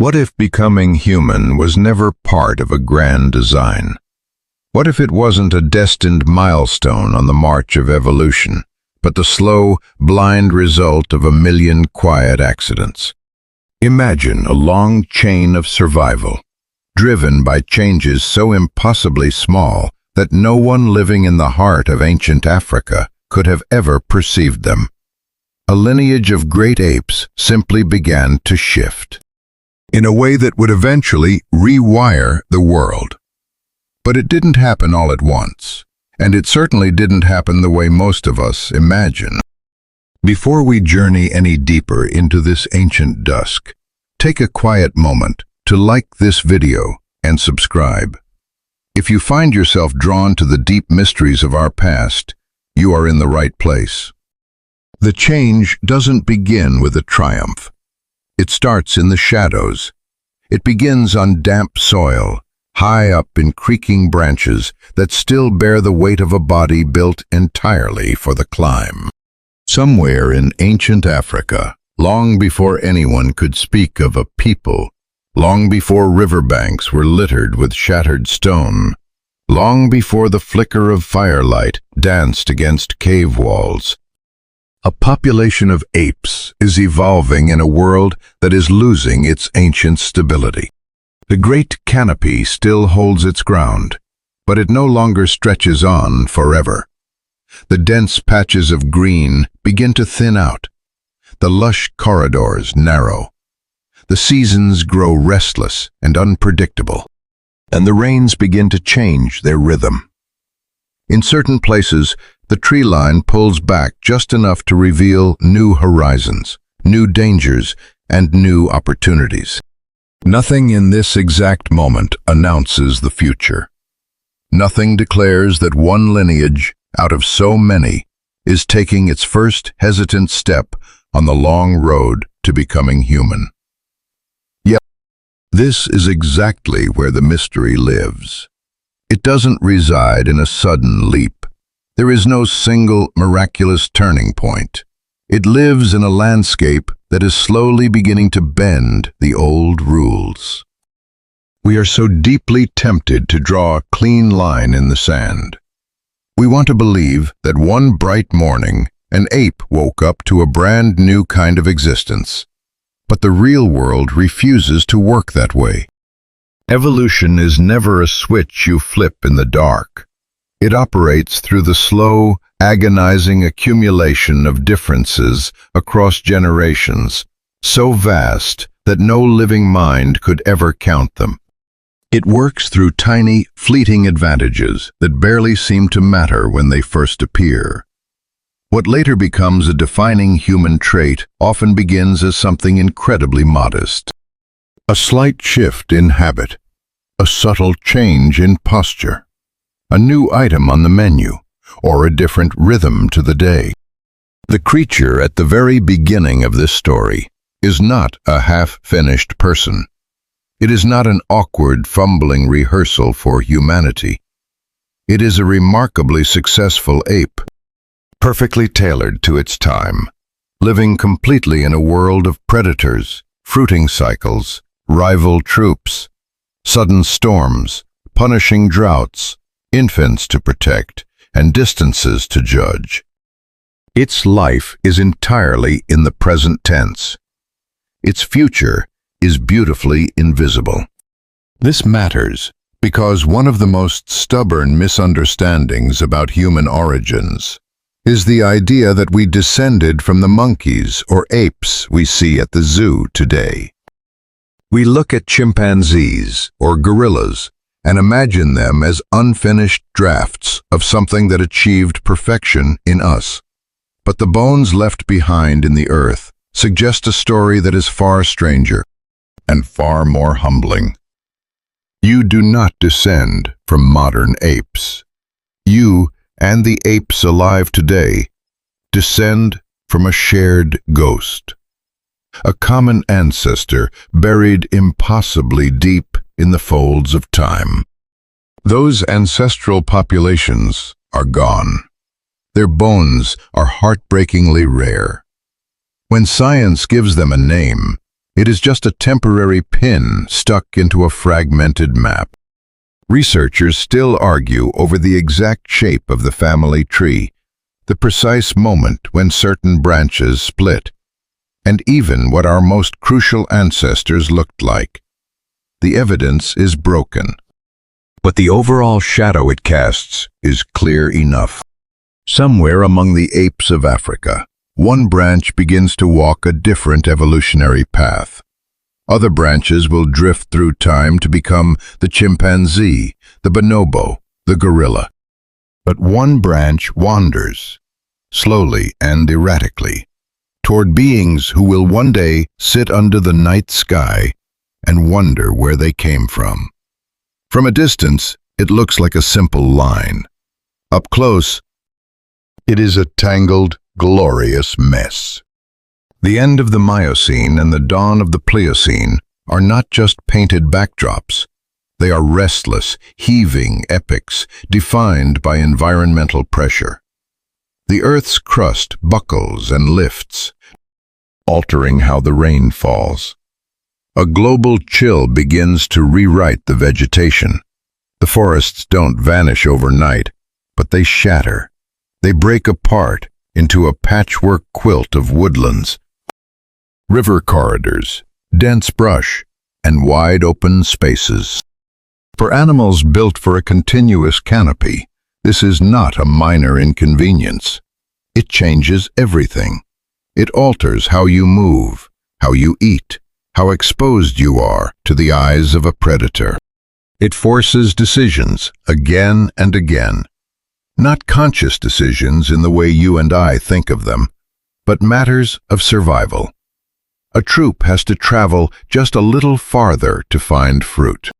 What if becoming human was never part of a grand design? What if it wasn't a destined milestone on the march of evolution, but the slow, blind result of a million quiet accidents? Imagine a long chain of survival, driven by changes so impossibly small that no one living in the heart of ancient Africa could have ever perceived them. A lineage of great apes simply began to shift, in a way that would eventually rewire the world. But it didn't happen all at once, and it certainly didn't happen the way most of us imagine. Before we journey any deeper into this ancient dusk, take a quiet moment to like this video and subscribe. If you find yourself drawn to the deep mysteries of our past, you are in the right place. The change doesn't begin with a triumph. It starts in the shadows. It begins on damp soil, high up in creaking branches that still bear the weight of a body built entirely for the climb. Somewhere in ancient Africa, long before anyone could speak of a people, long before riverbanks were littered with shattered stone, long before the flicker of firelight danced against cave walls, a population of apes is evolving in a world that is losing its ancient stability. The great canopy still holds its ground, but it no longer stretches on forever. The dense patches of green begin to thin out. The lush corridors narrow. The seasons grow restless and unpredictable, and the rains begin to change their rhythm. In certain places, the tree line pulls back just enough to reveal new horizons, new dangers, and new opportunities. Nothing in this exact moment announces the future. Nothing declares that one lineage, out of so many, is taking its first hesitant step on the long road to becoming human. Yet, this is exactly where the mystery lives. It doesn't reside in a sudden leap. There is no single miraculous turning point. It lives in a landscape that is slowly beginning to bend the old rules. We are so deeply tempted to draw a clean line in the sand. We want to believe that one bright morning, an ape woke up to a brand new kind of existence. But the real world refuses to work that way. Evolution is never a switch you flip in the dark. It operates through the slow, agonizing accumulation of differences across generations, so vast that no living mind could ever count them. It works through tiny, fleeting advantages that barely seem to matter when they first appear. What later becomes a defining human trait often begins as something incredibly modest. A slight shift in habit, a subtle change in posture, a new item on the menu, or a different rhythm to the day. The creature at the very beginning of this story is not a half-finished person. It is not an awkward, fumbling rehearsal for humanity. It is a remarkably successful ape, perfectly tailored to its time, living completely in a world of predators, fruiting cycles, rival troops, sudden storms, punishing droughts, infants to protect, and distances to judge. Its life is entirely in the present tense. Its future is beautifully invisible. This matters because one of the most stubborn misunderstandings about human origins is the idea that we descended from the monkeys or apes we see at the zoo today. We look at chimpanzees or gorillas and imagine them as unfinished drafts of something that achieved perfection in us. But the bones left behind in the earth suggest a story that is far stranger and far more humbling. You do not descend from modern apes. You and the apes alive today descend from a shared ghost, a common ancestor buried impossibly deep in the folds of time. Those ancestral populations are gone. Their bones are heartbreakingly rare. When science gives them a name, It is just a temporary pin stuck into a fragmented map. Researchers still argue over the exact shape of the family tree, the precise moment when certain branches split, and even what our most crucial ancestors looked like. The evidence is broken, but the overall shadow it casts is clear enough. Somewhere among the apes of Africa, one branch begins to walk a different evolutionary path. Other branches will drift through time to become the chimpanzee, the bonobo, the gorilla. But one branch wanders, slowly and erratically, toward beings who will one day sit under the night sky and wonder where they came from. From a distance, it looks like a simple line. Up close, it is a tangled, glorious mess. The end of the Miocene and the dawn of the Pliocene are not just painted backdrops. They are restless, heaving epics defined by environmental pressure. The Earth's crust buckles and lifts, altering how the rain falls. A global chill begins to rewrite the vegetation. The forests don't vanish overnight, but they shatter. They break apart into a patchwork quilt of woodlands, river corridors, dense brush, and wide-open spaces. For animals built for a continuous canopy, this is not a minor inconvenience. It changes everything. It alters how you move, how you eat, how exposed you are to the eyes of a predator. It forces decisions again and again. Not conscious decisions in the way you and I think of them, but matters of survival. A troop has to travel just a little farther to find fruit.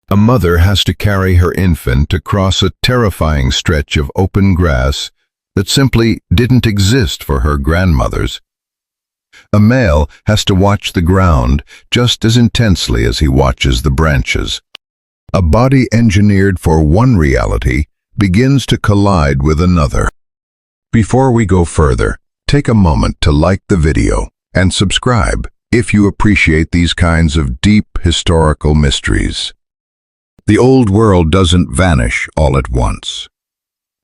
A mother has to carry her infant across a terrifying stretch of open grass that simply didn't exist for her grandmothers. A male has to watch the ground just as intensely as he watches the branches. A body engineered for one reality begins to collide with another. Before we go further, take a moment to like the video and subscribe if you appreciate these kinds of deep historical mysteries. The old world doesn't vanish all at once.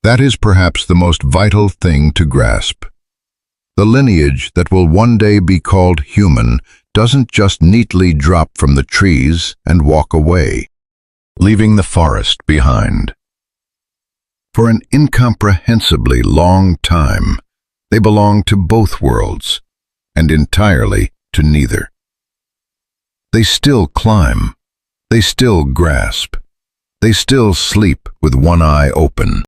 That is perhaps the most vital thing to grasp. The lineage that will one day be called human doesn't just neatly drop from the trees and walk away, leaving the forest behind. For an incomprehensibly long time, they belonged to both worlds, and entirely to neither. They still climb, they still grasp, they still sleep with one eye open,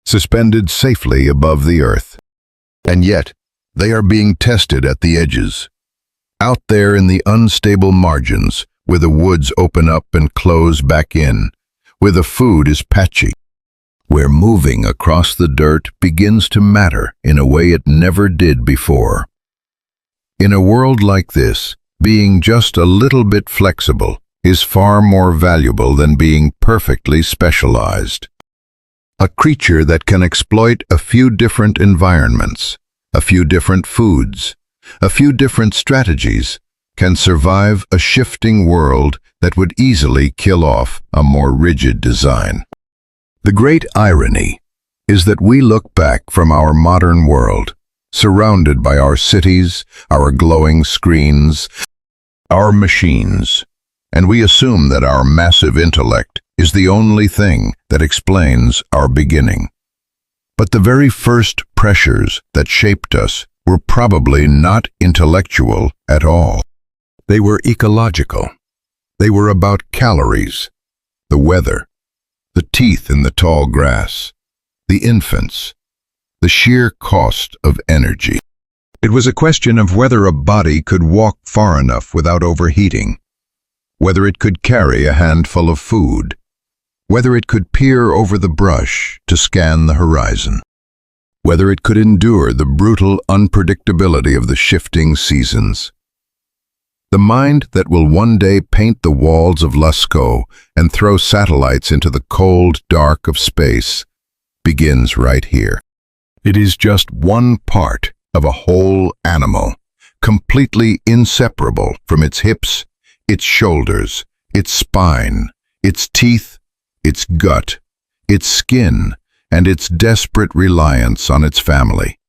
suspended safely above the earth. And yet, they are being tested at the edges, out there in the unstable margins, where the woods open up and close back in, where the food is patchy, where moving across the dirt begins to matter in a way it never did before. In a world like this, being just a little bit flexible is far more valuable than being perfectly specialized. A creature that can exploit a few different environments, a few different foods, a few different strategies, can survive a shifting world that would easily kill off a more rigid design. The great irony is that we look back from our modern world, surrounded by our cities, our glowing screens, our machines, and we assume that our massive intellect is the only thing that explains our beginning. But the very first pressures that shaped us were probably not intellectual at all. They were ecological. They were about calories, the weather, the teeth in the tall grass, the infants, the sheer cost of energy. It was a question of whether a body could walk far enough without overheating, whether it could carry a handful of food, whether it could peer over the brush to scan the horizon, whether it could endure the brutal unpredictability of the shifting seasons. The mind that will one day paint the walls of Lascaux and throw satellites into the cold dark of space begins right here. It is just one part of a whole animal, completely inseparable from its hips, its shoulders, its spine, its teeth, its gut, its skin, and its desperate reliance on its family.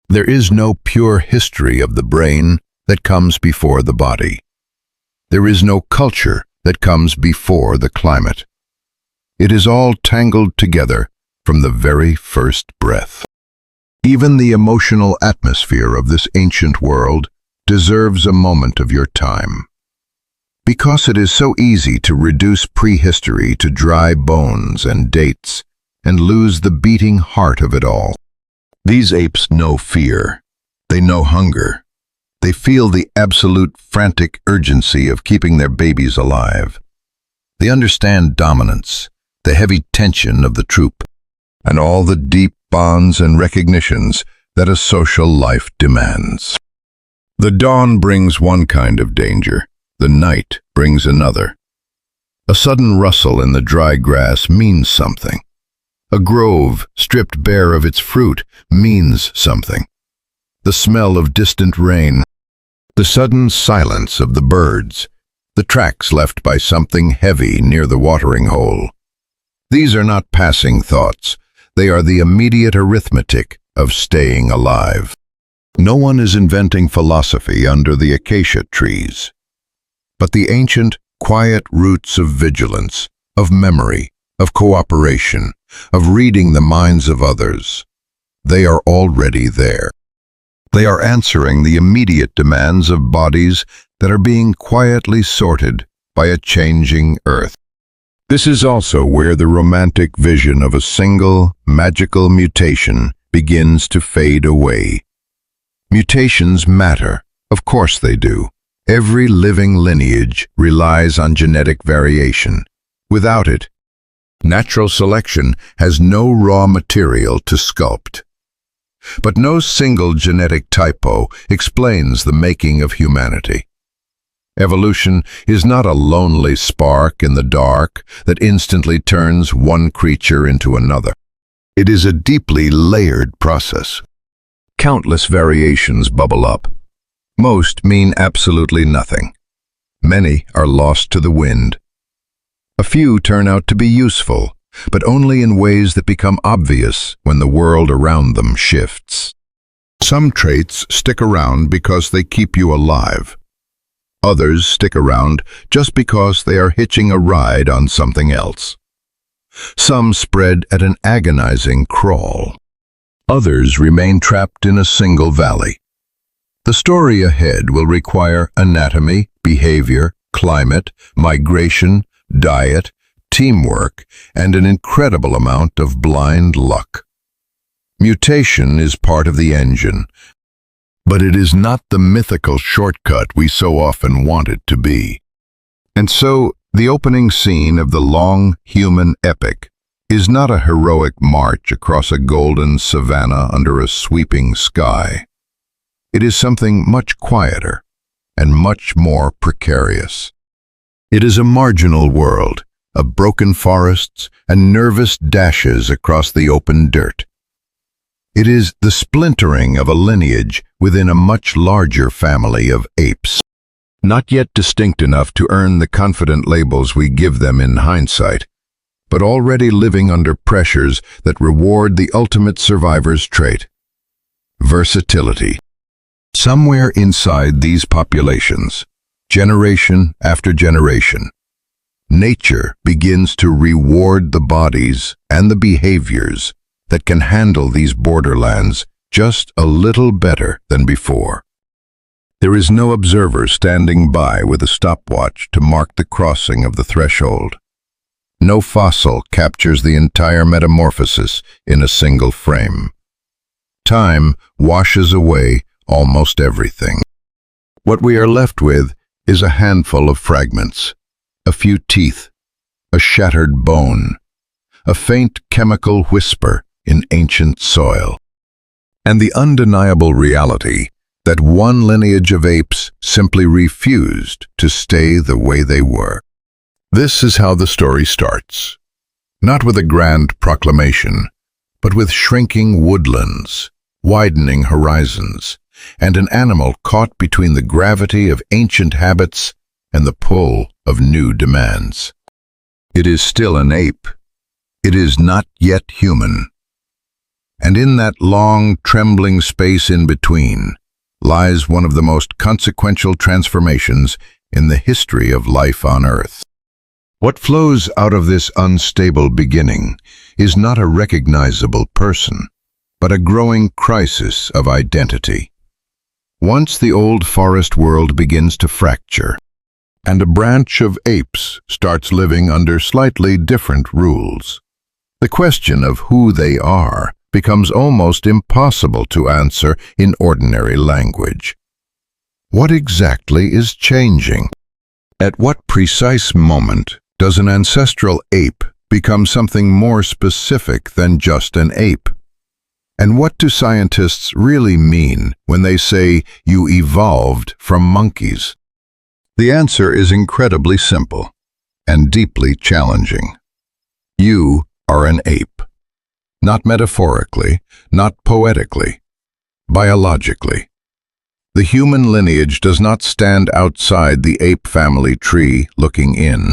There is no pure history of the brain that comes before the body. There is no culture that comes before the climate. It is all tangled together from the very first breath. Even the emotional atmosphere of this ancient world deserves a moment of your time. Because it is so easy to reduce prehistory to dry bones and dates and lose the beating heart of it all. These apes know fear. They know hunger. They feel the absolute frantic urgency of keeping their babies alive. They understand dominance, the heavy tension of the troop, and all the deep bonds and recognitions that a social life demands. The dawn brings one kind of danger. The night brings another. A sudden rustle in the dry grass means something. A grove stripped bare of its fruit means something. The smell of distant rain, the sudden silence of the birds, the tracks left by something heavy near the watering hole. These are not passing thoughts. They are the immediate arithmetic of staying alive. No one is inventing philosophy under the acacia trees. But the ancient, quiet roots of vigilance, of memory, of cooperation, of reading the minds of others, they are already there. They are answering the immediate demands of bodies that are being quietly sorted by a changing earth. This is also where the romantic vision of a single, magical mutation begins to fade away. Mutations matter, of course they do. Every living lineage relies on genetic variation. Without it, natural selection has no raw material to sculpt. But no single genetic typo explains the making of humanity. Evolution is not a lonely spark in the dark that instantly turns one creature into another. It is a deeply layered process. Countless variations bubble up. Most mean absolutely nothing. Many are lost to the wind. A few turn out to be useful, but only in ways that become obvious when the world around them shifts. Some traits stick around because they keep you alive. Others stick around just because they are hitching a ride on something else. Some spread at an agonizing crawl. Others remain trapped in a single valley. The story ahead will require anatomy, behavior, climate, migration, diet, teamwork, and an incredible amount of blind luck. Mutation is part of the engine, but it is not the mythical shortcut we so often want it to be. And so, the opening scene of the long human epic is not a heroic march across a golden savanna under a sweeping sky. It is something much quieter and much more precarious. It is a marginal world of broken forests and nervous dashes across the open dirt. It is the splintering of a lineage within a much larger family of apes, not yet distinct enough to earn the confident labels we give them in hindsight, but already living under pressures that reward the ultimate survivor's trait: versatility. Somewhere inside these populations, generation after generation, nature begins to reward the bodies and the behaviors that can handle these borderlands just a little better than before. There is no observer standing by with a stopwatch to mark the crossing of the threshold. No fossil captures the entire metamorphosis in a single frame. Time washes away almost everything. What we are left with is a handful of fragments, a few teeth, a shattered bone, a faint chemical whisper in ancient soil, and the undeniable reality that one lineage of apes simply refused to stay the way they were. This is how the story starts, not with a grand proclamation, but with shrinking woodlands, widening horizons, and an animal caught between the gravity of ancient habits and the pull of new demands. It is still an ape. It is not yet human. And in that long, trembling space in between lies one of the most consequential transformations in the history of life on Earth. What flows out of this unstable beginning is not a recognizable person, but a growing crisis of identity. Once the old forest world begins to fracture, and a branch of apes starts living under slightly different rules, the question of who they are becomes almost impossible to answer in ordinary language. What exactly is changing? At what precise moment does an ancestral ape become something more specific than just an ape? And what do scientists really mean when they say you evolved from monkeys? The answer is incredibly simple and deeply challenging. You are an ape. Not metaphorically, not poetically, biologically. The human lineage does not stand outside the ape family tree looking in.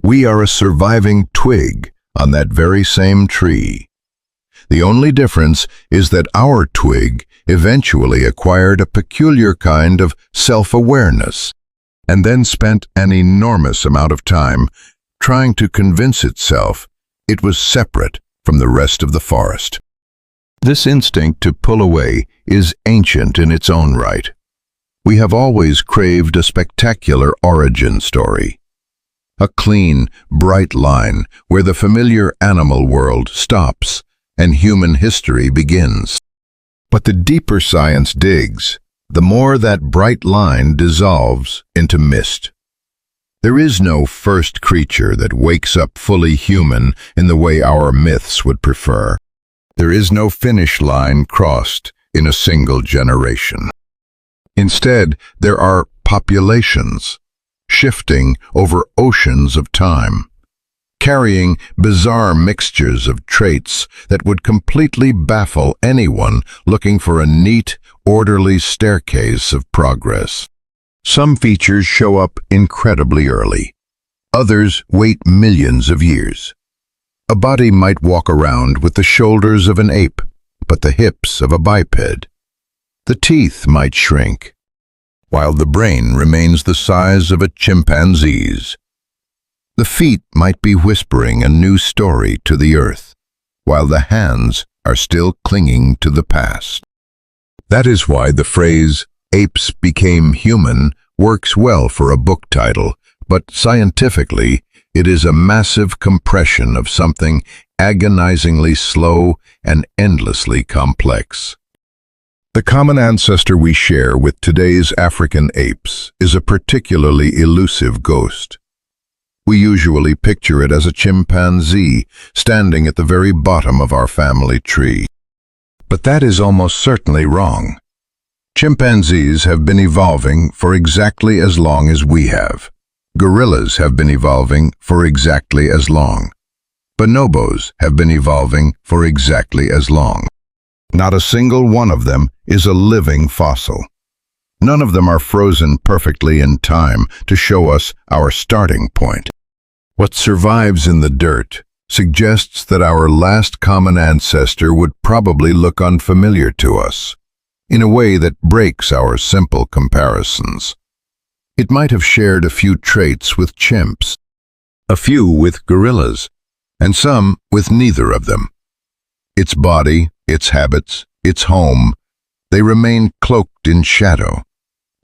We are a surviving twig on that very same tree. The only difference is that our twig eventually acquired a peculiar kind of self-awareness and then spent an enormous amount of time trying to convince itself it was separate from the rest of the forest. This instinct to pull away is ancient in its own right. We have always craved a spectacular origin story. A clean, bright line where the familiar animal world stops and human history begins. But the deeper science digs, the more that bright line dissolves into mist. There is no first creature that wakes up fully human in the way our myths would prefer. There is no finish line crossed in a single generation. Instead, there are populations, shifting over oceans of time, carrying bizarre mixtures of traits that would completely baffle anyone looking for a neat, orderly staircase of progress. Some features show up incredibly early. Others wait millions of years. A body might walk around with the shoulders of an ape, but the hips of a biped. The teeth might shrink, while the brain remains the size of a chimpanzee's. The feet might be whispering a new story to the earth, while the hands are still clinging to the past. That is why the phrase, "apes became human," works well for a book title, but scientifically, it is a massive compression of something agonizingly slow and endlessly complex. The common ancestor we share with today's African apes is a particularly elusive ghost. We usually picture it as a chimpanzee standing at the very bottom of our family tree. But that is almost certainly wrong. Chimpanzees have been evolving for exactly as long as we have. Gorillas have been evolving for exactly as long. Bonobos have been evolving for exactly as long. Not a single one of them is a living fossil. None of them are frozen perfectly in time to show us our starting point. What survives in the dirt suggests that our last common ancestor would probably look unfamiliar to us, in a way that breaks our simple comparisons. It might have shared a few traits with chimps, a few with gorillas, and some with neither of them. Its body, its habits, its home, they remain cloaked in shadow,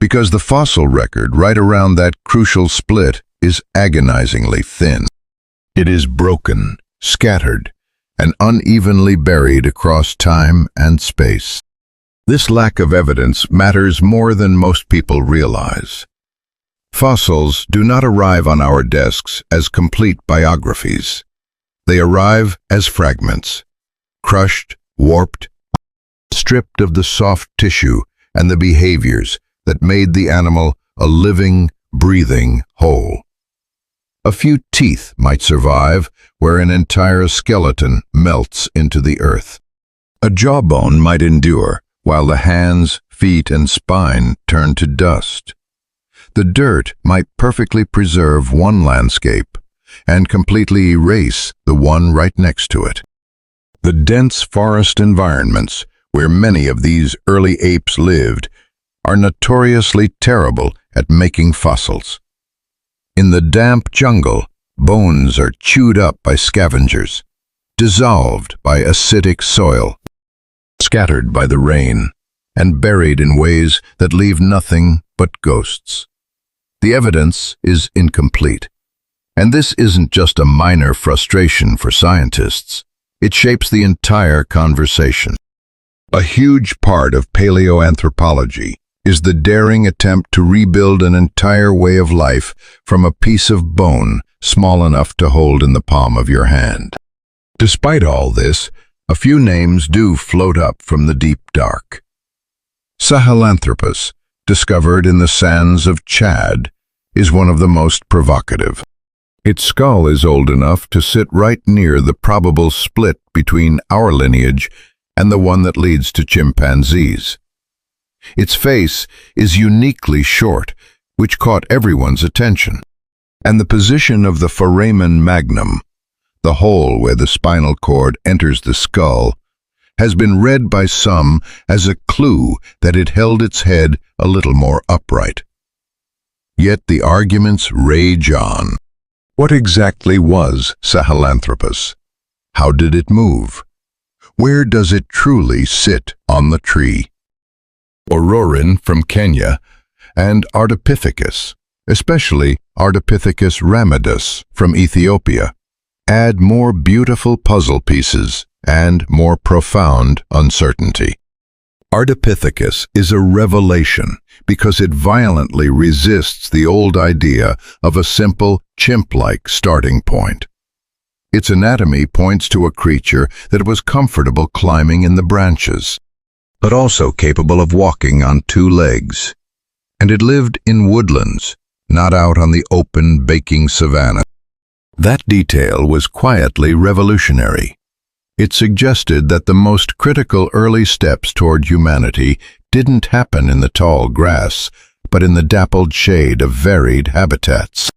because the fossil record right around that crucial split is agonizingly thin. It is broken, scattered, and unevenly buried across time and space. This lack of evidence matters more than most people realize. Fossils do not arrive on our desks as complete biographies. They arrive as fragments, crushed, warped, stripped of the soft tissue and the behaviors that made the animal a living, breathing whole. A few teeth might survive where an entire skeleton melts into the earth. A jawbone might endure while the hands, feet, and spine turn to dust. The dirt might perfectly preserve one landscape and completely erase the one right next to it. The dense forest environments where many of these early apes lived are notoriously terrible at making fossils. In the damp jungle, bones are chewed up by scavengers, dissolved by acidic soil, scattered by the rain, and buried in ways that leave nothing but ghosts. The evidence is incomplete. And this isn't just a minor frustration for scientists. It shapes the entire conversation. A huge part of paleoanthropology is the daring attempt to rebuild an entire way of life from a piece of bone small enough to hold in the palm of your hand. Despite all this, a few names do float up from the deep dark. Sahelanthropus, discovered in the sands of Chad, is one of the most provocative. Its skull is old enough to sit right near the probable split between our lineage and the one that leads to chimpanzees. Its face is uniquely short, which caught everyone's attention. And the position of the foramen magnum, the hole where the spinal cord enters the skull, has been read by some as a clue that it held its head a little more upright. Yet the arguments rage on. What exactly was Sahelanthropus? How did it move? Where does it truly sit on the tree? Aurorin from Kenya and Ardipithecus, especially Ardipithecus ramidus from Ethiopia, add more beautiful puzzle pieces and more profound uncertainty. Ardipithecus is a revelation because it violently resists the old idea of a simple chimp-like starting point. Its anatomy points to a creature that was comfortable climbing in the branches, but also capable of walking on two legs. And it lived in woodlands, not out on the open, baking savanna. That detail was quietly revolutionary. It suggested that the most critical early steps toward humanity didn't happen in the tall grass, but in the dappled shade of varied habitats.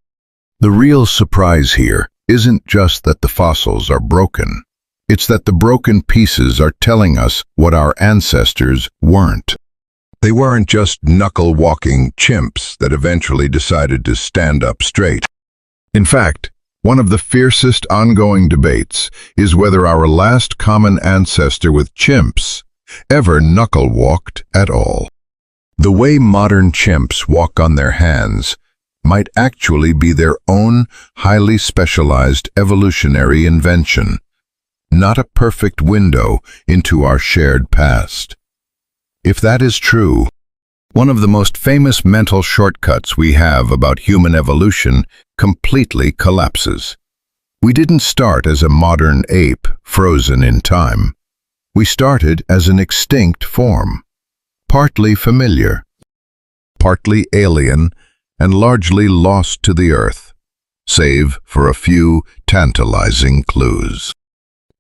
The real surprise here isn't just that the fossils are broken. It's that the broken pieces are telling us what our ancestors weren't. They weren't just knuckle-walking chimps that eventually decided to stand up straight. In fact, one of the fiercest ongoing debates is whether our last common ancestor with chimps ever knuckle-walked at all. The way modern chimps walk on their hands might actually be their own highly specialized evolutionary invention, not a perfect window into our shared past. If that is true, one of the most famous mental shortcuts we have about human evolution completely collapses. We didn't start as a modern ape frozen in time. We started as an extinct form, partly familiar, partly alien, and largely lost to the earth, save for a few tantalizing clues.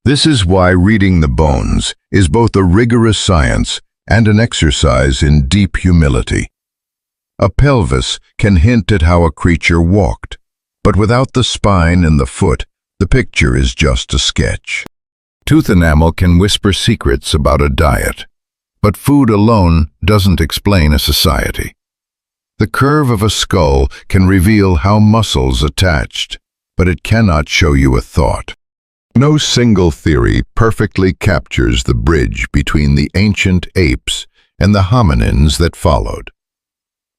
This is why reading the bones is both a rigorous science and an exercise in deep humility. A pelvis can hint at how a creature walked, but without the spine and the foot, the picture is just a sketch. Tooth enamel can whisper secrets about a diet, but food alone doesn't explain a society. The curve of a skull can reveal how muscles attached, but it cannot show you a thought. No single theory perfectly captures the bridge between the ancient apes and the hominins that followed.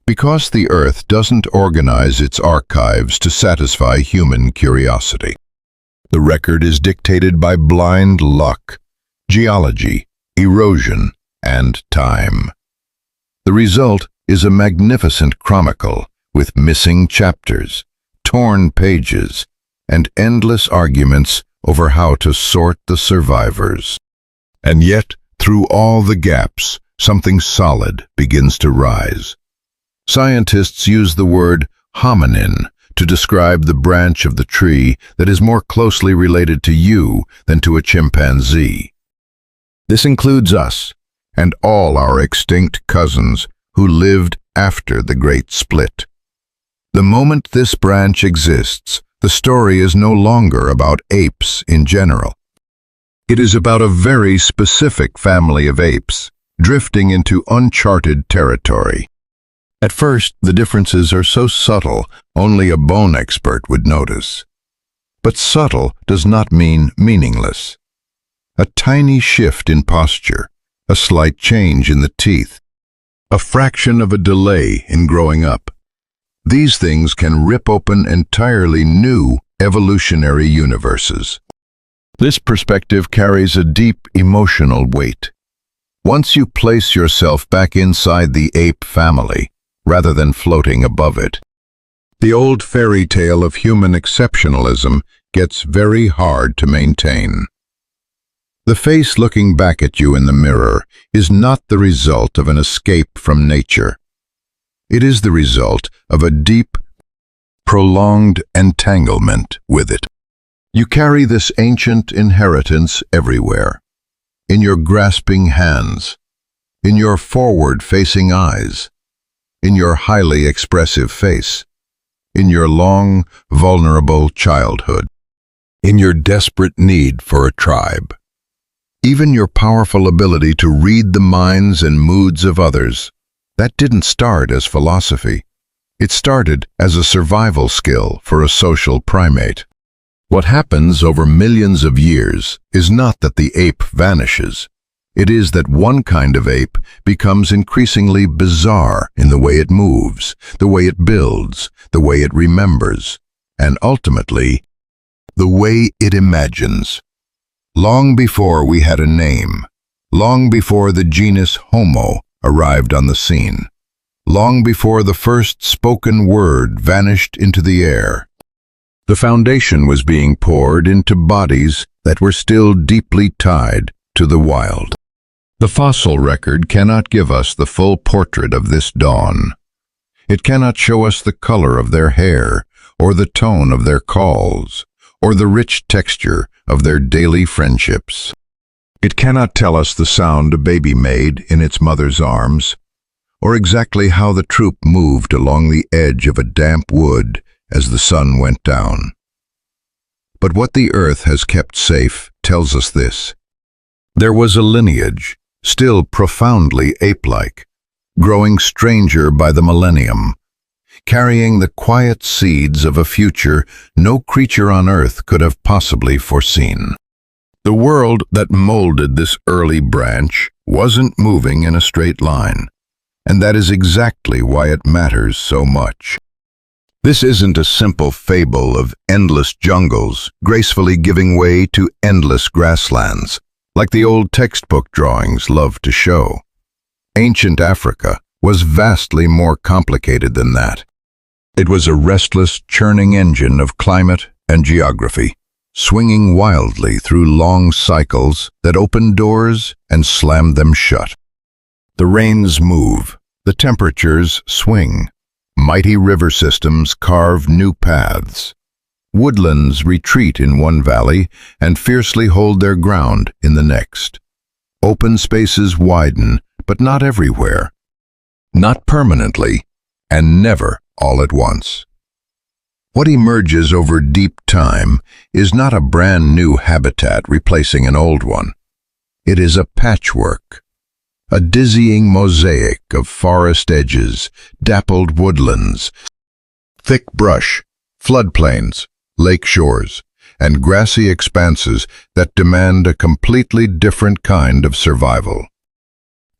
Because the Earth doesn't organize its archives to satisfy human curiosity. The record is dictated by blind luck, geology, erosion, and time. The result is a magnificent chronicle with missing chapters, torn pages, and endless arguments over how to sort the survivors. And yet, through all the gaps, something solid begins to rise. Scientists use the word hominin to describe the branch of the tree that is more closely related to you than to a chimpanzee. This includes us, and all our extinct cousins who lived after the Great Split. The moment this branch exists, the story is no longer about apes in general. It is about a very specific family of apes, drifting into uncharted territory. At first, the differences are so subtle, only a bone expert would notice. But subtle does not mean meaningless. A tiny shift in posture, a slight change in the teeth, a fraction of a delay in growing up. These things can rip open entirely new evolutionary universes. This perspective carries a deep emotional weight. Once you place yourself back inside the ape family, rather than floating above it, the old fairy tale of human exceptionalism gets very hard to maintain. The face looking back at you in the mirror is not the result of an escape from nature. It is the result of a deep, prolonged entanglement with it. You carry this ancient inheritance everywhere, in your grasping hands, in your forward-facing eyes, in your highly expressive face, in your long, vulnerable childhood, in your desperate need for a tribe. Even your powerful ability to read the minds and moods of others, that didn't start as philosophy. It started as a survival skill for a social primate. What happens over millions of years is not that the ape vanishes. It is that one kind of ape becomes increasingly bizarre in the way it moves, the way it builds, the way it remembers, and ultimately, the way it imagines. Long before we had a name, long before the genus Homo arrived on the scene, long before the first spoken word vanished into the air, the foundation was being poured into bodies that were still deeply tied to the wild. The fossil record cannot give us the full portrait of this dawn. It cannot show us the color of their hair, or the tone of their calls, or the rich texture of their daily friendships. It cannot tell us the sound a baby made in its mother's arms, or exactly how the troop moved along the edge of a damp wood as the sun went down. But what the earth has kept safe tells us this. There was a lineage, still profoundly ape-like, growing stranger by the millennium, carrying the quiet seeds of a future no creature on earth could have possibly foreseen. The world that molded this early branch wasn't moving in a straight line, and that is exactly why it matters so much. This isn't a simple fable of endless jungles gracefully giving way to endless grasslands, like the old textbook drawings love to show. Ancient Africa was vastly more complicated than that. It was a restless, churning engine of climate and geography, swinging wildly through long cycles that opened doors and slammed them shut. The rains move, the temperatures swing, mighty river systems carve new paths. Woodlands retreat in one valley and fiercely hold their ground in the next. Open spaces widen, but not everywhere. Not permanently, and never all at once. What emerges over deep time is not a brand new habitat replacing an old one. It is a patchwork, a dizzying mosaic of forest edges, dappled woodlands, thick brush, floodplains, lake shores, and grassy expanses that demand a completely different kind of survival.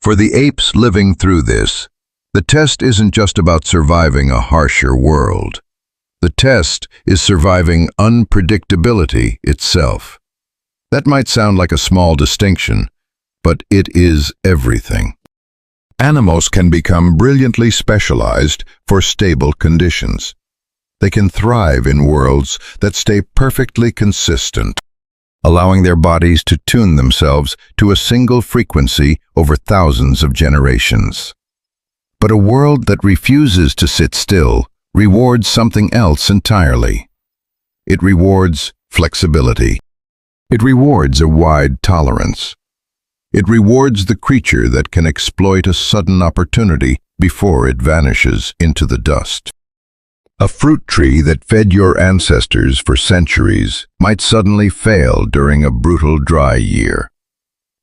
For the apes living through this, the test isn't just about surviving a harsher world. The test is surviving unpredictability itself. That might sound like a small distinction, but it is everything. Animals can become brilliantly specialized for stable conditions. They can thrive in worlds that stay perfectly consistent, allowing their bodies to tune themselves to a single frequency over thousands of generations. But a world that refuses to sit still rewards something else entirely. It rewards flexibility. It rewards a wide tolerance. It rewards the creature that can exploit a sudden opportunity before it vanishes into the dust. A fruit tree that fed your ancestors for centuries might suddenly fail during a brutal dry year.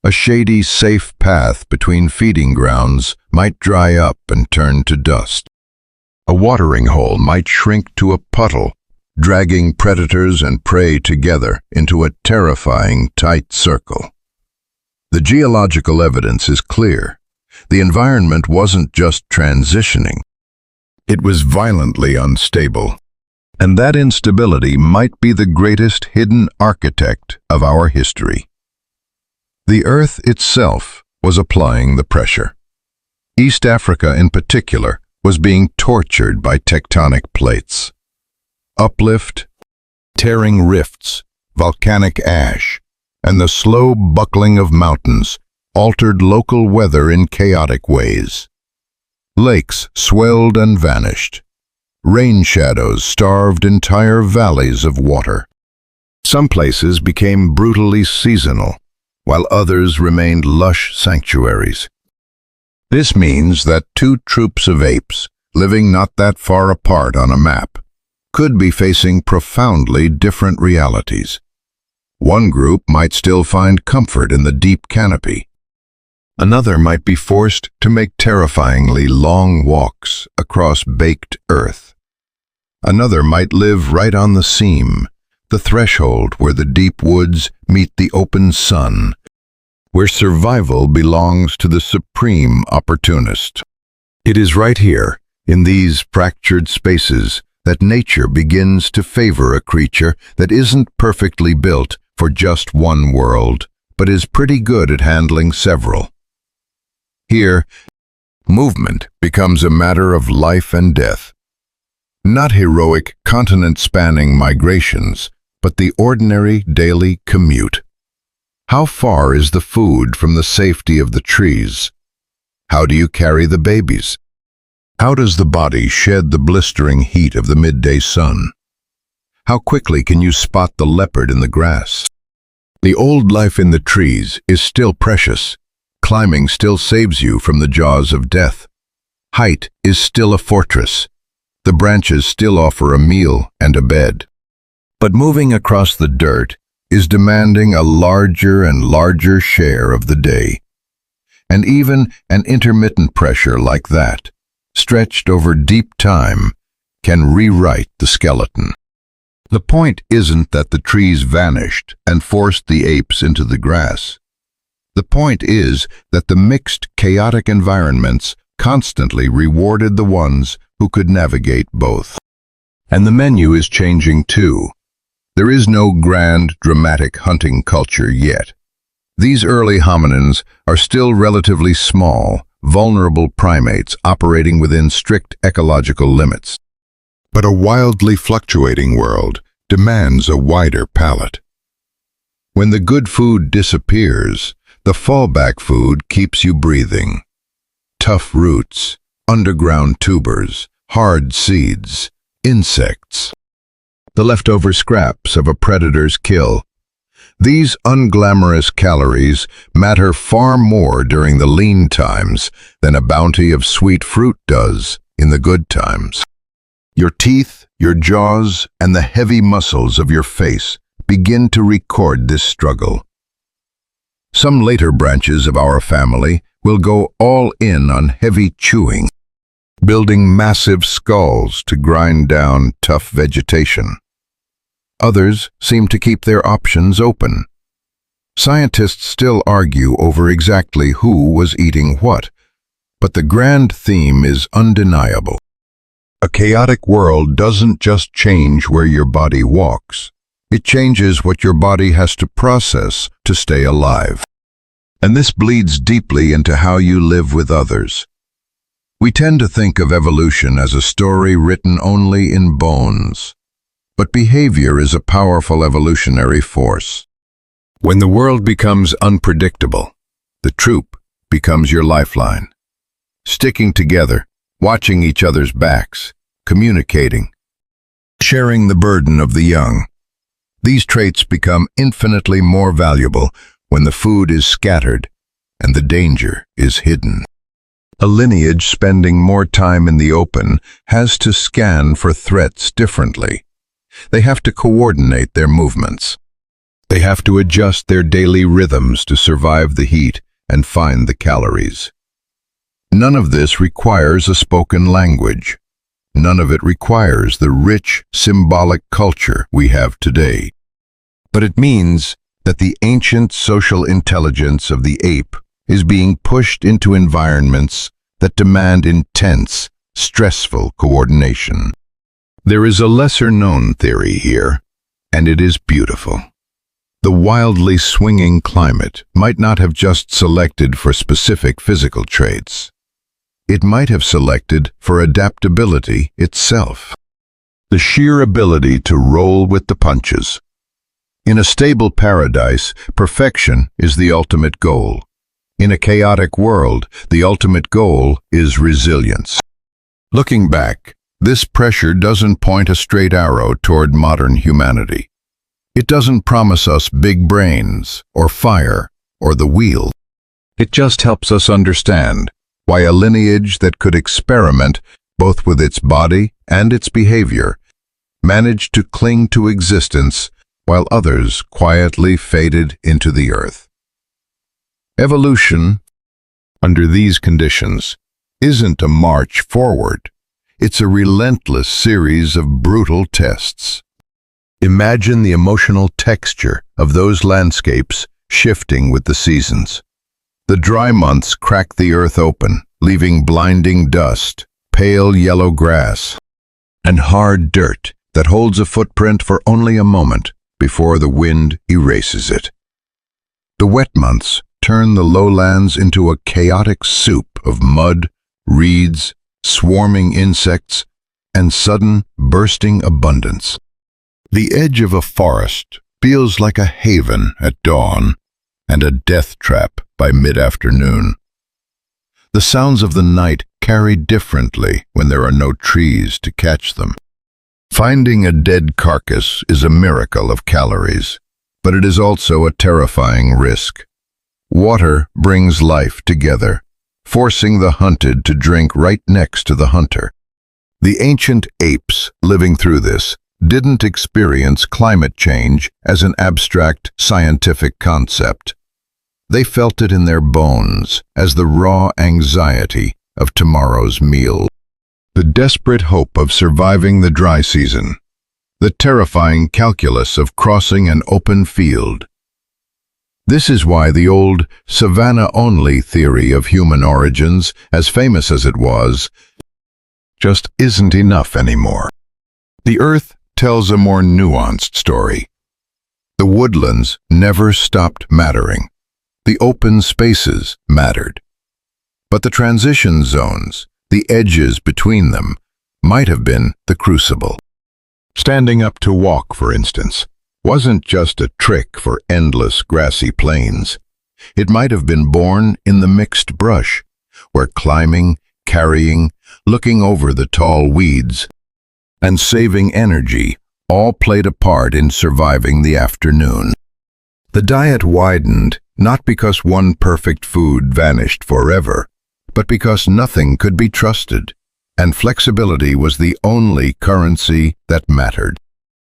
A shady, safe path between feeding grounds might dry up and turn to dust. A watering hole might shrink to a puddle, dragging predators and prey together into a terrifying tight circle. The geological evidence is clear. The environment wasn't just transitioning. It was violently unstable. And that instability might be the greatest hidden architect of our history. The Earth itself was applying the pressure. East Africa in particular was being tortured by tectonic plates. Uplift, tearing rifts, volcanic ash, and the slow buckling of mountains altered local weather in chaotic ways. Lakes swelled and vanished. Rain shadows starved entire valleys of water. Some places became brutally seasonal, while others remained lush sanctuaries. This means that two troops of apes, living not that far apart on a map, could be facing profoundly different realities. One group might still find comfort in the deep canopy. Another might be forced to make terrifyingly long walks across baked earth. Another might live right on the seam, the threshold where the deep woods meet the open sun, where survival belongs to the supreme opportunist. It is right here, in these fractured spaces, that nature begins to favor a creature that isn't perfectly built for just one world, but is pretty good at handling several. Here, movement becomes a matter of life and death. Not heroic, continent-spanning migrations, but the ordinary daily commute. How far is the food from the safety of the trees? How do you carry the babies? How does the body shed the blistering heat of the midday sun? How quickly can you spot the leopard in the grass? The old life in the trees is still precious. Climbing still saves you from the jaws of death. Height is still a fortress. The branches still offer a meal and a bed. But moving across the dirt is demanding a larger and larger share of the day. And even an intermittent pressure like that, stretched over deep time, can rewrite the skeleton. The point isn't that the trees vanished and forced the apes into the grass. The point is that the mixed, chaotic environments constantly rewarded the ones who could navigate both. And the menu is changing too. There is no grand, dramatic hunting culture yet. These early hominins are still relatively small, vulnerable primates operating within strict ecological limits. But a wildly fluctuating world demands a wider palette. When the good food disappears, the fallback food keeps you breathing. Tough roots, underground tubers, hard seeds, insects. The leftover scraps of a predator's kill. These unglamorous calories matter far more during the lean times than a bounty of sweet fruit does in the good times. Your teeth, your jaws, and the heavy muscles of your face begin to record this struggle. Some later branches of our family will go all in on heavy chewing, building massive skulls to grind down tough vegetation. Others seem to keep their options open. Scientists still argue over exactly who was eating what, but the grand theme is undeniable. A chaotic world doesn't just change where your body walks. It changes what your body has to process to stay alive. And this bleeds deeply into how you live with others. We tend to think of evolution as a story written only in bones. But behavior is a powerful evolutionary force. When the world becomes unpredictable, the troop becomes your lifeline. Sticking together, watching each other's backs, communicating, sharing the burden of the young. These traits become infinitely more valuable when the food is scattered and the danger is hidden. A lineage spending more time in the open has to scan for threats differently. They have to coordinate their movements. They have to adjust their daily rhythms to survive the heat and find the calories. None of this requires a spoken language. None of it requires the rich, symbolic culture we have today. But it means that the ancient social intelligence of the ape is being pushed into environments that demand intense, stressful coordination. There is a lesser-known theory here, and it is beautiful. The wildly swinging climate might not have just selected for specific physical traits. It might have selected for adaptability itself. The sheer ability to roll with the punches. In a stable paradise, perfection is the ultimate goal. In a chaotic world, the ultimate goal is resilience. Looking back, this pressure doesn't point a straight arrow toward modern humanity. It doesn't promise us big brains, or fire, or the wheel. It just helps us understand why a lineage that could experiment both with its body and its behavior managed to cling to existence while others quietly faded into the earth. Evolution, under these conditions, isn't a march forward. It's a relentless series of brutal tests. Imagine the emotional texture of those landscapes shifting with the seasons. The dry months crack the earth open, leaving blinding dust, pale yellow grass, and hard dirt that holds a footprint for only a moment before the wind erases it. The wet months turn the lowlands into a chaotic soup of mud, reeds, swarming insects, and sudden, bursting abundance. The edge of a forest feels like a haven at dawn and a death trap by mid-afternoon. The sounds of the night carry differently when there are no trees to catch them. Finding a dead carcass is a miracle of calories, but it is also a terrifying risk. Water brings life together, forcing the hunted to drink right next to the hunter. The ancient apes living through this didn't experience climate change as an abstract scientific concept. They felt it in their bones as the raw anxiety of tomorrow's meal. The desperate hope of surviving the dry season. The terrifying calculus of crossing an open field. This is why the old savanna-only theory of human origins, as famous as it was, just isn't enough anymore. The Earth tells a more nuanced story. The woodlands never stopped mattering. The open spaces mattered. But the transition zones, the edges between them, might have been the crucible. Standing up to walk, for instance, wasn't just a trick for endless grassy plains. It might have been born in the mixed brush, where climbing, carrying, looking over the tall weeds, and saving energy all played a part in surviving the afternoon. The diet widened not because one perfect food vanished forever, but because nothing could be trusted, and flexibility was the only currency that mattered.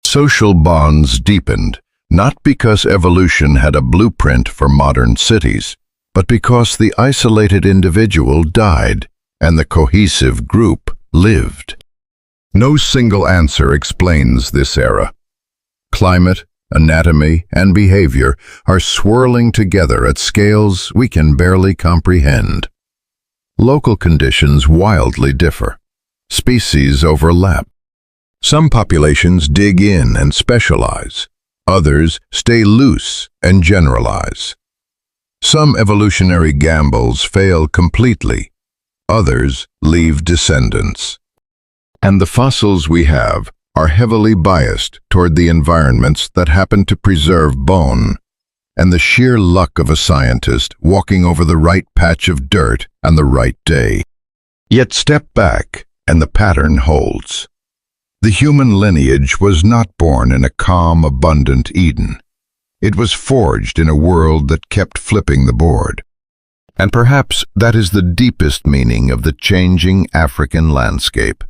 Social bonds deepened, not because evolution had a blueprint for modern cities, but because the isolated individual died and the cohesive group lived. No single answer explains this era. Climate, anatomy, and behavior are swirling together at scales we can barely comprehend. Local conditions wildly differ. Species overlap. Some populations dig in and specialize. Others stay loose and generalize. Some evolutionary gambles fail completely. Others leave descendants. And the fossils we have are heavily biased toward the environments that happen to preserve bone, and the sheer luck of a scientist walking over the right patch of dirt on the right day. Yet step back, and the pattern holds. The human lineage was not born in a calm, abundant Eden. It was forged in a world that kept flipping the board. And perhaps that is the deepest meaning of the changing African landscape.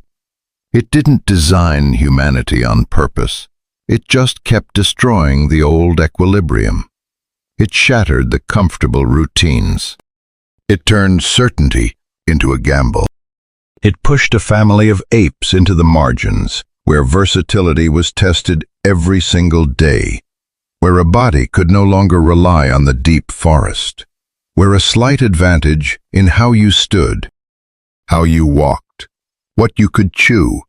It didn't design humanity on purpose. It just kept destroying the old equilibrium. It shattered the comfortable routines. It turned certainty into a gamble. It pushed a family of apes into the margins, where versatility was tested every single day, where a body could no longer rely on the deep forest, where a slight advantage in how you stood, how you walked, what you could chew,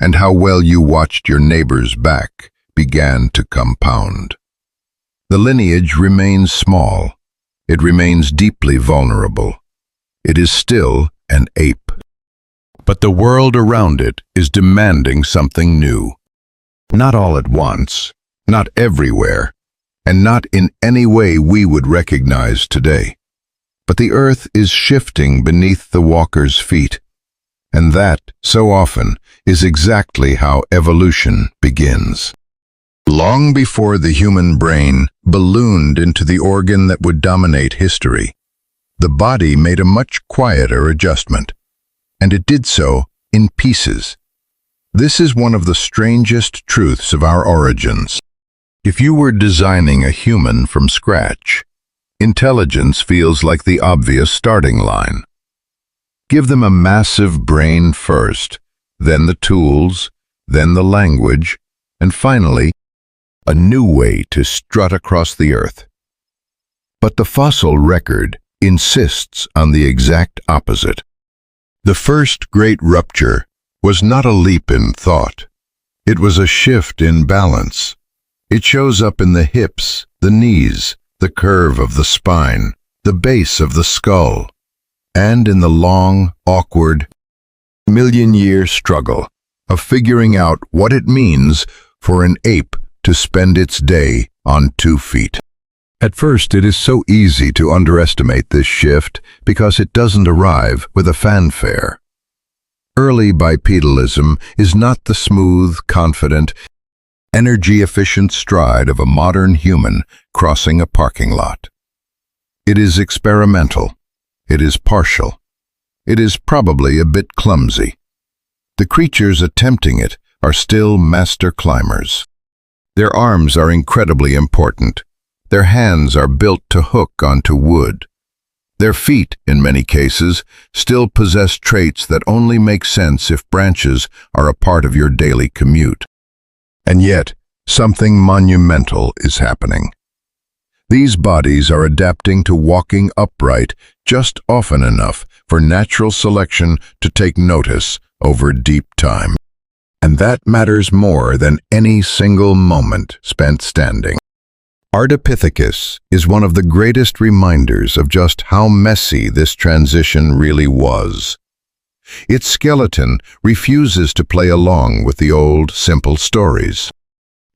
and how well you watched your neighbor's back began to compound. The lineage remains small. It remains deeply vulnerable. It is still an ape. But the world around it is demanding something new. Not all at once, not everywhere, and not in any way we would recognize today. But the earth is shifting beneath the walker's feet, and that, so often, is exactly how evolution begins. Long before the human brain ballooned into the organ that would dominate history, the body made a much quieter adjustment, and it did so in pieces. This is one of the strangest truths of our origins. If you were designing a human from scratch, intelligence feels like the obvious starting line. Give them a massive brain first, then the tools, then the language, and finally, a new way to strut across the earth. But the fossil record insists on the exact opposite. The first great rupture was not a leap in thought. It was a shift in balance. It shows up in the hips, the knees, the curve of the spine, the base of the skull, and in the long, awkward, million-year struggle of figuring out what it means for an ape to spend its day on 2 feet. At first, it is so easy to underestimate this shift because it doesn't arrive with a fanfare. Early bipedalism is not the smooth, confident, energy-efficient stride of a modern human crossing a parking lot. It is experimental. It is partial. It is probably a bit clumsy. The creatures attempting it are still master climbers. Their arms are incredibly important. Their hands are built to hook onto wood. Their feet, in many cases, still possess traits that only make sense if branches are a part of your daily commute. And yet, something monumental is happening. These bodies are adapting to walking upright just often enough for natural selection to take notice over deep time. And that matters more than any single moment spent standing. Ardipithecus is one of the greatest reminders of just how messy this transition really was. Its skeleton refuses to play along with the old, simple stories.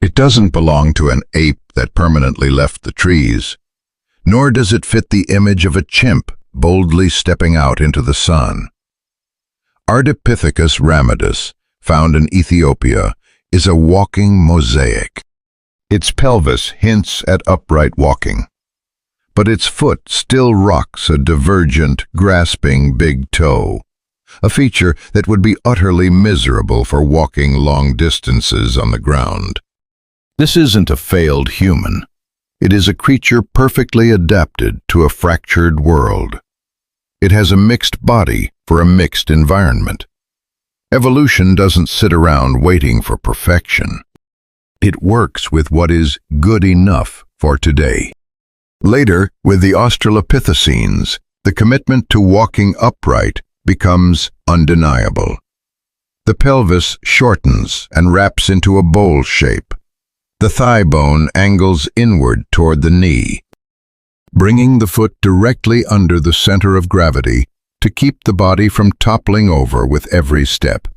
It doesn't belong to an ape that permanently left the trees, nor does it fit the image of a chimp boldly stepping out into the sun. Ardipithecus ramidus, found in Ethiopia, is a walking mosaic. Its pelvis hints at upright walking, but its foot still rocks a divergent, grasping big toe, a feature that would be utterly miserable for walking long distances on the ground. This isn't a failed human. It is a creature perfectly adapted to a fractured world. It has a mixed body for a mixed environment. Evolution doesn't sit around waiting for perfection. It works with what is good enough for today. Later, with the Australopithecines, the commitment to walking upright becomes undeniable. The pelvis shortens and wraps into a bowl shape. The thigh bone angles inward toward the knee, bringing the foot directly under the center of gravity to keep the body from toppling over with every step.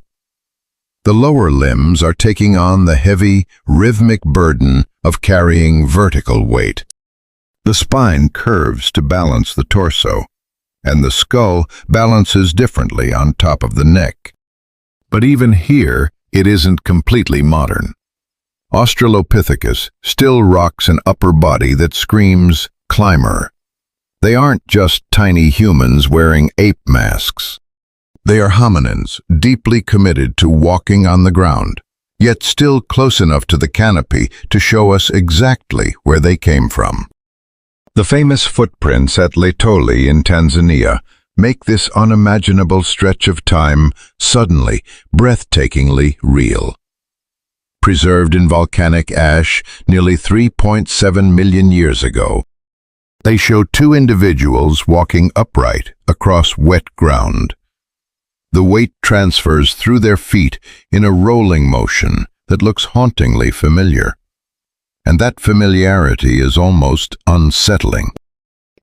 The lower limbs are taking on the heavy, rhythmic burden of carrying vertical weight. The spine curves to balance the torso, and the skull balances differently on top of the neck. But even here, it isn't completely modern. Australopithecus still rocks an upper body that screams climber. They aren't just tiny humans wearing ape masks. They are hominins, deeply committed to walking on the ground, yet still close enough to the canopy to show us exactly where they came from. The famous footprints at Letoli in Tanzania make this unimaginable stretch of time suddenly, breathtakingly real. Preserved in volcanic ash nearly 3.7 million years ago, they show two individuals walking upright across wet ground. The weight transfers through their feet in a rolling motion that looks hauntingly familiar. And that familiarity is almost unsettling.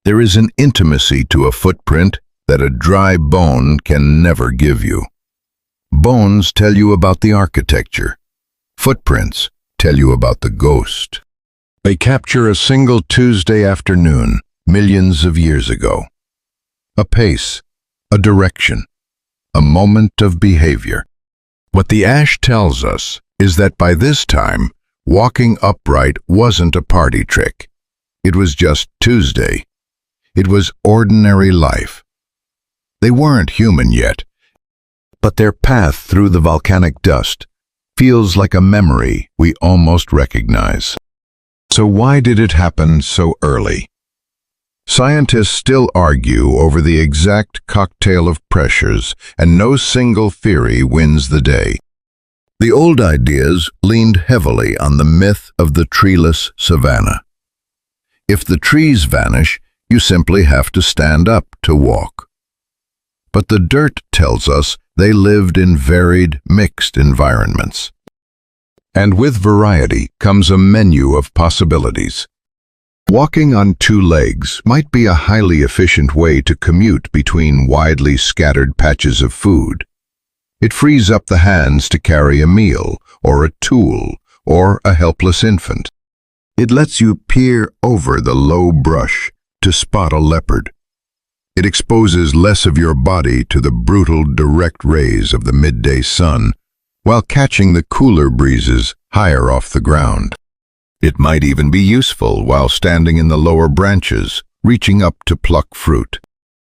There is an intimacy to a footprint that a dry bone can never give you. Bones tell you about the architecture. Footprints tell you about the ghost. They capture a single Tuesday afternoon, millions of years ago. A pace, a direction, a moment of behavior. What the ash tells us is that by this time, walking upright wasn't a party trick. It was just Tuesday. It was ordinary life. They weren't human yet, but their path through the volcanic dust feels like a memory we almost recognize. So why did it happen so early? Scientists still argue over the exact cocktail of pressures, and no single theory wins the day. The old ideas leaned heavily on the myth of the treeless savanna. If the trees vanish, you simply have to stand up to walk. But the dirt tells us they lived in varied, mixed environments. And with variety comes a menu of possibilities. Walking on two legs might be a highly efficient way to commute between widely scattered patches of food. It frees up the hands to carry a meal, or a tool, or a helpless infant. It lets you peer over the low brush to spot a leopard. It exposes less of your body to the brutal, direct rays of the midday sun, while catching the cooler breezes higher off the ground. It might even be useful while standing in the lower branches, reaching up to pluck fruit.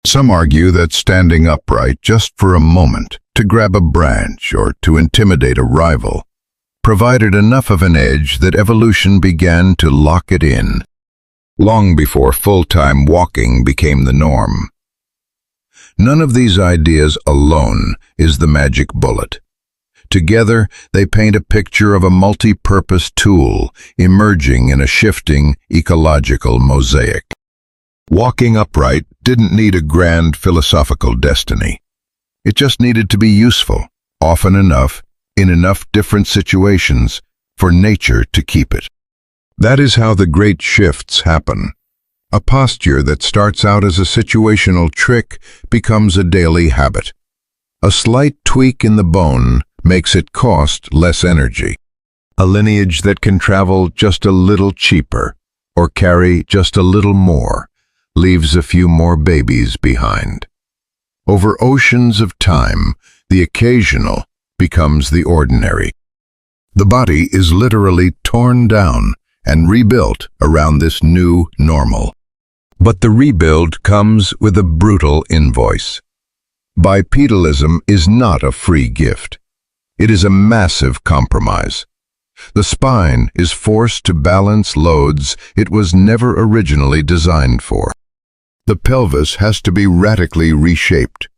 Some argue that standing upright just for a moment, to grab a branch or to intimidate a rival, provided enough of an edge that evolution began to lock it in, long before full-time walking became the norm. None of these ideas alone is the magic bullet. Together, they paint a picture of a multi-purpose tool emerging in a shifting ecological mosaic. Walking upright didn't need a grand philosophical destiny. It just needed to be useful, often enough, in enough different situations, for nature to keep it. That is how the great shifts happen. A posture that starts out as a situational trick becomes a daily habit. A slight tweak in the bone makes it cost less energy. A lineage that can travel just a little cheaper, or carry just a little more, leaves a few more babies behind. Over oceans of time, the occasional becomes the ordinary. The body is literally torn down and rebuilt around this new normal. But the rebuild comes with a brutal invoice. Bipedalism is not a free gift. It is a massive compromise. The spine is forced to balance loads it was never originally designed for. The pelvis has to be radically reshaped,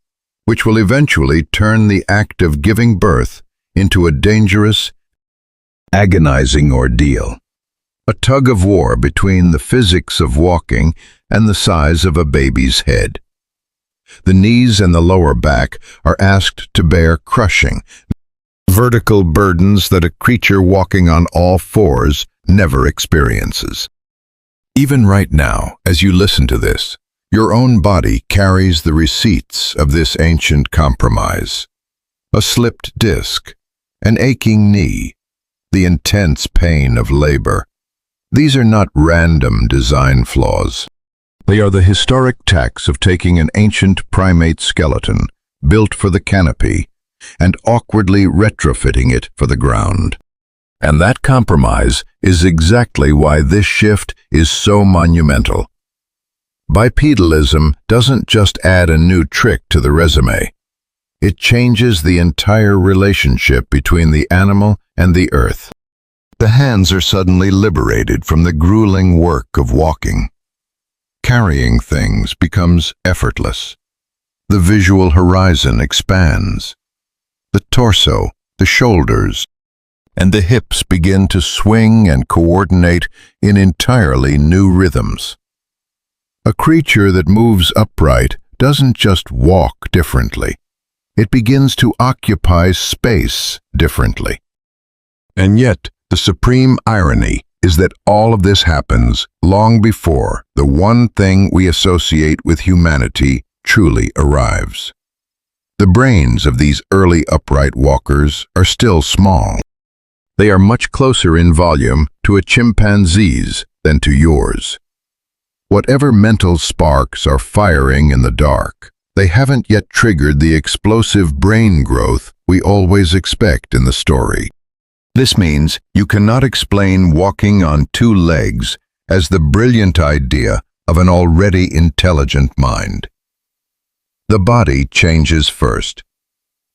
which will eventually turn the act of giving birth into a dangerous, agonizing ordeal. A tug of war between the physics of walking and the size of a baby's head. The knees and the lower back are asked to bear crushing, vertical burdens that a creature walking on all fours never experiences. Even right now, as you listen to this, your own body carries the receipts of this ancient compromise. A slipped disc, an aching knee, the intense pain of labor. These are not random design flaws. They are the historic tax of taking an ancient primate skeleton, built for the canopy, and awkwardly retrofitting it for the ground. And that compromise is exactly why this shift is so monumental. Bipedalism doesn't just add a new trick to the resume. It changes the entire relationship between the animal and the earth. The hands are suddenly liberated from the grueling work of walking. Carrying things becomes effortless. The visual horizon expands. The torso, the shoulders, and the hips begin to swing and coordinate in entirely new rhythms. A creature that moves upright doesn't just walk differently. It begins to occupy space differently. And yet, the supreme irony is that all of this happens long before the one thing we associate with humanity truly arrives. The brains of these early upright walkers are still small. They are much closer in volume to a chimpanzee's than to yours. Whatever mental sparks are firing in the dark, they haven't yet triggered the explosive brain growth we always expect in the story. This means you cannot explain walking on two legs as the brilliant idea of an already intelligent mind. The body changes first.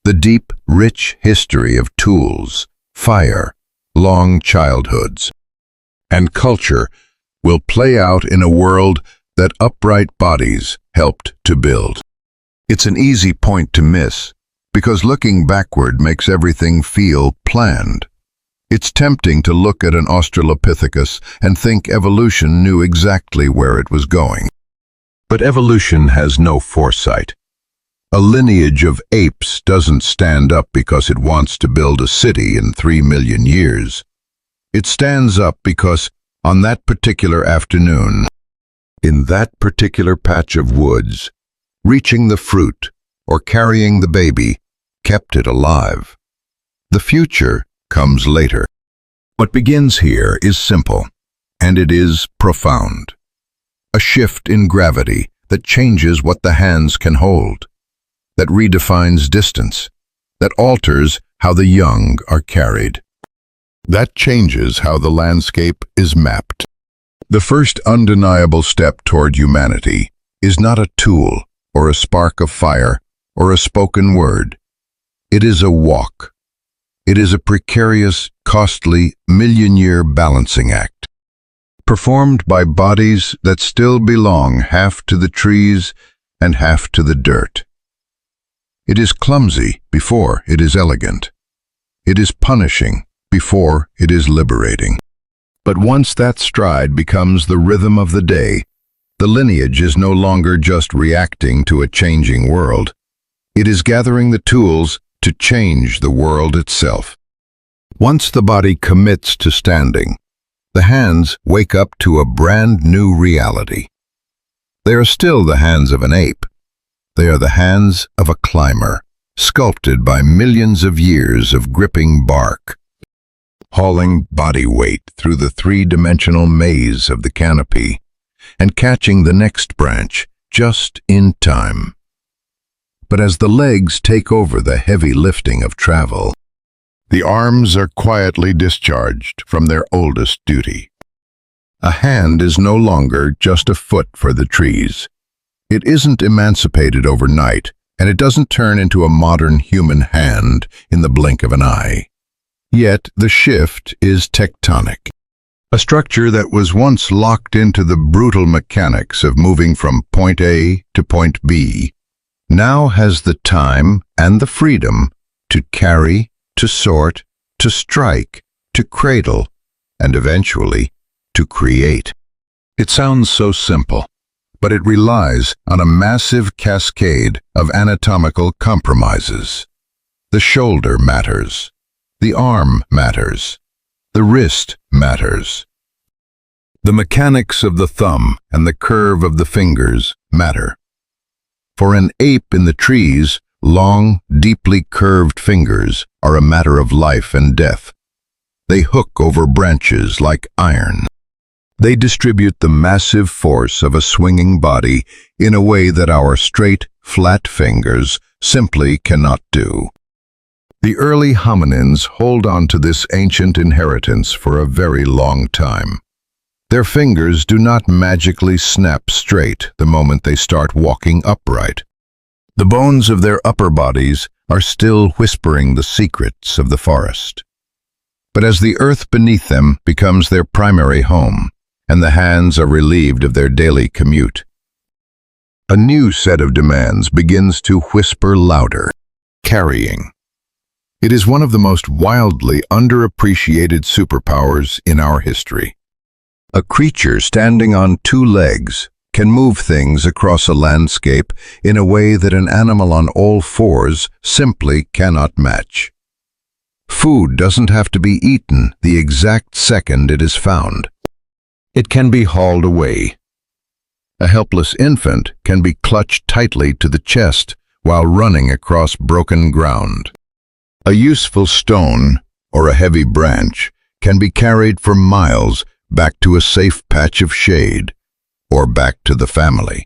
The deep, rich history of tools, fire, long childhoods, and culture will play out in a world that upright bodies helped to build. It's an easy point to miss, because looking backward makes everything feel planned. It's tempting to look at an Australopithecus and think evolution knew exactly where it was going. But evolution has no foresight. A lineage of apes doesn't stand up because it wants to build a city in 3 million years. It stands up because, on that particular afternoon, in that particular patch of woods, reaching the fruit or carrying the baby kept it alive. The future comes later. What begins here is simple, and it is profound. A shift in gravity that changes what the hands can hold, that redefines distance, that alters how the young are carried. That changes how the landscape is mapped. The first undeniable step toward humanity is not a tool or a spark of fire or a spoken word. It is a walk. It is a precarious, costly, million-year balancing act, performed by bodies that still belong half to the trees and half to the dirt. It is clumsy before it is elegant. It is punishing before it is liberating. But once that stride becomes the rhythm of the day, the lineage is no longer just reacting to a changing world. It is gathering the tools to change the world itself. Once the body commits to standing, the hands wake up to a brand new reality. They are still the hands of an ape. They are the hands of a climber, sculpted by millions of years of gripping bark, hauling body weight through the three-dimensional maze of the canopy, and catching the next branch just in time. But as the legs take over the heavy lifting of travel, the arms are quietly discharged from their oldest duty. A hand is no longer just a foot for the trees. It isn't emancipated overnight, and it doesn't turn into a modern human hand in the blink of an eye. Yet the shift is tectonic. A structure that was once locked into the brutal mechanics of moving from point A to point B now has the time and the freedom to carry, to sort, to strike, to cradle, and eventually to create. It sounds so simple, but it relies on a massive cascade of anatomical compromises. The shoulder matters. The arm matters. The wrist matters. The mechanics of the thumb and the curve of the fingers matter. For an ape in the trees, long, deeply curved fingers are a matter of life and death. They hook over branches like iron. They distribute the massive force of a swinging body in a way that our straight, flat fingers simply cannot do. The early hominins hold on to this ancient inheritance for a very long time. Their fingers do not magically snap straight the moment they start walking upright. The bones of their upper bodies are still whispering the secrets of the forest. But as the earth beneath them becomes their primary home, and the hands are relieved of their daily commute, a new set of demands begins to whisper louder: carrying. It is one of the most wildly underappreciated superpowers in our history. A creature standing on two legs can move things across a landscape in a way that an animal on all fours simply cannot match. Food doesn't have to be eaten the exact second it is found. It can be hauled away. A helpless infant can be clutched tightly to the chest while running across broken ground. A useful stone or a heavy branch can be carried for miles back to a safe patch of shade, or back to the family.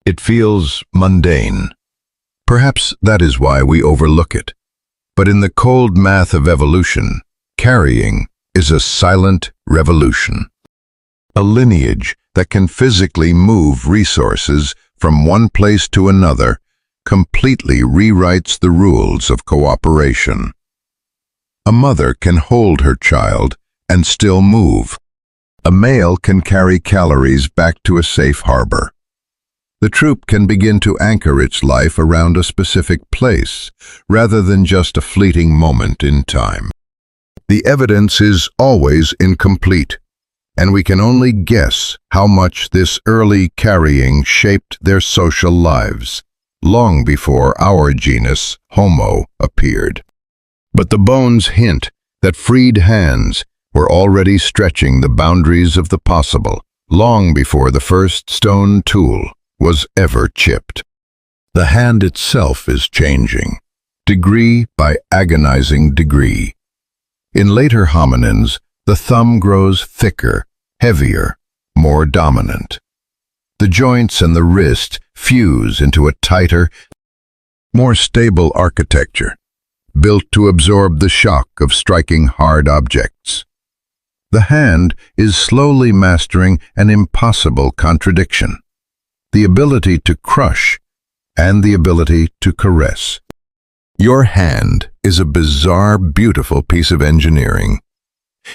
It feels mundane. Perhaps that is why we overlook it. But in the cold math of evolution, carrying is a silent revolution. A lineage that can physically move resources from one place to another completely rewrites the rules of cooperation. A mother can hold her child and still move. A male can carry calories back to a safe harbor. The troop can begin to anchor its life around a specific place, rather than just a fleeting moment in time. The evidence is always incomplete, and we can only guess how much this early carrying shaped their social lives, long before our genus, Homo, appeared. But the bones hint that freed hands were already stretching the boundaries of the possible, long before the first stone tool was ever chipped. The hand itself is changing, degree by agonizing degree. In later hominins, the thumb grows thicker, heavier, more dominant. The joints and the wrist fuse into a tighter, more stable architecture, built to absorb the shock of striking hard objects. The hand is slowly mastering an impossible contradiction: the ability to crush and the ability to caress. Your hand is a bizarre, beautiful piece of engineering.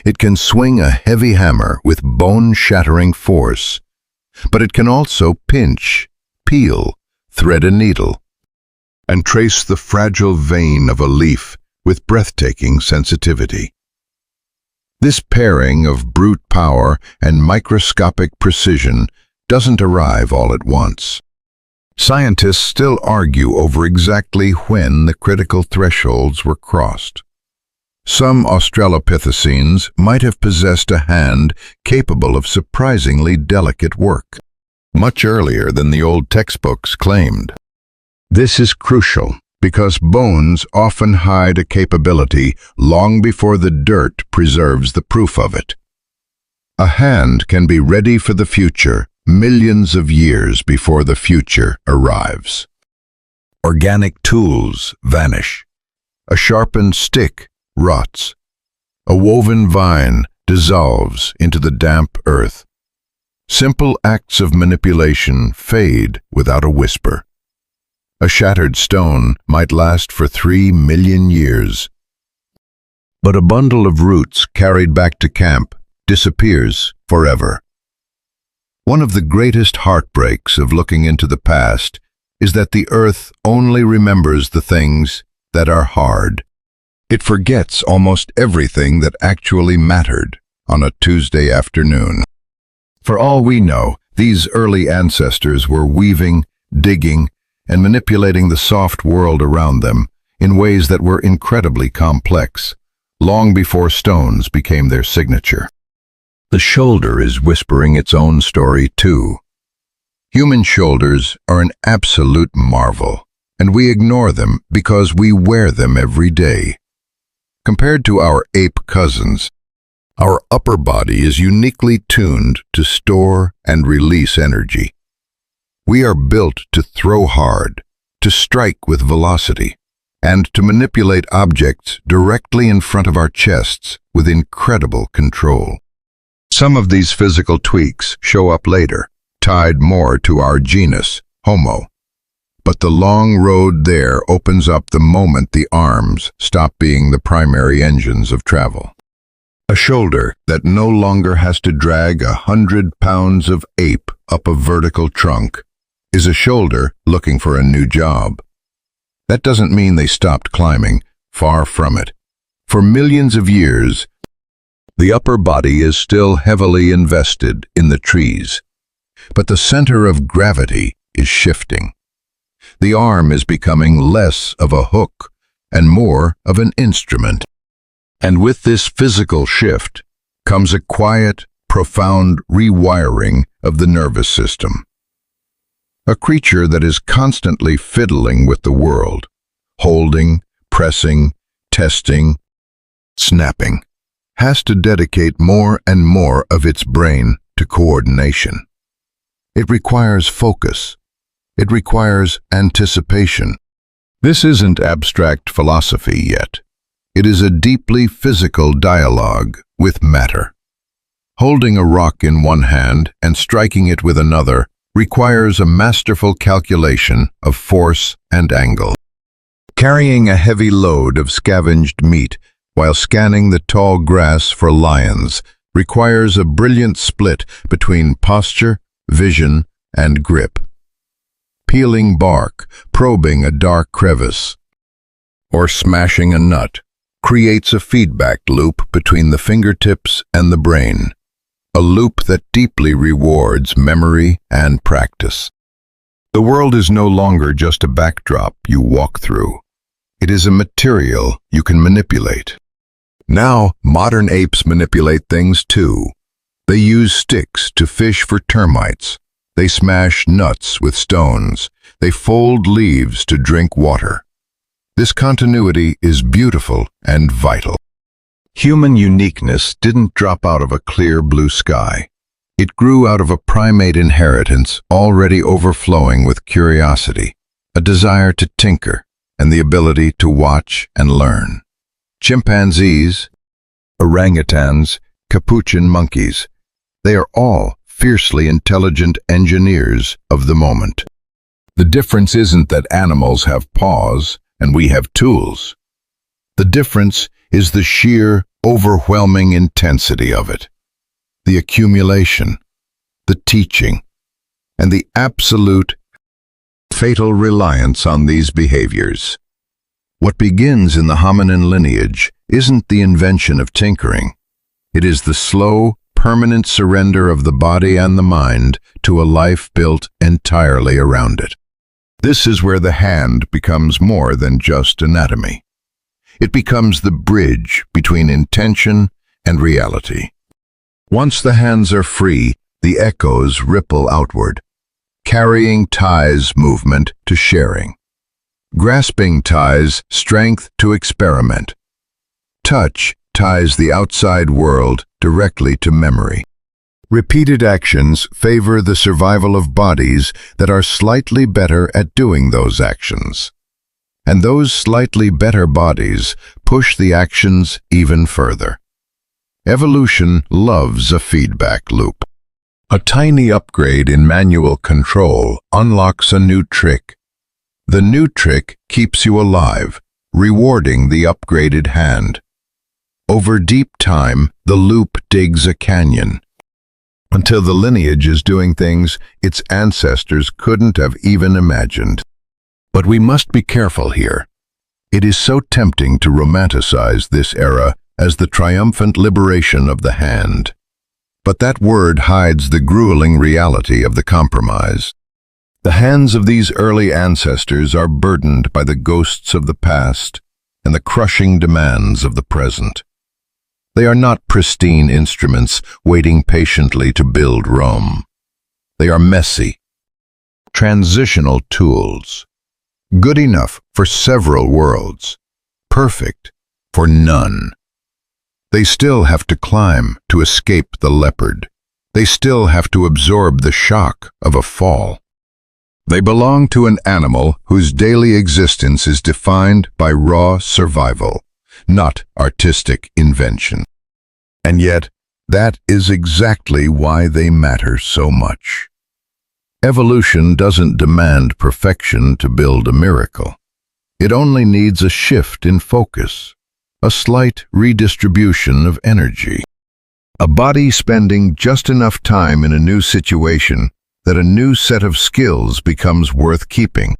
It can swing a heavy hammer with bone-shattering force, but it can also pinch, peel, thread a needle, and trace the fragile vein of a leaf with breathtaking sensitivity. This pairing of brute power and microscopic precision doesn't arrive all at once. Scientists still argue over exactly when the critical thresholds were crossed. Some Australopithecines might have possessed a hand capable of surprisingly delicate work, much earlier than the old textbooks claimed. This is crucial because bones often hide a capability long before the dirt preserves the proof of it. A hand can be ready for the future millions of years before the future arrives. Organic tools vanish. A sharpened stick rots. A woven vine dissolves into the damp earth. Simple acts of manipulation fade without a whisper. A shattered stone might last for 3 million years. But a bundle of roots carried back to camp disappears forever. One of the greatest heartbreaks of looking into the past is that the earth only remembers the things that are hard. It forgets almost everything that actually mattered on a Tuesday afternoon. For all we know, these early ancestors were weaving, digging, and manipulating the soft world around them in ways that were incredibly complex, long before stones became their signature. The shoulder is whispering its own story too. Human shoulders are an absolute marvel, and we ignore them because we wear them every day. Compared to our ape cousins, our upper body is uniquely tuned to store and release energy. We are built to throw hard, to strike with velocity, and to manipulate objects directly in front of our chests with incredible control. Some of these physical tweaks show up later, tied more to our genus, Homo. But the long road there opens up the moment the arms stop being the primary engines of travel. A shoulder that no longer has to drag 100 pounds of ape up a vertical trunk is a shoulder looking for a new job. That doesn't mean they stopped climbing, far from it. For millions of years, the upper body is still heavily invested in the trees, but the center of gravity is shifting. The arm is becoming less of a hook and more of an instrument. And with this physical shift comes a quiet, profound rewiring of the nervous system. A creature that is constantly fiddling with the world, holding, pressing, testing, snapping, has to dedicate more and more of its brain to coordination. It requires focus. It requires anticipation. This isn't abstract philosophy yet. It is a deeply physical dialogue with matter. Holding a rock in one hand and striking it with another requires a masterful calculation of force and angle. Carrying a heavy load of scavenged meat while scanning the tall grass for lions requires a brilliant split between posture, vision, and grip. Peeling bark, probing a dark crevice, or smashing a nut creates a feedback loop between the fingertips and the brain, a loop that deeply rewards memory and practice. The world is no longer just a backdrop you walk through. It is a material you can manipulate. Now, modern apes manipulate things too. They use sticks to fish for termites. They smash nuts with stones. They fold leaves to drink water. This continuity is beautiful and vital. Human uniqueness didn't drop out of a clear blue sky. It grew out of a primate inheritance already overflowing with curiosity, a desire to tinker, and the ability to watch and learn. Chimpanzees, orangutans, capuchin monkeys, they are all fiercely intelligent engineers of the moment. The difference isn't that animals have paws and we have tools. The difference is the sheer, overwhelming intensity of it. The accumulation, the teaching, and the absolute, fatal reliance on these behaviors. What begins in the hominin lineage isn't the invention of tinkering. It is the slow, permanent surrender of the body and the mind to a life built entirely around it. This is where the hand becomes more than just anatomy. It becomes the bridge between intention and reality. Once the hands are free, the echoes ripple outward, carrying ties movement to sharing. Grasping ties strength to experiment. Touch ties the outside world directly to memory. Repeated actions favor the survival of bodies that are slightly better at doing those actions. And those slightly better bodies push the actions even further. Evolution loves a feedback loop. A tiny upgrade in manual control unlocks a new trick. The new trick keeps you alive, rewarding the upgraded hand. Over deep time, the loop digs a canyon, until the lineage is doing things its ancestors couldn't have even imagined. But we must be careful here. It is so tempting to romanticize this era as the triumphant liberation of the hand. But that word hides the grueling reality of the compromise. The hands of these early ancestors are burdened by the ghosts of the past and the crushing demands of the present. They are not pristine instruments waiting patiently to build Rome. They are messy, transitional tools, good enough for several worlds, perfect for none. They still have to climb to escape the leopard. They still have to absorb the shock of a fall. They belong to an animal whose daily existence is defined by raw survival, not artistic invention. And yet, That is exactly why they matter so much. Evolution doesn't demand perfection to build a miracle. It only needs a shift in focus, a slight redistribution of energy. A body spending just enough time in a new situation that a new set of skills becomes worth keeping.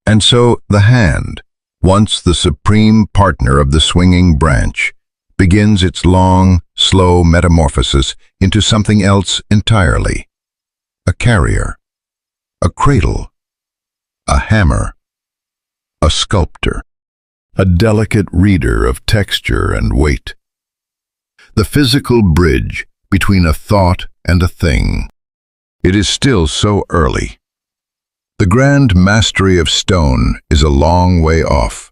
And so the hand, once the supreme partner of the swinging branch, begins its long, slow metamorphosis into something else entirely. A carrier, a cradle, a hammer, a sculptor, a delicate reader of texture and weight. The physical bridge between a thought and a thing. It is still so early. The grand mastery of stone is a long way off.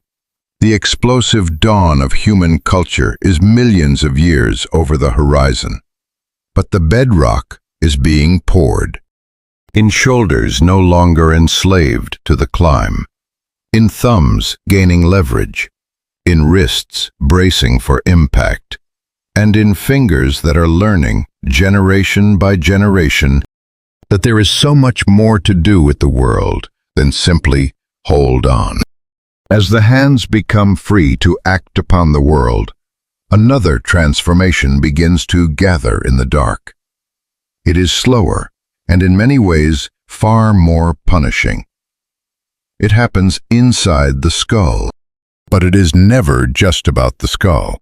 The explosive dawn of human culture is millions of years over the horizon. But the bedrock is being poured. In shoulders no longer enslaved to the climb. In thumbs gaining leverage. In wrists bracing for impact. And in fingers that are learning, generation by generation, that there is so much more to do with the world than simply hold on. As the hands become free to act upon the world, another transformation begins to gather in the dark. It is slower, and in many ways far more punishing. It happens inside the skull, but it is never just about the skull.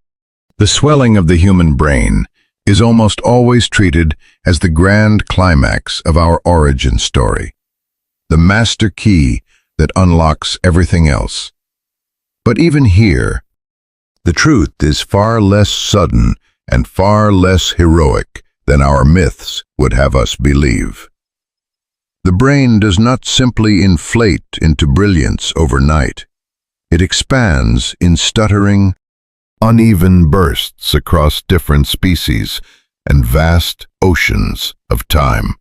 The swelling of the human brain is almost always treated as the grand climax of our origin story, the master key that unlocks everything else. But even here, the truth is far less sudden and far less heroic than our myths would have us believe. The brain does not simply inflate into brilliance overnight. It expands in stuttering, uneven bursts across different species and vast oceans of time.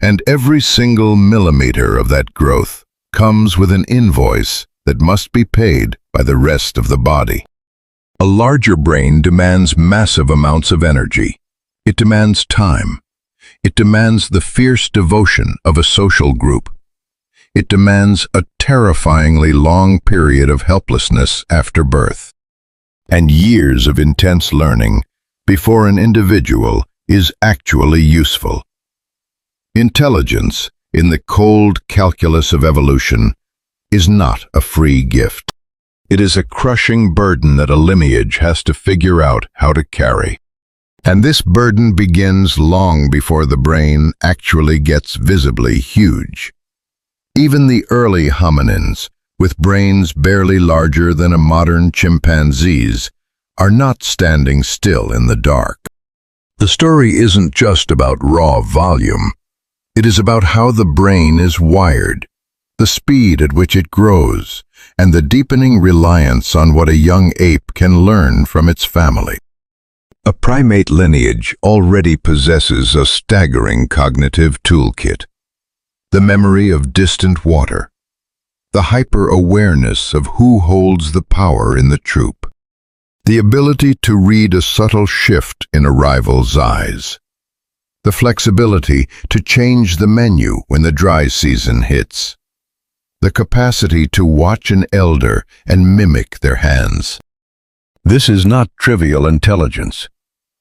And every single millimeter of that growth comes with an invoice that must be paid by the rest of the body. A larger brain demands massive amounts of energy. It demands time. It demands the fierce devotion of a social group. It demands a terrifyingly long period of helplessness after birth, and years of intense learning before an individual is actually useful. Intelligence, in the cold calculus of evolution, is not a free gift. It is a crushing burden that a lineage has to figure out how to carry. And this burden begins long before the brain actually gets visibly huge. Even the early hominins, with brains barely larger than a modern chimpanzee's, are not standing still in the dark. The story isn't just about raw volume. It is about how the brain is wired, the speed at which it grows, and the deepening reliance on what a young ape can learn from its family. A primate lineage already possesses a staggering cognitive toolkit. The memory of distant water, the hyper-awareness of who holds the power in the troop, the ability to read a subtle shift in a rival's eyes, the flexibility to change the menu when the dry season hits, the capacity to watch an elder and mimic their hands. This is not trivial intelligence.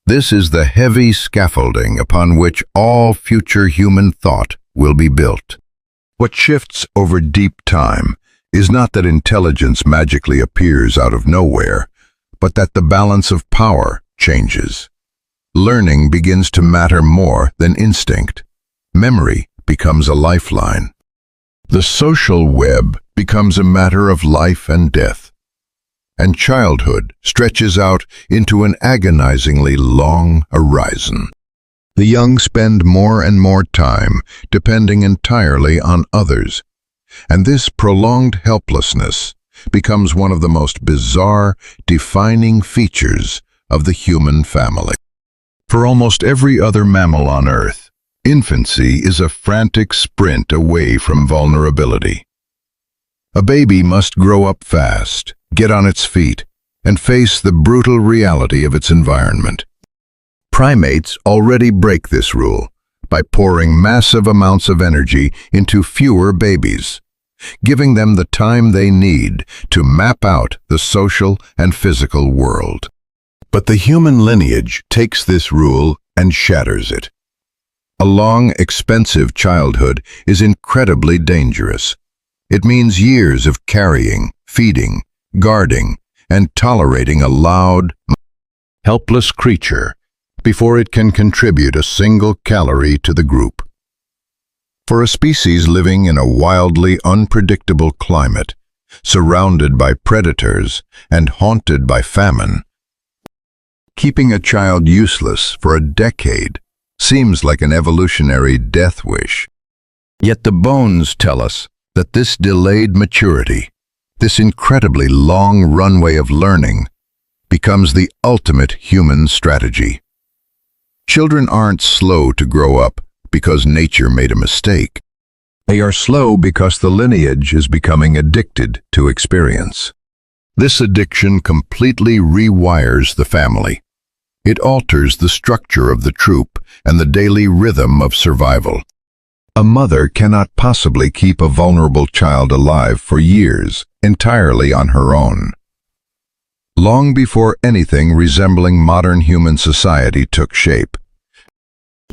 This is the heavy scaffolding upon which all future human thought will be built. What shifts over deep time is not that intelligence magically appears out of nowhere, but that the balance of power changes. Learning begins to matter more than instinct. Memory becomes a lifeline. The social web becomes a matter of life and death. And childhood stretches out into an agonizingly long horizon. The young spend more and more time depending entirely on others, and this prolonged helplessness becomes one of the most bizarre, defining features of the human family. For almost every other mammal on Earth, infancy is a frantic sprint away from vulnerability. A baby must grow up fast, get on its feet, and face the brutal reality of its environment. Primates already break this rule by pouring massive amounts of energy into fewer babies, giving them the time they need to map out the social and physical world. But the human lineage takes this rule and shatters it. A long, expensive childhood is incredibly dangerous. It means years of carrying, feeding, guarding, and tolerating a loud, helpless creature before it can contribute a single calorie to the group. For a species living in a wildly unpredictable climate, surrounded by predators and haunted by famine, keeping a child useless for a decade seems like an evolutionary death wish. Yet the bones tell us that this delayed maturity, this incredibly long runway of learning, becomes the ultimate human strategy. Children aren't slow to grow up because nature made a mistake. They are slow because the lineage is becoming addicted to experience. This addiction completely rewires the family. It alters the structure of the troop and the daily rhythm of survival. A mother cannot possibly keep a vulnerable child alive for years entirely on her own. Long before anything resembling modern human society took shape,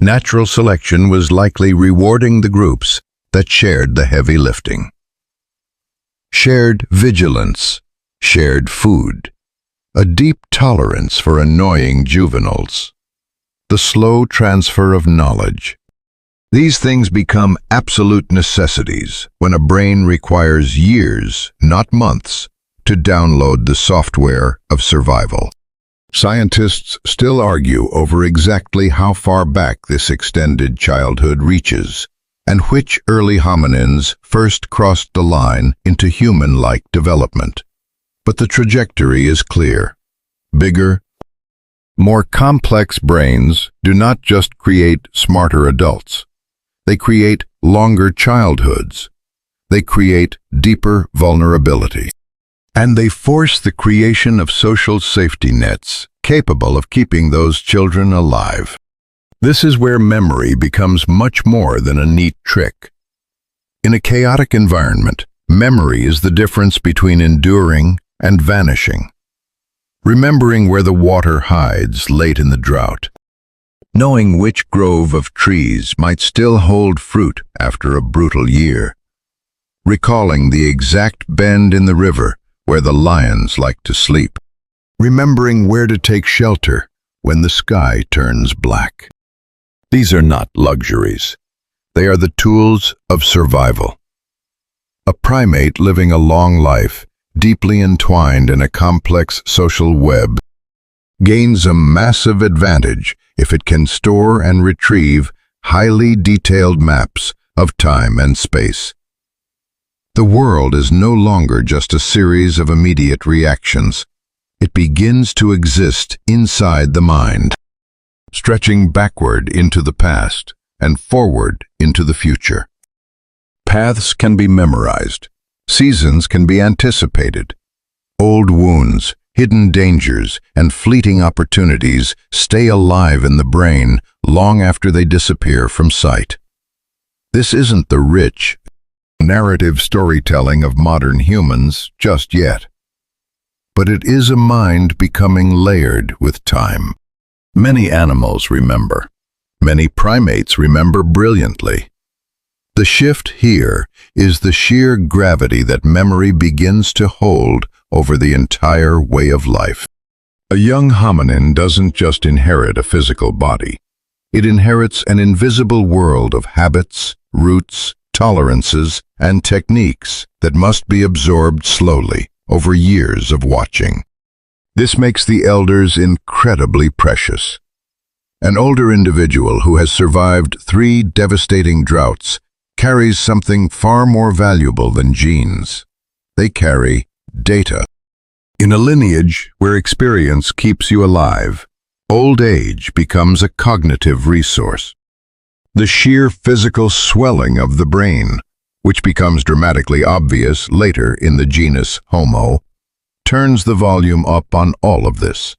natural selection was likely rewarding the groups that shared the heavy lifting. Shared vigilance, shared food, a deep tolerance for annoying juveniles, the slow transfer of knowledge. These things become absolute necessities when a brain requires years, not months, to download the software of survival. Scientists still argue over exactly how far back this extended childhood reaches, and which early hominins first crossed the line into human-like development. But the trajectory is clear. Bigger, more complex brains do not just create smarter adults. They create longer childhoods. They create deeper vulnerability. And they force the creation of social safety nets capable of keeping those children alive. This is where memory becomes much more than a neat trick. In a chaotic environment, memory is the difference between enduring and vanishing. Remembering where the water hides late in the drought. Knowing which grove of trees might still hold fruit after a brutal year. Recalling the exact bend in the river where the lions like to sleep. Remembering where to take shelter when the sky turns black. These are not luxuries. They are the tools of survival. A primate living a long life, deeply entwined in a complex social web, gains a massive advantage if it can store and retrieve highly detailed maps of time and space. The world is no longer just a series of immediate reactions. It begins to exist inside the mind, stretching backward into the past and forward into the future. Paths can be memorized. Seasons can be anticipated. Old wounds, hidden dangers, and fleeting opportunities stay alive in the brain long after they disappear from sight. This isn't the rich, narrative storytelling of modern humans just yet. But it is a mind becoming layered with time. Many animals remember. Many primates remember brilliantly. The shift here is the sheer gravity that memory begins to hold over the entire way of life. A young hominin doesn't just inherit a physical body. It inherits an invisible world of habits, roots, tolerances, and techniques that must be absorbed slowly over years of watching. This makes the elders incredibly precious. An older individual who has survived 3 devastating droughts carries something far more valuable than genes. They carry data. In a lineage where experience keeps you alive, old age becomes a cognitive resource. The sheer physical swelling of the brain, which becomes dramatically obvious later in the genus Homo, turns the volume up on all of this.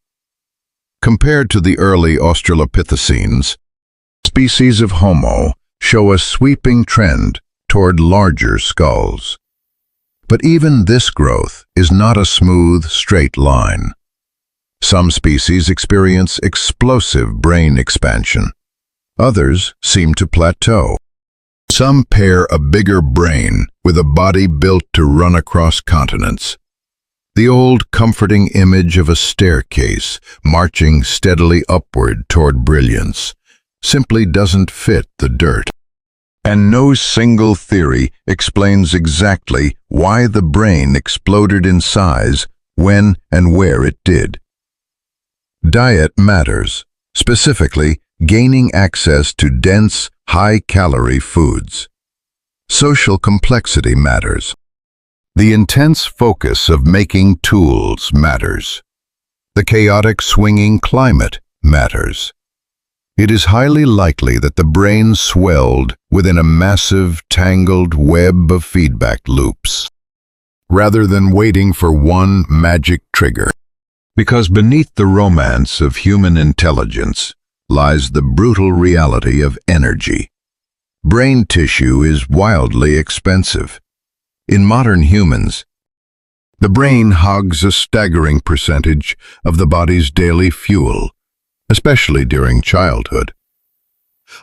Compared to the early Australopithecines, species of Homo show a sweeping trend toward larger skulls. But even this growth is not a smooth, straight line. Some species experience explosive brain expansion. Others seem to plateau. Some pair a bigger brain with a body built to run across continents. The old comforting image of a staircase marching steadily upward toward brilliance simply doesn't fit the dirt. And no single theory explains exactly why the brain exploded in size when and where it did. Diet matters, specifically gaining access to dense, high-calorie foods. Social complexity matters. The intense focus of making tools matters. The chaotic swinging climate matters. It is highly likely that the brain swelled within a massive, tangled web of feedback loops, rather than waiting for one magic trigger. Because beneath the romance of human intelligence lies the brutal reality of energy. Brain tissue is wildly expensive. In modern humans, the brain hogs a staggering percentage of the body's daily fuel, especially during childhood.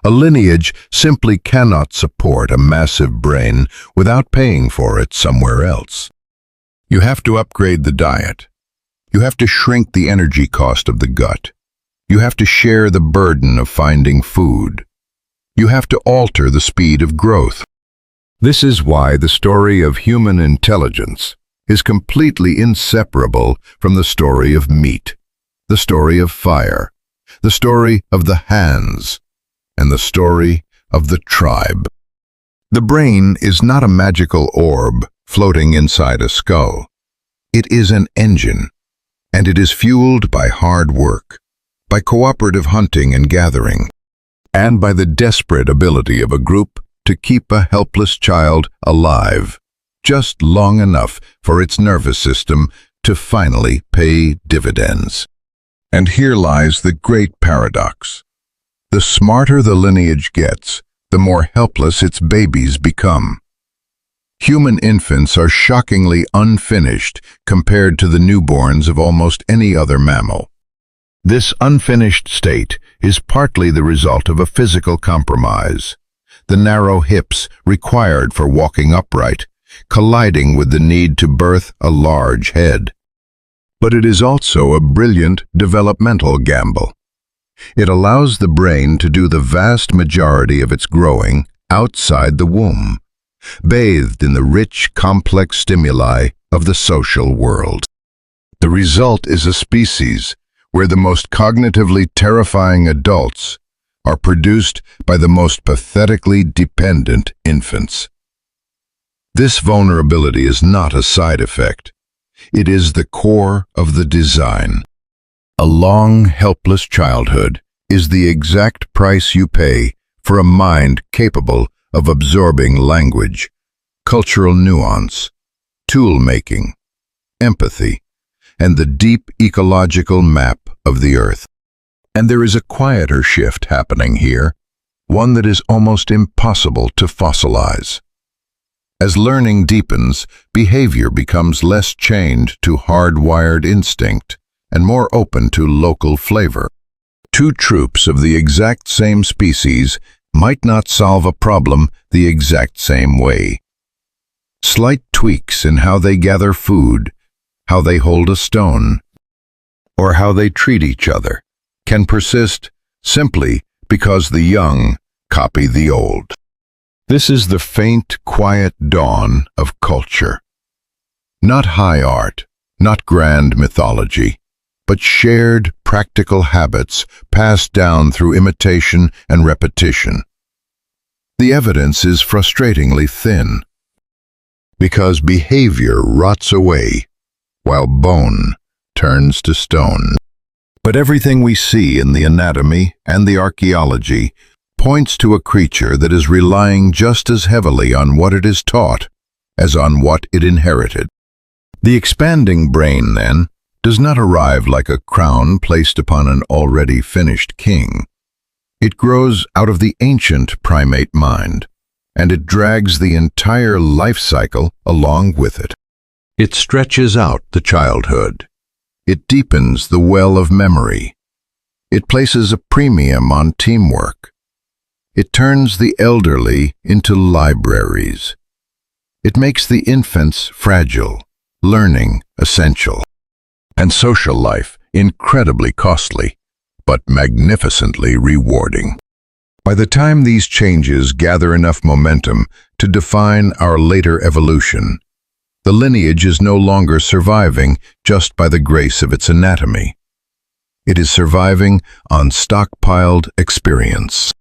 A lineage simply cannot support a massive brain without paying for it somewhere else. You have to upgrade the diet. You have to shrink the energy cost of the gut. You have to share the burden of finding food. You have to alter the speed of growth. This is why the story of human intelligence is completely inseparable from the story of meat, the story of fire, the story of the hands, and the story of the tribe. The brain is not a magical orb floating inside a skull. It is an engine, and it is fueled by hard work, by cooperative hunting and gathering, and by the desperate ability of a group to keep a helpless child alive, just long enough for its nervous system to finally pay dividends. And here lies the great paradox. The smarter the lineage gets, the more helpless its babies become. Human infants are shockingly unfinished compared to the newborns of almost any other mammal. This unfinished state is partly the result of a physical compromise. The narrow hips required for walking upright, colliding with the need to birth a large head. But it is also a brilliant developmental gamble. It allows the brain to do the vast majority of its growing outside the womb, bathed in the rich, complex stimuli of the social world. The result is a species where the most cognitively terrifying adults are produced by the most pathetically dependent infants. This vulnerability is not a side effect. It is the core of the design. A long, helpless childhood is the exact price you pay for a mind capable of absorbing language, cultural nuance, tool-making, empathy, and the deep ecological map of the Earth. And there is a quieter shift happening here, one that is almost impossible to fossilize. As learning deepens, behavior becomes less chained to hardwired instinct and more open to local flavor. Two troops of the exact same species might not solve a problem the exact same way. Slight tweaks in how they gather food, how they hold a stone, or how they treat each other can persist simply because the young copy the old. This is the faint, quiet dawn of culture. Not high art, not grand mythology, but shared, practical habits passed down through imitation and repetition. The evidence is frustratingly thin, because behavior rots away, while bone turns to stone. But everything we see in the anatomy and the archaeology points to a creature that is relying just as heavily on what it is taught as on what it inherited. The expanding brain, then, does not arrive like a crown placed upon an already finished king. It grows out of the ancient primate mind, and it drags the entire life cycle along with it. It stretches out the childhood. It deepens the well of memory. It places a premium on teamwork. It turns the elderly into libraries. It makes the infants fragile, learning essential, and social life incredibly costly, but magnificently rewarding. By the time these changes gather enough momentum to define our later evolution, the lineage is no longer surviving just by the grace of its anatomy. It is surviving on stockpiled experience.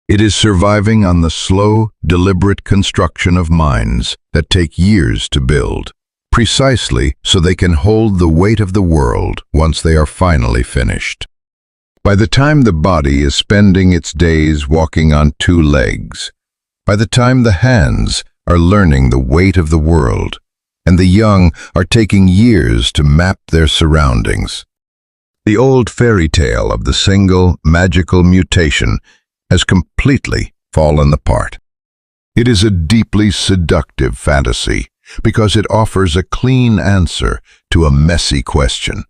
It is surviving on the slow, deliberate construction of minds that take years to build, precisely so they can hold the weight of the world once they are finally finished. By the time the body is spending its days walking on two legs, by the time the hands are learning the weight of the world, and the young are taking years to map their surroundings, the old fairy tale of the single magical mutation has completely fallen apart. It is a deeply seductive fantasy because it offers a clean answer to a messy question.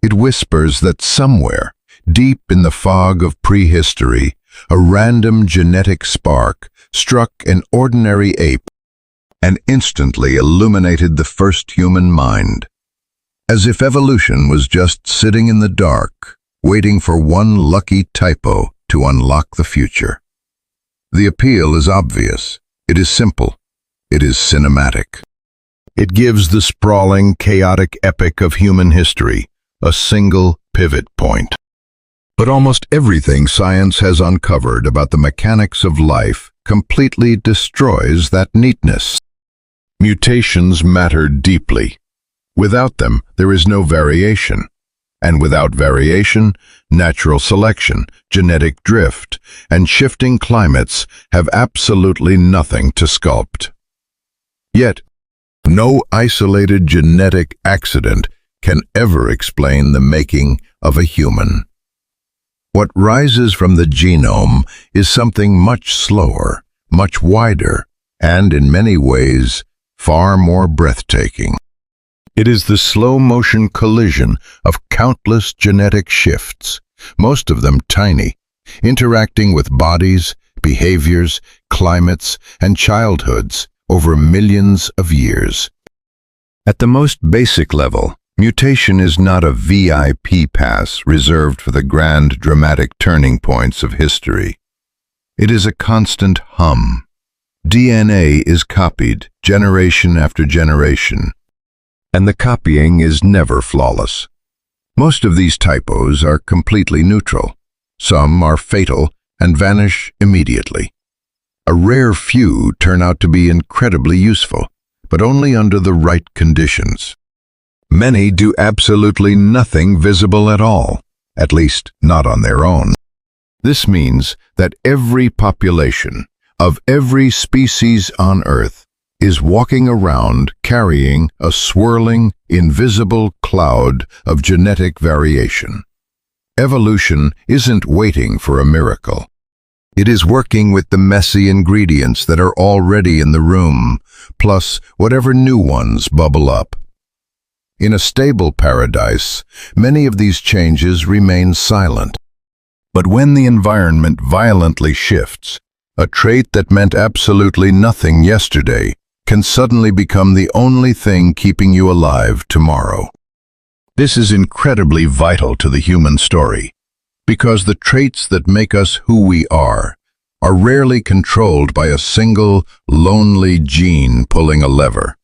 It whispers that somewhere, deep in the fog of prehistory, a random genetic spark struck an ordinary ape and instantly illuminated the first human mind. As if evolution was just sitting in the dark, waiting for one lucky typo to unlock the future. The appeal is obvious. It is simple. It is cinematic. It gives the sprawling, chaotic epic of human history a single pivot point. But almost everything science has uncovered about the mechanics of life completely destroys that neatness. Mutations matter deeply. Without them, there is no variation. And without variation, natural selection, genetic drift, and shifting climates have absolutely nothing to sculpt. Yet, no isolated genetic accident can ever explain the making of a human. What rises from the genome is something much slower, much wider, and in many ways, far more breathtaking. It is the slow-motion collision of countless genetic shifts, most of them tiny, interacting with bodies, behaviors, climates, and childhoods over millions of years. At the most basic level, mutation is not a VIP pass reserved for the grand dramatic turning points of history. It is a constant hum. DNA is copied generation after generation, and the copying is never flawless. Most of these typos are completely neutral. Some are fatal and vanish immediately. A rare few turn out to be incredibly useful, but only under the right conditions. Many do absolutely nothing visible at all, at least not on their own. This means that every population of every species on Earth is walking around carrying a swirling, invisible cloud of genetic variation. Evolution isn't waiting for a miracle. It is working with the messy ingredients that are already in the room, plus whatever new ones bubble up. In a stable paradise, many of these changes remain silent. But when the environment violently shifts, a trait that meant absolutely nothing yesterday can suddenly become the only thing keeping you alive tomorrow. This is incredibly vital to the human story, because the traits that make us who we are rarely controlled by a single, lonely gene pulling a lever.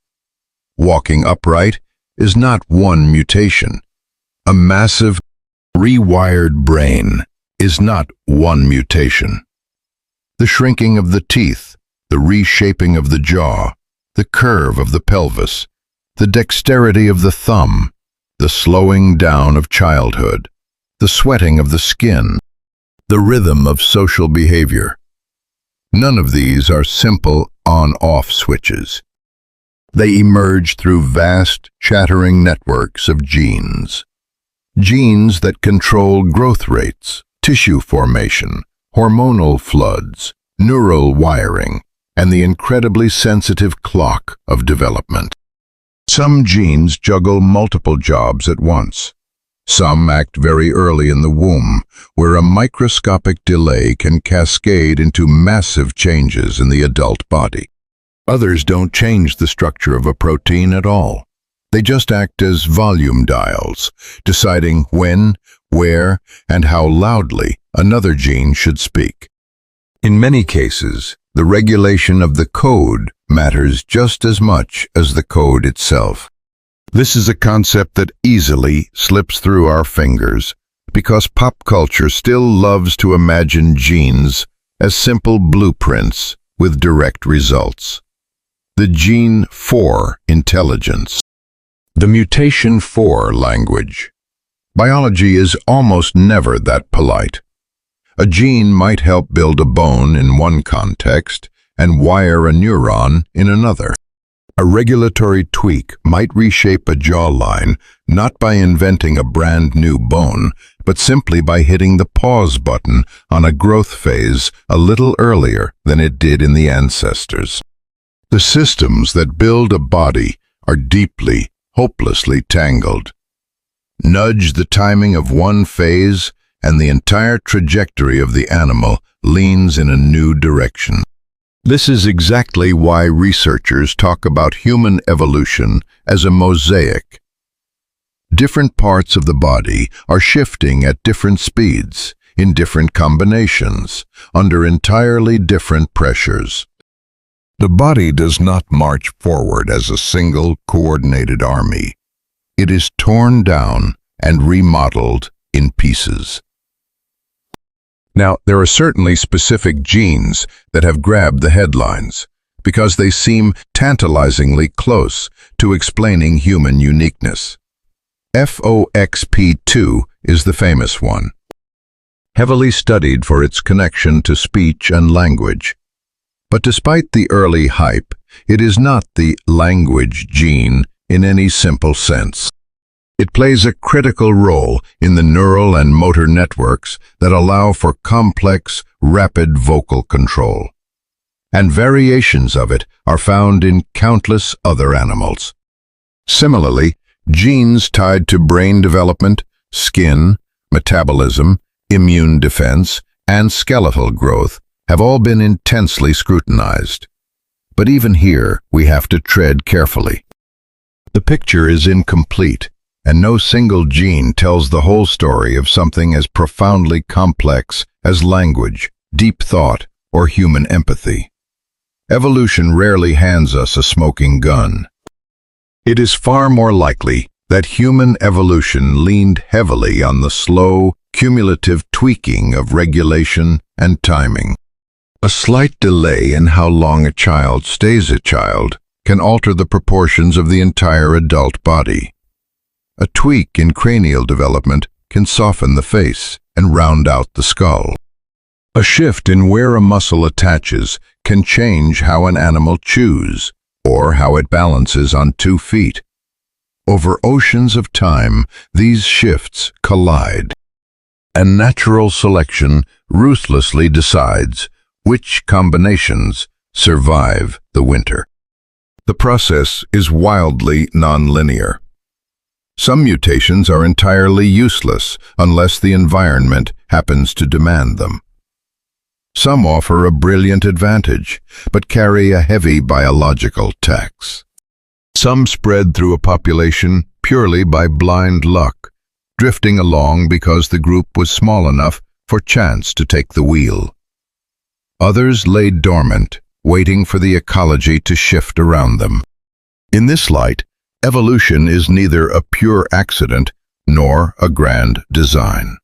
Walking upright is not one mutation. A massive, rewired brain is not one mutation. The shrinking of the teeth, the reshaping of the jaw, the curve of the pelvis, the dexterity of the thumb, the slowing down of childhood, the sweating of the skin, the rhythm of social behavior. None of these are simple on-off switches. They emerge through vast, chattering networks of genes. Genes that control growth rates, tissue formation, hormonal floods, neural wiring, and the incredibly sensitive clock of development. Some genes juggle multiple jobs at once. Some act very early in the womb, where a microscopic delay can cascade into massive changes in the adult body. Others don't change the structure of a protein at all. They just act as volume dials, deciding when, where, and how loudly another gene should speak. In many cases, the regulation of the code matters just as much as the code itself. This is a concept that easily slips through our fingers because pop culture still loves to imagine genes as simple blueprints with direct results. The gene for intelligence. The mutation for language. Biology is almost never that polite. A gene might help build a bone in one context and wire a neuron in another. A regulatory tweak might reshape a jawline not by inventing a brand new bone, but simply by hitting the pause button on a growth phase a little earlier than it did in the ancestors. The systems that build a body are deeply, hopelessly tangled. Nudge the timing of one phase, and the entire trajectory of the animal leans in a new direction. This is exactly why researchers talk about human evolution as a mosaic. Different parts of the body are shifting at different speeds, in different combinations, under entirely different pressures. The body does not march forward as a single, coordinated army. It is torn down and remodeled in pieces. Now, there are certainly specific genes that have grabbed the headlines because they seem tantalizingly close to explaining human uniqueness. FOXP2 is the famous one, heavily studied for its connection to speech and language. But despite the early hype, it is not the language gene in any simple sense. It plays a critical role in the neural and motor networks that allow for complex, rapid vocal control. And variations of it are found in countless other animals. Similarly, genes tied to brain development, skin, metabolism, immune defense, and skeletal growth have all been intensely scrutinized. But even here, we have to tread carefully. The picture is incomplete, and no single gene tells the whole story of something as profoundly complex as language, deep thought, or human empathy. Evolution rarely hands us a smoking gun. It is far more likely that human evolution leaned heavily on the slow, cumulative tweaking of regulation and timing. A slight delay in how long a child stays a child can alter the proportions of the entire adult body. A tweak in cranial development can soften the face and round out the skull. A shift in where a muscle attaches can change how an animal chews or how it balances on 2 feet. Over oceans of time, these shifts collide, and natural selection ruthlessly decides which combinations survive the winter. The process is wildly nonlinear. Some mutations are entirely useless unless the environment happens to demand them. Some offer a brilliant advantage, but carry a heavy biological tax. Some spread through a population purely by blind luck, drifting along because the group was small enough for chance to take the wheel. Others lay dormant, waiting for the ecology to shift around them. In this light, evolution is neither a pure accident nor a grand design.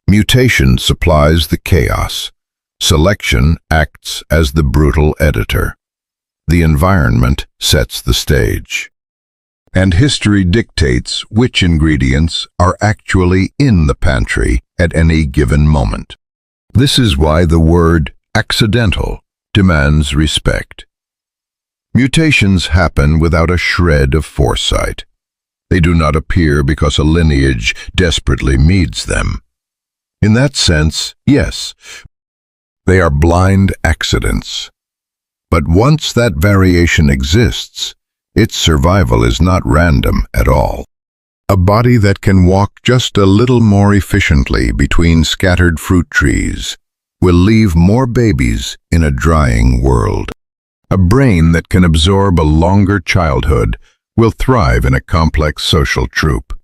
Mutation supplies the chaos. Selection acts as the brutal editor. The environment sets the stage. And history dictates which ingredients are actually in the pantry at any given moment. This is why the word accidental demands respect. Mutations happen without a shred of foresight. They do not appear because a lineage desperately needs them. In that sense, yes, they are blind accidents. But once that variation exists, its survival is not random at all. A body that can walk just a little more efficiently between scattered fruit trees will leave more babies in a drying world. A brain that can absorb a longer childhood will thrive in a complex social troupe.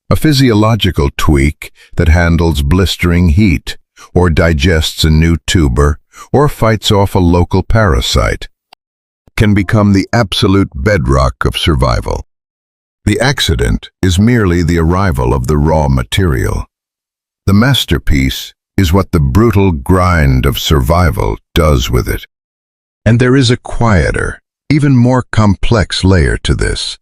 A physiological tweak that handles blistering heat, or digests a new tuber, or fights off a local parasite, can become the absolute bedrock of survival. The accident is merely the arrival of the raw material. The masterpiece is what the brutal grind of survival does with it. And there is a quieter, even more complex layer to this.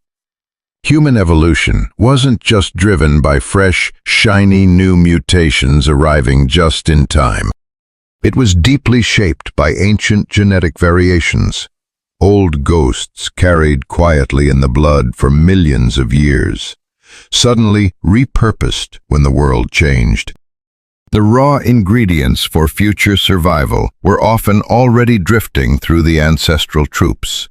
Human evolution wasn't just driven by fresh, shiny new mutations arriving just in time. It was deeply shaped by ancient genetic variations, old ghosts carried quietly in the blood for millions of years, suddenly repurposed when the world changed. The raw ingredients for future survival were often already drifting through the ancestral troops,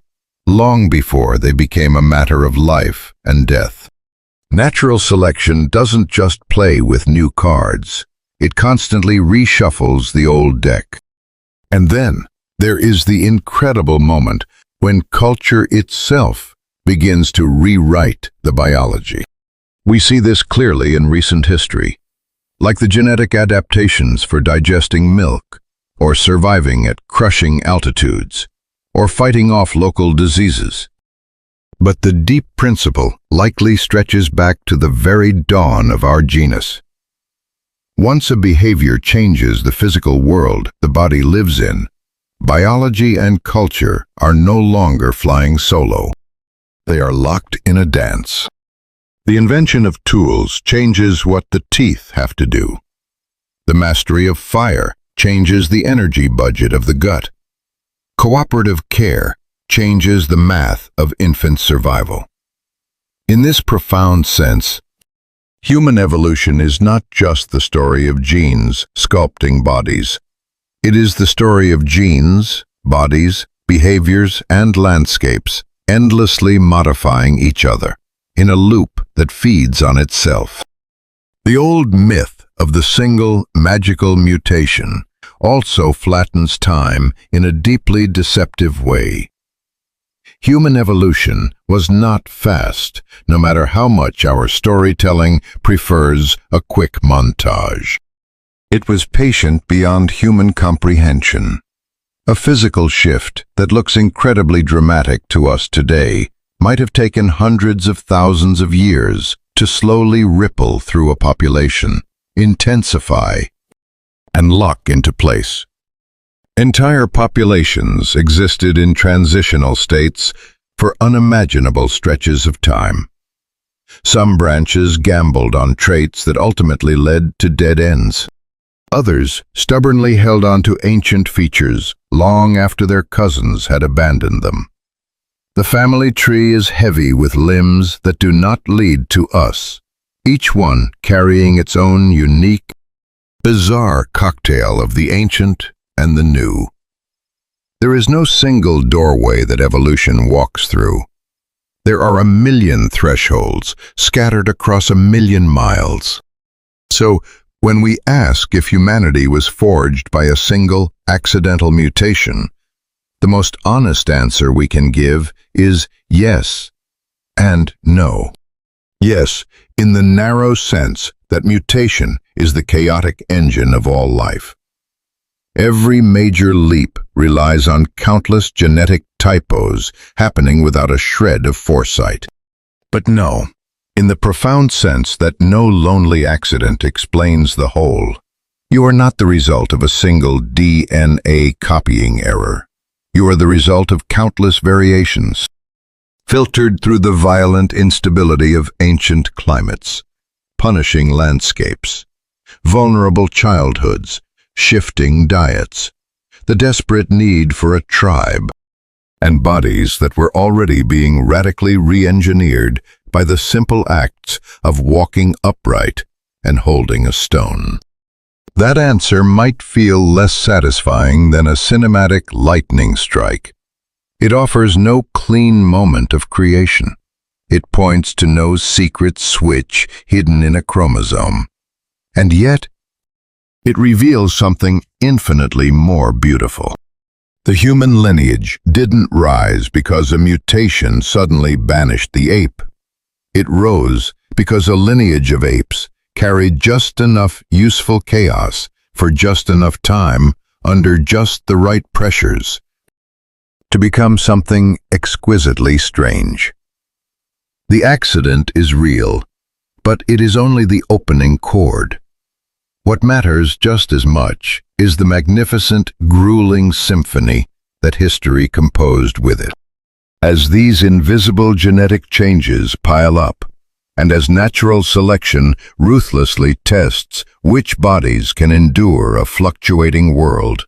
long before they became a matter of life and death. Natural selection doesn't just play with new cards. It constantly reshuffles the old deck. And then there is the incredible moment when culture itself begins to rewrite the biology. We see this clearly in recent history, like the genetic adaptations for digesting milk, or surviving at crushing altitudes, or fighting off local diseases. But the deep principle likely stretches back to the very dawn of our genus. Once a behavior changes the physical world the body lives in, biology and culture are no longer flying solo. They are locked in a dance. The invention of tools changes what the teeth have to do. The mastery of fire changes the energy budget of the gut. Cooperative care changes the math of infant survival. In this profound sense, human evolution is not just the story of genes sculpting bodies. It is the story of genes, bodies, behaviors, and landscapes endlessly modifying each other in a loop that feeds on itself. The old myth of the single magical mutation also flattens time in a deeply deceptive way. Human evolution was not fast, no matter how much our storytelling prefers a quick montage. It was patient beyond human comprehension. A physical shift that looks incredibly dramatic to us today might have taken hundreds of thousands of years to slowly ripple through a population, intensify, and lock into place. Entire populations existed in transitional states for unimaginable stretches of time. Some branches gambled on traits that ultimately led to dead ends. Others stubbornly held on to ancient features long after their cousins had abandoned them. The family tree is heavy with limbs that do not lead to us, each one carrying its own unique, bizarre cocktail of the ancient and the new. There is no single doorway that evolution walks through. There are a million thresholds scattered across a million miles. So, when we ask if humanity was forged by a single, accidental mutation, the most honest answer we can give is yes and no. Yes, in the narrow sense that mutation is the chaotic engine of all life. Every major leap relies on countless genetic typos happening without a shred of foresight. But no, in the profound sense that no lonely accident explains the whole. You are not the result of a single DNA copying error. You are the result of countless variations, filtered through the violent instability of ancient climates, punishing landscapes, vulnerable childhoods, shifting diets, the desperate need for a tribe. and bodies that were already being radically re-engineered by the simple acts of walking upright and holding a stone. That answer might feel less satisfying than a cinematic lightning strike. It offers no clean moment of creation. It points to no secret switch hidden in a chromosome. And yet, it reveals something infinitely more beautiful. The human lineage didn't rise because a mutation suddenly banished the ape. It rose because a lineage of apes carried just enough useful chaos for just enough time under just the right pressures to become something exquisitely strange. The accident is real, but it is only the opening chord. What matters just as much is the magnificent, grueling symphony that history composed with it. As these invisible genetic changes pile up, and as natural selection ruthlessly tests which bodies can endure a fluctuating world,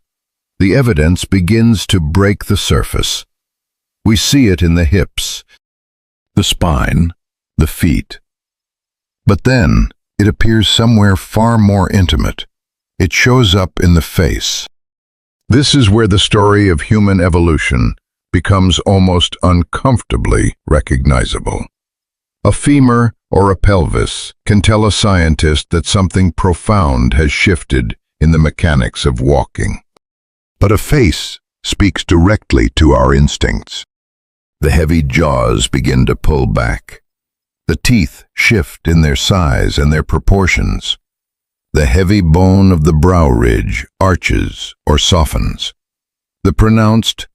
the evidence begins to break the surface. We see it in the hips, the spine, the feet. But then, it appears somewhere far more intimate. It shows up in the face. This is where the story of human evolution becomes almost uncomfortably recognizable. A femur or a pelvis can tell a scientist that something profound has shifted in the mechanics of walking. But a face speaks directly to our instincts. The heavy jaws begin to pull back. The teeth shift in their size and their proportions. The heavy bone of the brow ridge arches or softens. The pronounced,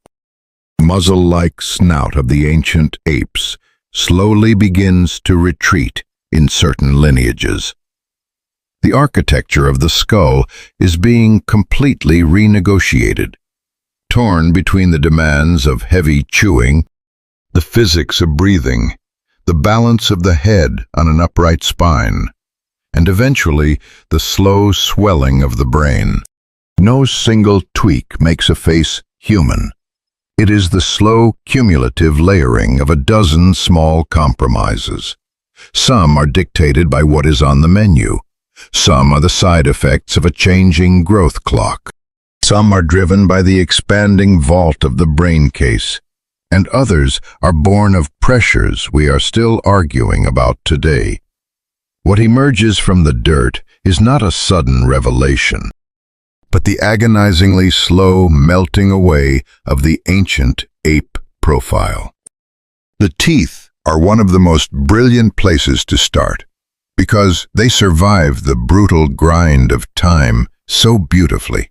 muzzle-like snout of the ancient apes slowly begins to retreat in certain lineages. The architecture of the skull is being completely renegotiated, torn between the demands of heavy chewing, the physics of breathing, the balance of the head on an upright spine, and eventually the slow swelling of the brain. No single tweak makes a face human. It is the slow, cumulative layering of a dozen small compromises. Some are dictated by what is on the menu. Some are the side effects of a changing growth clock. Some are driven by the expanding vault of the brain case. And others are born of pressures we are still arguing about today. What emerges from the dirt is not a sudden revelation, but the agonizingly slow melting away of the ancient ape profile. The teeth are one of the most brilliant places to start, because they survive the brutal grind of time so beautifully,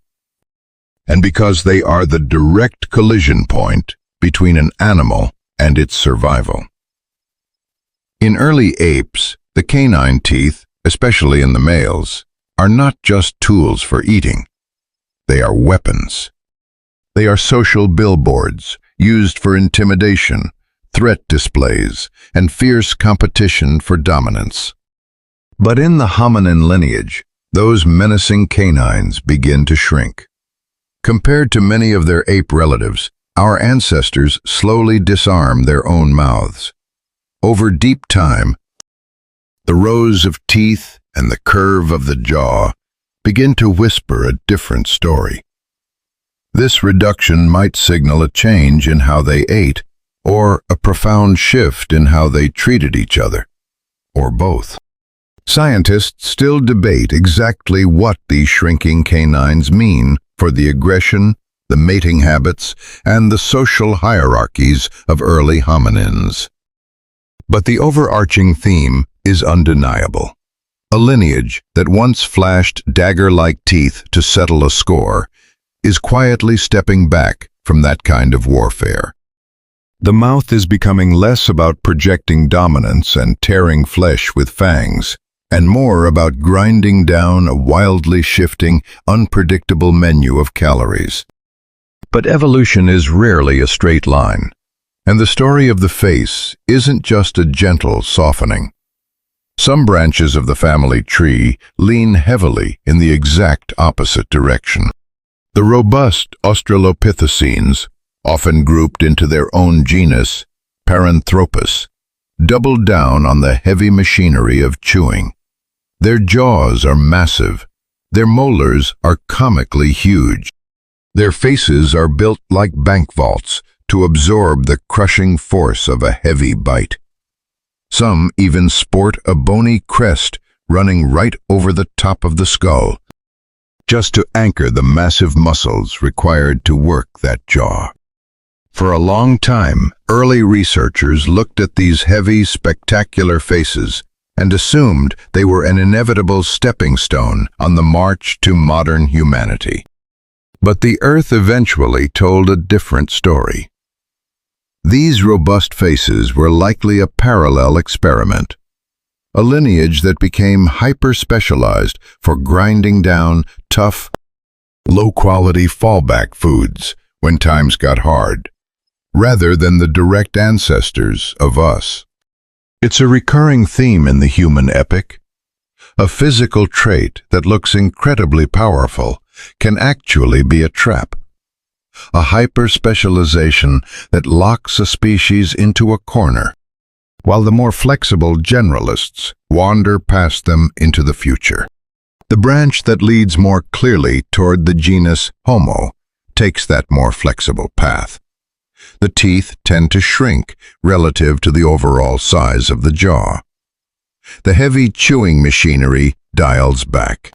and because they are the direct collision point between an animal and its survival. In early apes, the canine teeth, especially in the males, are not just tools for eating. They are weapons. They are social billboards used for intimidation, threat displays, and fierce competition for dominance. But in the hominin lineage, those menacing canines begin to shrink. Compared to many of their ape relatives, our ancestors slowly disarm their own mouths. Over deep time, the rows of teeth and the curve of the jaw begin to whisper a different story. This reduction might signal a change in how they ate, or a profound shift in how they treated each other, or both. Scientists still debate exactly what these shrinking canines mean for the aggression, the mating habits, and the social hierarchies of early hominins. But the overarching theme is undeniable. A lineage that once flashed dagger-like teeth to settle a score is quietly stepping back from that kind of warfare. The mouth is becoming less about projecting dominance and tearing flesh with fangs, and more about grinding down a wildly shifting, unpredictable menu of calories. But evolution is rarely a straight line, and the story of the face isn't just a gentle softening. Some branches of the family tree lean heavily in the exact opposite direction. The robust Australopithecines, often grouped into their own genus, Paranthropus, doubled down on the heavy machinery of chewing. Their jaws are massive. Their molars are comically huge. Their faces are built like bank vaults to absorb the crushing force of a heavy bite. Some even sport a bony crest running right over the top of the skull, just to anchor the massive muscles required to work that jaw. For a long time, early researchers looked at these heavy, spectacular faces and assumed they were an inevitable stepping stone on the march to modern humanity. But the Earth eventually told a different story. These robust faces were likely a parallel experiment, a lineage that became hyper-specialized for grinding down tough, low-quality fallback foods when times got hard, rather than the direct ancestors of us. It's a recurring theme in the human epic. A physical trait that looks incredibly powerful can actually be a trap. A hyper-specialization that locks a species into a corner, while the more flexible generalists wander past them into the future. The branch that leads more clearly toward the genus Homo takes that more flexible path. The teeth tend to shrink relative to the overall size of the jaw. The heavy chewing machinery dials back.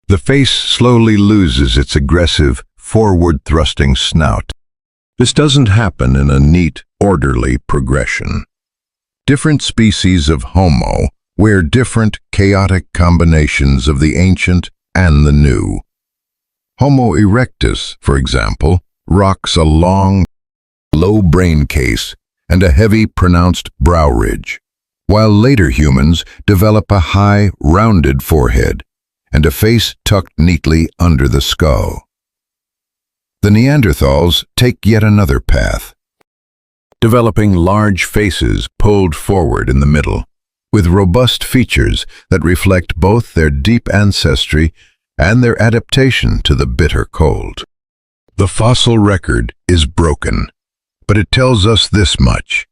The face slowly loses its aggressive, forward-thrusting snout. This doesn't happen in a neat, orderly progression. Different species of Homo wear different, chaotic combinations of the ancient and the new. Homo erectus, for example, rocks a long, low brain case and a heavy, pronounced brow ridge, while later humans develop a high, rounded forehead and a face tucked neatly under the skull. The Neanderthals take yet another path, developing large faces pulled forward in the middle, with robust features that reflect both their deep ancestry and their adaptation to the bitter cold. The fossil record is broken, but it tells us this much.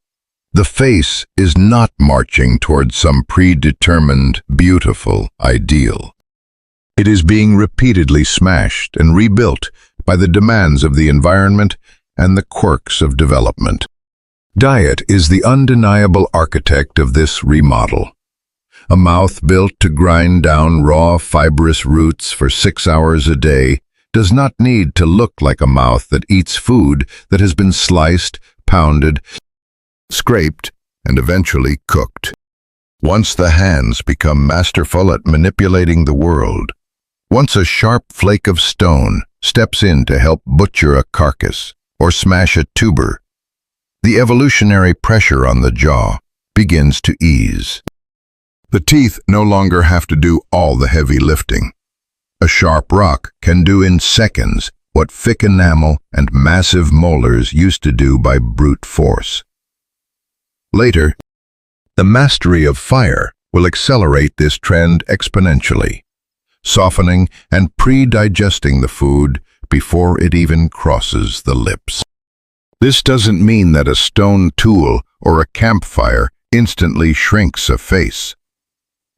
The face is not marching toward some predetermined, beautiful ideal. It is being repeatedly smashed and rebuilt by the demands of the environment and the quirks of development. Diet is the undeniable architect of this remodel. A mouth built to grind down raw, fibrous roots for 6 hours a day does not need to look like a mouth that eats food that has been sliced, pounded, scraped, and eventually cooked. Once the hands become masterful at manipulating the world, once a sharp flake of stone steps in to help butcher a carcass or smash a tuber, the evolutionary pressure on the jaw begins to ease. The teeth no longer have to do all the heavy lifting. A sharp rock can do in seconds what thick enamel and massive molars used to do by brute force. Later, the mastery of fire will accelerate this trend exponentially, softening and pre-digesting the food before it even crosses the lips. This doesn't mean that a stone tool or a campfire instantly shrinks a face,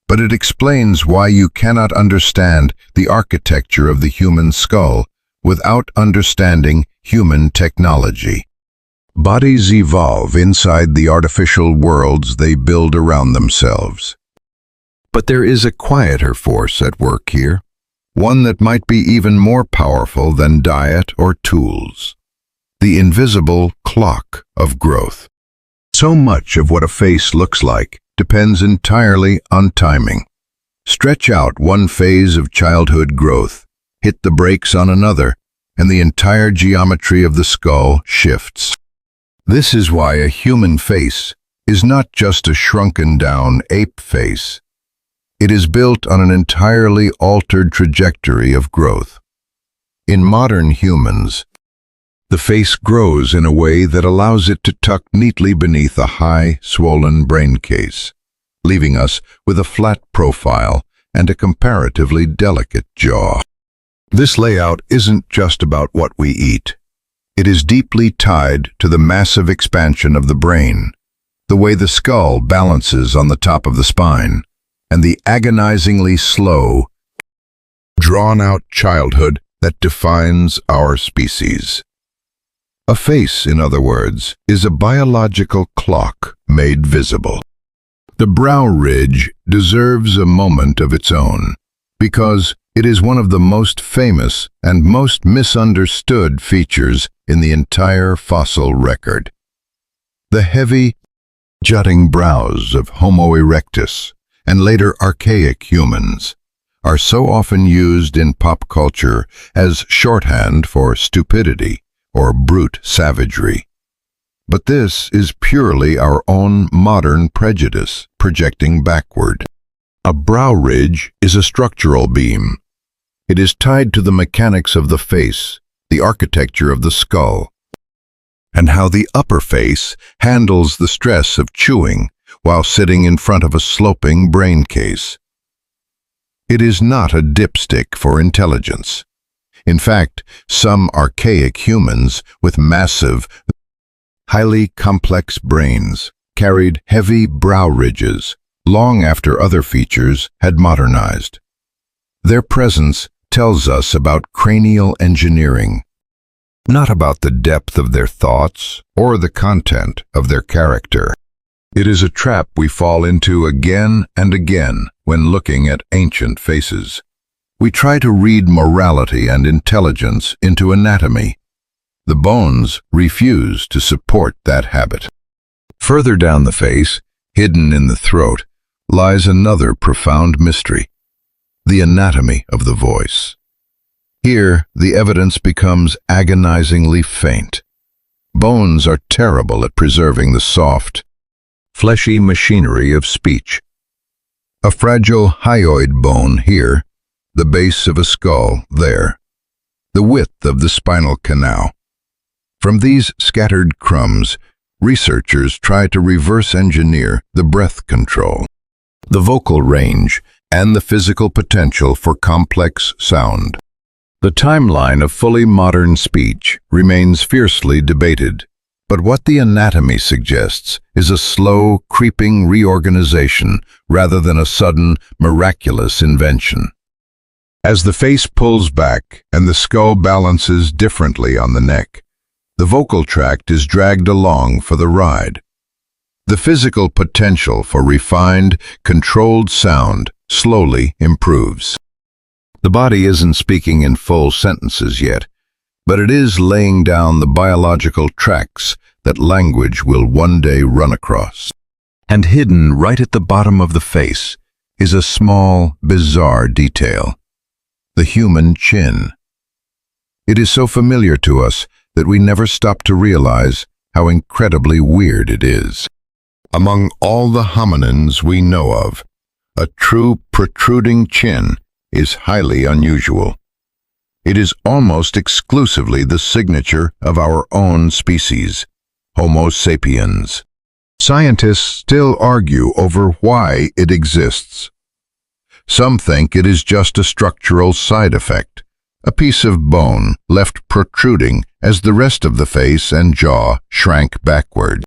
but it explains why you cannot understand the architecture of the human skull without understanding human technology. Bodies evolve inside the artificial worlds they build around themselves. But there is a quieter force at work here, one that might be even more powerful than diet or tools: the invisible clock of growth. So much of what a face looks like depends entirely on timing. Stretch out one phase of childhood growth, hit the brakes on another, and the entire geometry of the skull shifts. This is why a human face is not just a shrunken-down ape face. It is built on an entirely altered trajectory of growth. In modern humans, the face grows in a way that allows it to tuck neatly beneath a high, swollen brain case, leaving us with a flat profile and a comparatively delicate jaw. This layout isn't just about what we eat. It is deeply tied to the massive expansion of the brain, the way the skull balances on the top of the spine, and the agonizingly slow, drawn-out childhood that defines our species. A face, in other words, is a biological clock made visible. The brow ridge deserves a moment of its own, because it is one of the most famous and most misunderstood features in the entire fossil record. The heavy, jutting brows of Homo erectus and later archaic humans are so often used in pop culture as shorthand for stupidity or brute savagery. But this is purely our own modern prejudice projecting backward. A brow ridge is a structural beam. It is tied to the mechanics of the face, the architecture of the skull, and how the upper face handles the stress of chewing while sitting in front of a sloping brain case. It is not a dipstick for intelligence. In fact, some archaic humans with massive, highly complex brains carried heavy brow ridges long after other features had modernized. Their presence tells us about cranial engineering, not about the depth of their thoughts or the content of their character. It is a trap we fall into again and again when looking at ancient faces. We try to read morality and intelligence into anatomy. The bones refuse to support that habit. Further down the face, hidden in the throat, lies another profound mystery: the anatomy of the voice. Here, the evidence becomes agonizingly faint. Bones are terrible at preserving the soft, fleshy machinery of speech. A fragile hyoid bone here, the base of a skull there, the width of the spinal canal. From these scattered crumbs, researchers try to reverse engineer the breath control, the vocal range, and the physical potential for complex sound. The timeline of fully modern speech remains fiercely debated, but what the anatomy suggests is a slow, creeping reorganization rather than a sudden, miraculous invention. As the face pulls back and the skull balances differently on the neck, the vocal tract is dragged along for the ride. The physical potential for refined, controlled sound slowly improves. The body isn't speaking in full sentences yet, but it is laying down the biological tracks that language will one day run across. And hidden right at the bottom of the face is a small, bizarre detail: the human chin. It is so familiar to us that we never stop to realize how incredibly weird it is. Among all the hominins we know of, a true protruding chin is highly unusual. It is almost exclusively the signature of our own species, Homo sapiens. Scientists still argue over why it exists. Some think it is just a structural side effect, a piece of bone left protruding as the rest of the face and jaw shrank backward.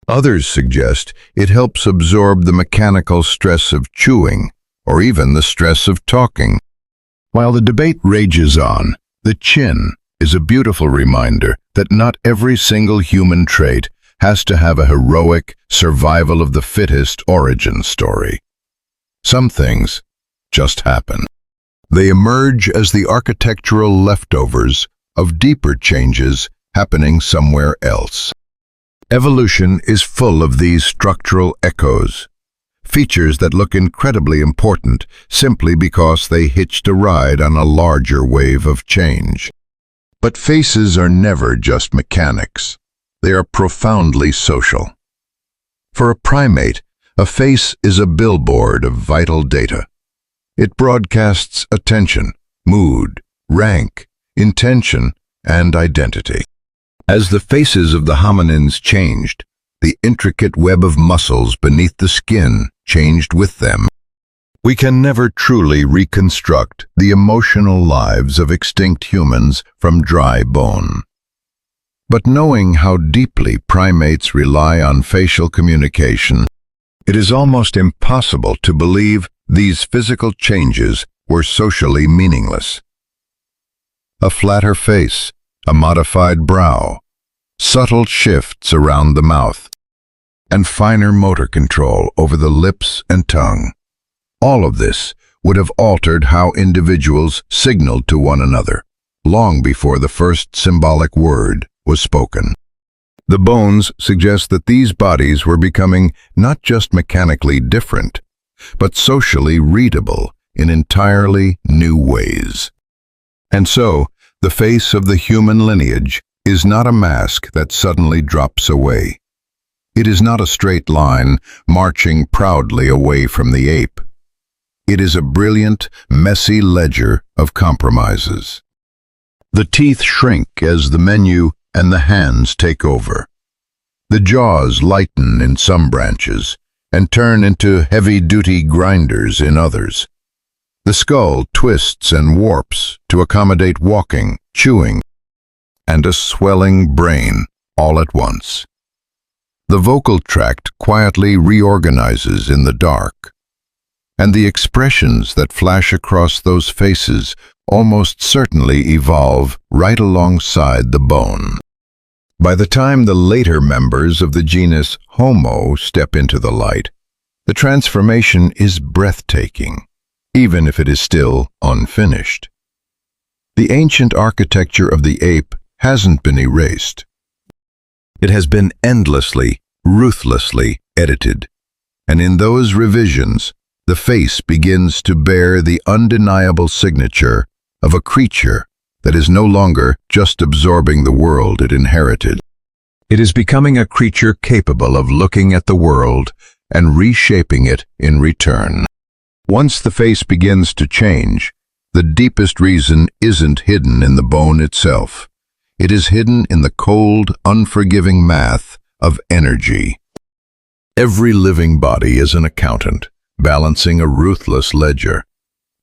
Others suggest it helps absorb the mechanical stress of chewing, or even the stress of talking. While the debate rages on, the chin is a beautiful reminder that not every single human trait has to have a heroic, survival of the fittest origin story. Some things just happen. They emerge as the architectural leftovers of deeper changes happening somewhere else. Evolution is full of these structural echoes, features that look incredibly important simply because they hitched a ride on a larger wave of change. But faces are never just mechanics. They are profoundly social. For a primate, a face is a billboard of vital data. It broadcasts attention, mood, rank, intention, and identity. As the faces of the hominins changed, the intricate web of muscles beneath the skin changed with them. We can never truly reconstruct the emotional lives of extinct humans from dry bone. But knowing how deeply primates rely on facial communication, it is almost impossible to believe these physical changes were socially meaningless. A flatter face, a modified brow, subtle shifts around the mouth, and finer motor control over the lips and tongue. All of this would have altered how individuals signaled to one another, long before the first symbolic word was spoken. The bones suggest that these bodies were becoming not just mechanically different, but socially readable in entirely new ways. And so, the face of the human lineage is not a mask that suddenly drops away. It is not a straight line marching proudly away from the ape. It is a brilliant, messy ledger of compromises. The teeth shrink as the menu and the hands take over. The jaws lighten in some branches and turn into heavy-duty grinders in others. The skull twists and warps to accommodate walking, chewing, and a swelling brain all at once. The vocal tract quietly reorganizes in the dark, and the expressions that flash across those faces almost certainly evolve right alongside the bone. By the time the later members of the genus Homo step into the light, the transformation is breathtaking, even if it is still unfinished. The ancient architecture of the ape hasn't been erased. It has been endlessly, ruthlessly edited, and in those revisions, the face begins to bear the undeniable signature of a creature that is no longer just absorbing the world it inherited. It is becoming a creature capable of looking at the world and reshaping it in return. Once the face begins to change, the deepest reason isn't hidden in the bone itself. It is hidden in the cold, unforgiving math of energy. Every living body is an accountant, balancing a ruthless ledger.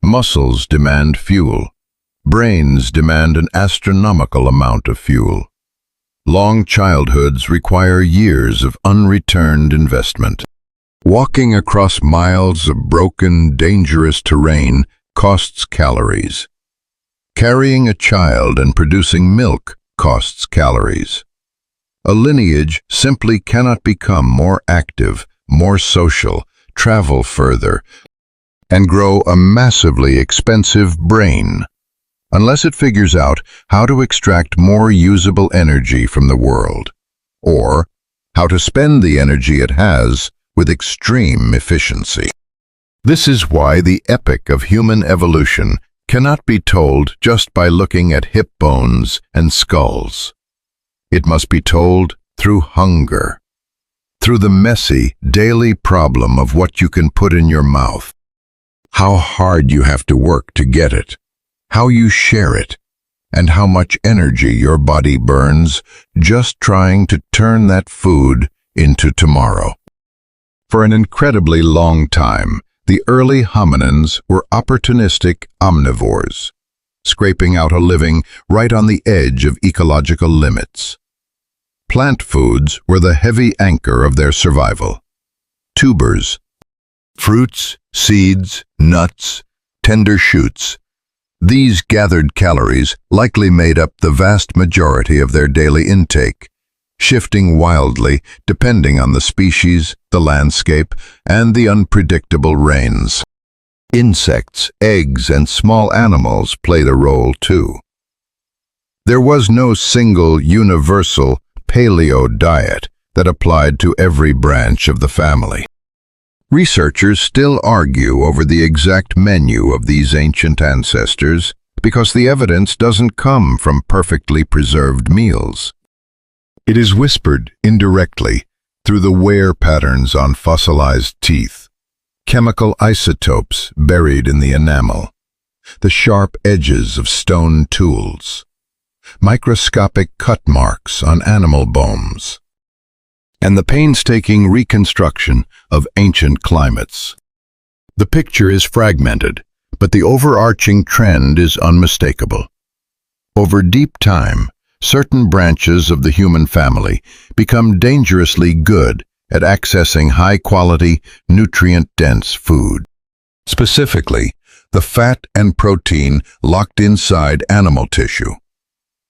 Muscles demand fuel. Brains demand an astronomical amount of fuel. Long childhoods require years of unreturned investment. Walking across miles of broken, dangerous terrain costs calories. Carrying a child and producing milk costs calories. A lineage simply cannot become more active, more social, travel further, and grow a massively expensive brain unless it figures out how to extract more usable energy from the world, or how to spend the energy it has with extreme efficiency. This is why the epic of human evolution cannot be told just by looking at hip bones and skulls. It must be told through hunger, through the messy, daily problem of what you can put in your mouth, how hard you have to work to get it, how you share it, and how much energy your body burns just trying to turn that food into tomorrow. For an incredibly long time, the early hominins were opportunistic omnivores, scraping out a living right on the edge of ecological limits. Plant foods were the heavy anchor of their survival. Tubers, fruits, seeds, nuts, tender shoots. These gathered calories likely made up the vast majority of their daily intake, shifting wildly depending on the species, the landscape, and the unpredictable rains. Insects, eggs, and small animals played a role too. There was no single universal paleo diet that applied to every branch of the family. Researchers still argue over the exact menu of these ancient ancestors because the evidence doesn't come from perfectly preserved meals. It is whispered indirectly through the wear patterns on fossilized teeth, chemical isotopes buried in the enamel, the sharp edges of stone tools, microscopic cut marks on animal bones, and the painstaking reconstruction of ancient climates. The picture is fragmented, but the overarching trend is unmistakable. Over deep time, certain branches of the human family become dangerously good at accessing high-quality, nutrient-dense food. Specifically, the fat and protein locked inside animal tissue.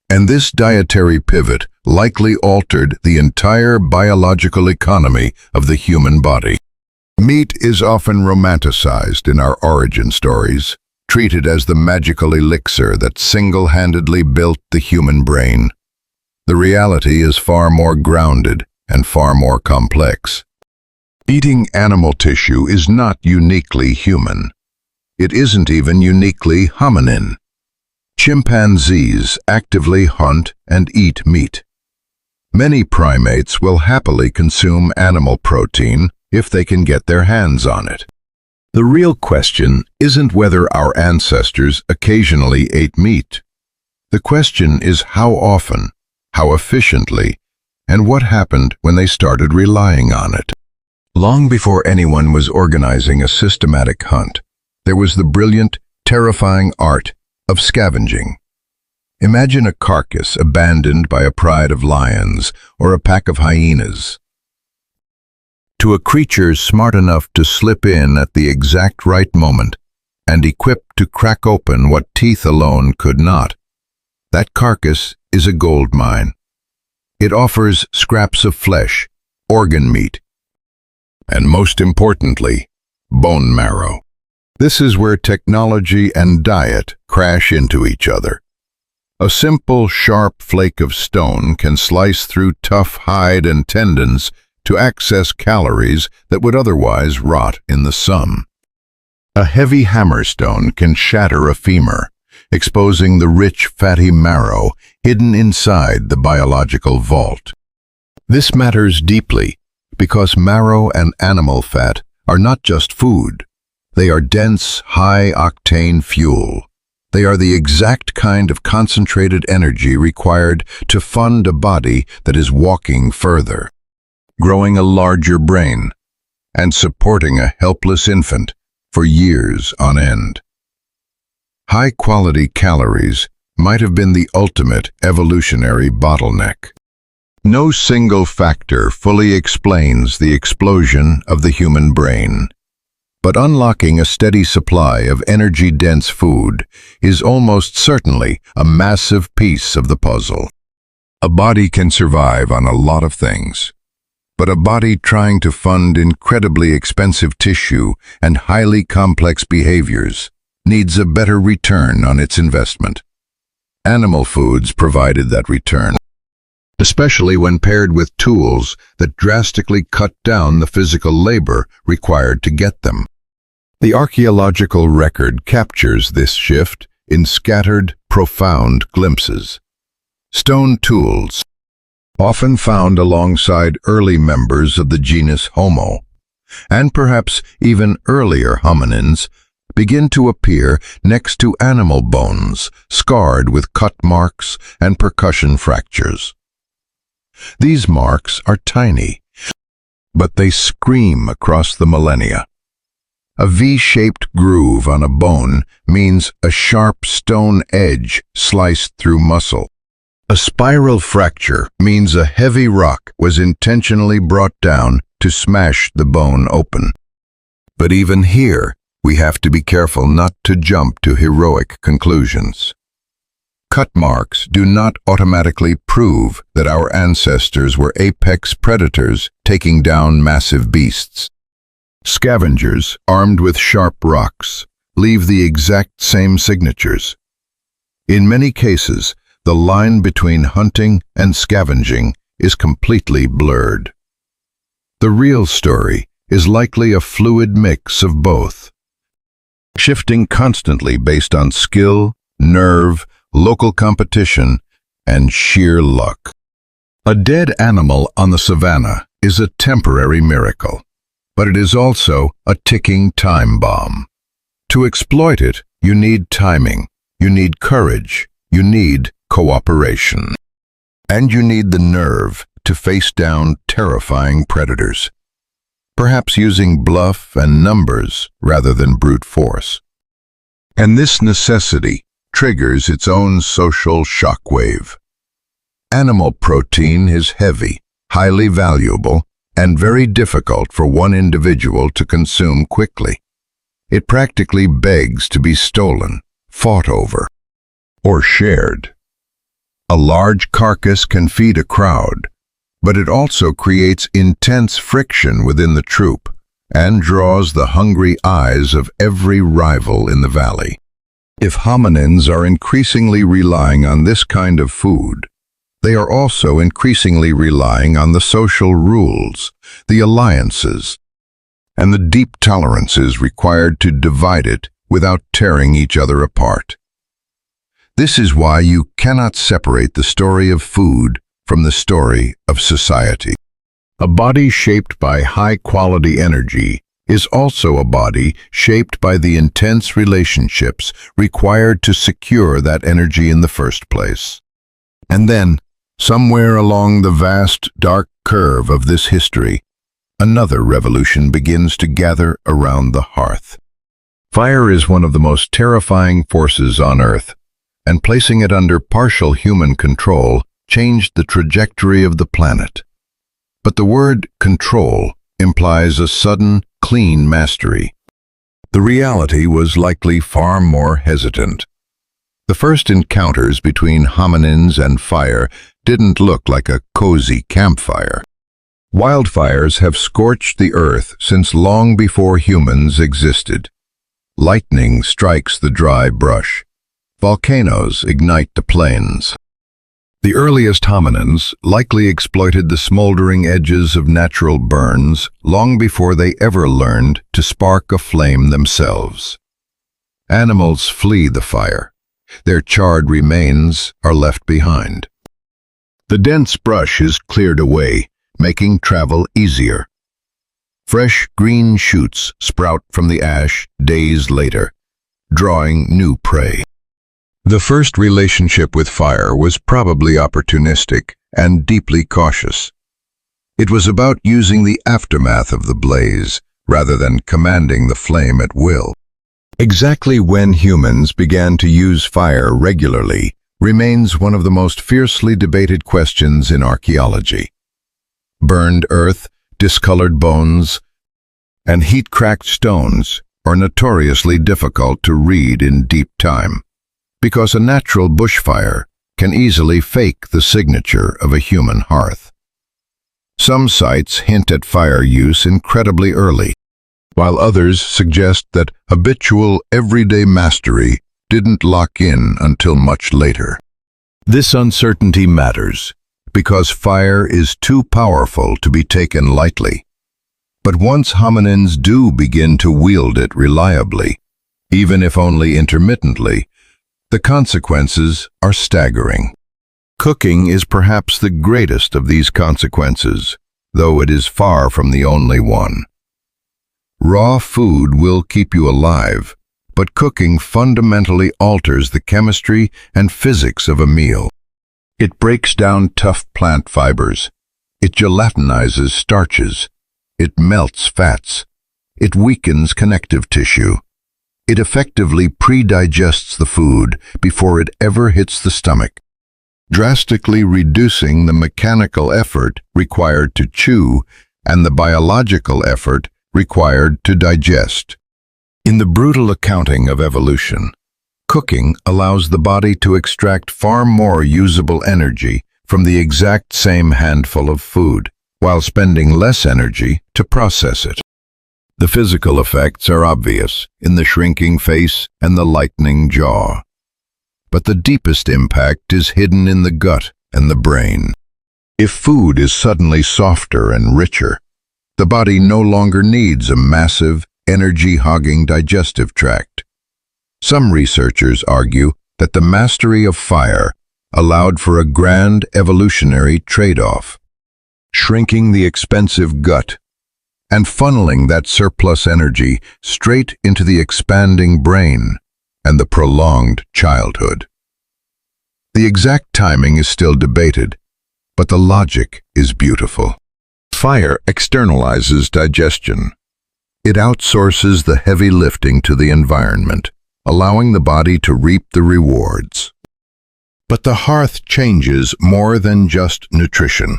And this dietary pivot likely altered the entire biological economy of the human body. Meat is often romanticized in our origin stories, treated as the magical elixir that single-handedly built the human brain. The reality is far more grounded and far more complex. Eating animal tissue is not uniquely human. It isn't even uniquely hominin. Chimpanzees actively hunt and eat meat. Many primates will happily consume animal protein if they can get their hands on it. The real question isn't whether our ancestors occasionally ate meat. The question is how often, how efficiently, and what happened when they started relying on it. Long before anyone was organizing a systematic hunt, there was the brilliant, terrifying art of scavenging. Imagine a carcass abandoned by a pride of lions or a pack of hyenas. To a creature smart enough to slip in at the exact right moment and equipped to crack open what teeth alone could not, that carcass is a gold mine. It offers scraps of flesh, organ meat, and most importantly, bone marrow. This is where technology and diet crash into each other. A simple, sharp flake of stone can slice through tough hide and tendons to access calories that would otherwise rot in the sun. A heavy hammerstone can shatter a femur, exposing the rich, fatty marrow hidden inside the biological vault. This matters deeply because marrow and animal fat are not just food. They are dense, high-octane fuel. They are the exact kind of concentrated energy required to fund a body that is walking further, growing a larger brain, and supporting a helpless infant for years on end. High-quality calories might have been the ultimate evolutionary bottleneck. No single factor fully explains the explosion of the human brain, but unlocking a steady supply of energy-dense food is almost certainly a massive piece of the puzzle. A body can survive on a lot of things, but a body trying to fund incredibly expensive tissue and highly complex behaviors needs a better return on its investment. Animal foods provided that return, especially when paired with tools that drastically cut down the physical labor required to get them. The archaeological record captures this shift in scattered, profound glimpses. Stone tools, often found alongside early members of the genus Homo, and perhaps even earlier hominins, begin to appear next to animal bones, scarred with cut marks and percussion fractures. These marks are tiny, but they scream across the millennia. A V-shaped groove on a bone means a sharp stone edge sliced through muscle. A spiral fracture means a heavy rock was intentionally brought down to smash the bone open. But even here, we have to be careful not to jump to heroic conclusions. Cut marks do not automatically prove that our ancestors were apex predators taking down massive beasts. Scavengers, armed with sharp rocks, leave the exact same signatures. In many cases, the line between hunting and scavenging is completely blurred. The real story is likely a fluid mix of both, shifting constantly based on skill, nerve, local competition, and sheer luck. A dead animal on the savannah is a temporary miracle, but it is also a ticking time bomb. To exploit it, you need timing, you need courage, you need cooperation, and you need the nerve to face down terrifying predators, perhaps using bluff and numbers rather than brute force. And this necessity triggers its own social shockwave. Animal protein is heavy, highly valuable, and very difficult for one individual to consume quickly. It practically begs to be stolen, fought over, or shared. A large carcass can feed a crowd, but it also creates intense friction within the troop and draws the hungry eyes of every rival in the valley. If hominins are increasingly relying on this kind of food, they are also increasingly relying on the social rules, the alliances, and the deep tolerances required to divide it without tearing each other apart. This is why you cannot separate the story of food from the story of society. A body shaped by high-quality energy is also a body shaped by the intense relationships required to secure that energy in the first place. And then, somewhere along the vast, dark curve of this history, another revolution begins to gather around the hearth. Fire is one of the most terrifying forces on Earth, and placing it under partial human control changed the trajectory of the planet. But the word control implies a sudden, clean mastery. The reality was likely far more hesitant. The first encounters between hominins and fire didn't look like a cozy campfire. Wildfires have scorched the earth since long before humans existed. Lightning strikes the dry brush. Volcanoes ignite the plains. The earliest hominins likely exploited the smoldering edges of natural burns long before they ever learned to spark a flame themselves. Animals flee the fire. Their charred remains are left behind. The dense brush is cleared away, making travel easier. Fresh green shoots sprout from the ash days later, drawing new prey. The first relationship with fire was probably opportunistic and deeply cautious. It was about using the aftermath of the blaze rather than commanding the flame at will. Exactly when humans began to use fire regularly remains one of the most fiercely debated questions in archaeology. Burned earth, discolored bones, and heat-cracked stones are notoriously difficult to read in deep time, because a natural bushfire can easily fake the signature of a human hearth. Some sites hint at fire use incredibly early, while others suggest that habitual, everyday mastery didn't lock in until much later. This uncertainty matters, because fire is too powerful to be taken lightly. But once hominins do begin to wield it reliably, even if only intermittently, the consequences are staggering. Cooking is perhaps the greatest of these consequences, though it is far from the only one. Raw food will keep you alive, but cooking fundamentally alters the chemistry and physics of a meal. It breaks down tough plant fibers. It gelatinizes starches. It melts fats. It weakens connective tissue. It effectively pre-digests the food before it ever hits the stomach, drastically reducing the mechanical effort required to chew and the biological effort required to digest. In the brutal accounting of evolution, cooking allows the body to extract far more usable energy from the exact same handful of food, while spending less energy to process it. The physical effects are obvious in the shrinking face and the lightening jaw. But the deepest impact is hidden in the gut and the brain. If food is suddenly softer and richer, the body no longer needs a massive, energy-hogging digestive tract. Some researchers argue that the mastery of fire allowed for a grand evolutionary trade-off, shrinking the expensive gut and funneling that surplus energy straight into the expanding brain and the prolonged childhood. The exact timing is still debated, but the logic is beautiful. Fire externalizes digestion. It outsources the heavy lifting to the environment, allowing the body to reap the rewards. But the hearth changes more than just nutrition.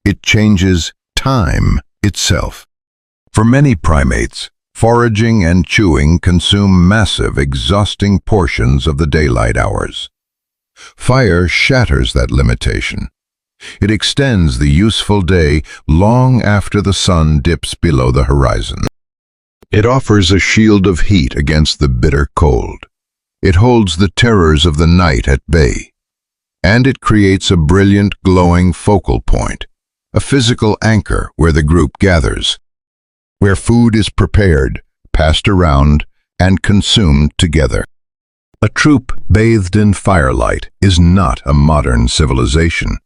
It changes time itself. For many primates, foraging and chewing consume massive, exhausting portions of the daylight hours. Fire shatters that limitation. It extends the useful day long after the sun dips below the horizon. It offers a shield of heat against the bitter cold. It holds the terrors of the night at bay. And it creates a brilliant, glowing focal point, a physical anchor where the group gathers, where food is prepared, passed around, and consumed together. A troop bathed in firelight is not a modern civilization,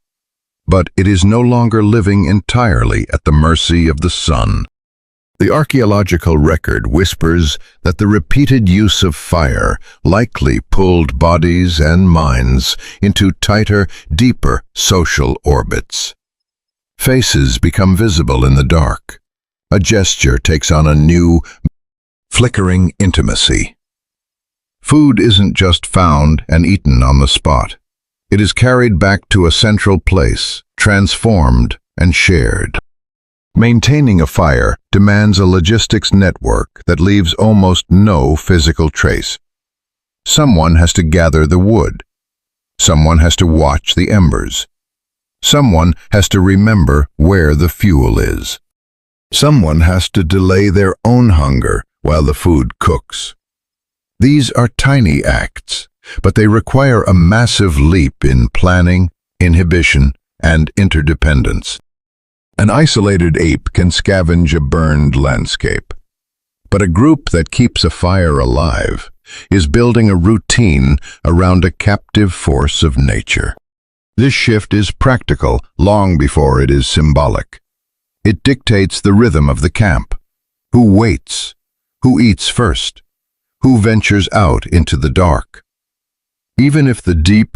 but it is no longer living entirely at the mercy of the sun. The archaeological record whispers that the repeated use of fire likely pulled bodies and minds into tighter, deeper social orbits. Faces become visible in the dark. A gesture takes on a new, flickering intimacy. Food isn't just found and eaten on the spot. It is carried back to a central place, transformed and shared. Maintaining a fire demands a logistics network that leaves almost no physical trace. Someone has to gather the wood. Someone has to watch the embers. Someone has to remember where the fuel is. Someone has to delay their own hunger while the food cooks. These are tiny acts, but they require a massive leap in planning, inhibition, and interdependence. An isolated ape can scavenge a burned landscape, but a group that keeps a fire alive is building a routine around a captive force of nature. This shift is practical long before it is symbolic. It dictates the rhythm of the camp. Who waits? Who eats first? Who ventures out into the dark? Even if the deep,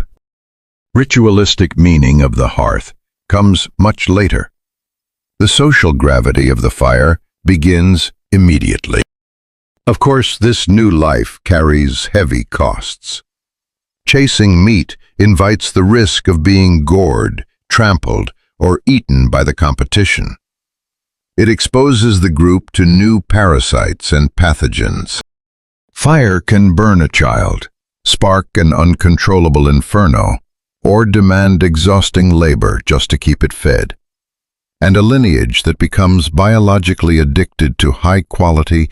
ritualistic meaning of the hearth comes much later, the social gravity of the fire begins immediately. Of course, this new life carries heavy costs. Chasing meat invites the risk of being gored, trampled, or eaten by the competition. It exposes the group to new parasites and pathogens. Fire can burn a child, spark an uncontrollable inferno, or demand exhausting labor just to keep it fed. And a lineage that becomes biologically addicted to high-quality,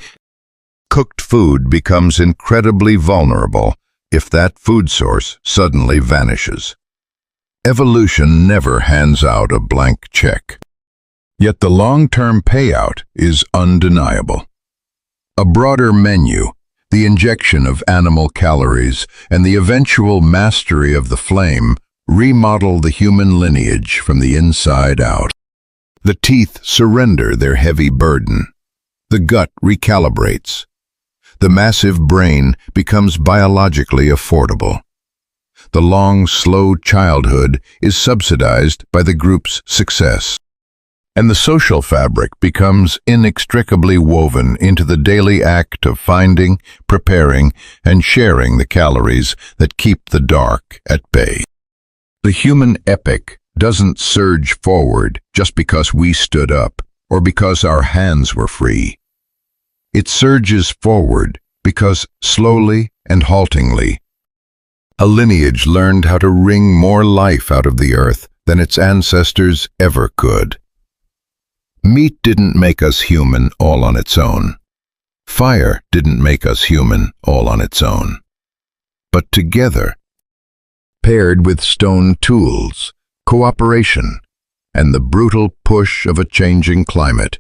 cooked food becomes incredibly vulnerable if that food source suddenly vanishes. Evolution never hands out a blank check. Yet the long-term payout is undeniable. A broader menu, the injection of animal calories, and the eventual mastery of the flame remodel the human lineage from the inside out. The teeth surrender their heavy burden. The gut recalibrates. The massive brain becomes biologically affordable. The long, slow childhood is subsidized by the group's success. And the social fabric becomes inextricably woven into the daily act of finding, preparing, and sharing the calories that keep the dark at bay. The human epic doesn't surge forward just because we stood up or because our hands were free. It surges forward because slowly and haltingly, a lineage learned how to wring more life out of the earth than its ancestors ever could. Meat didn't make us human all on its own. Fire didn't make us human all on its own. But together, paired with stone tools, cooperation, and the brutal push of a changing climate,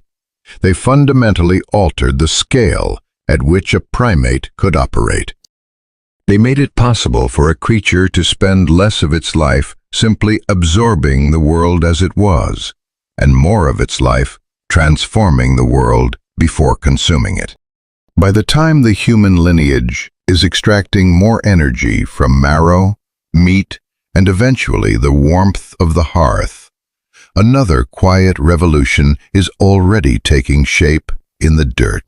they fundamentally altered the scale at which a primate could operate. They made it possible for a creature to spend less of its life simply absorbing the world as it was, and more of its life transforming the world before consuming it. By the time the human lineage is extracting more energy from marrow, meat, and eventually the warmth of the hearth, another quiet revolution is already taking shape in the dirt.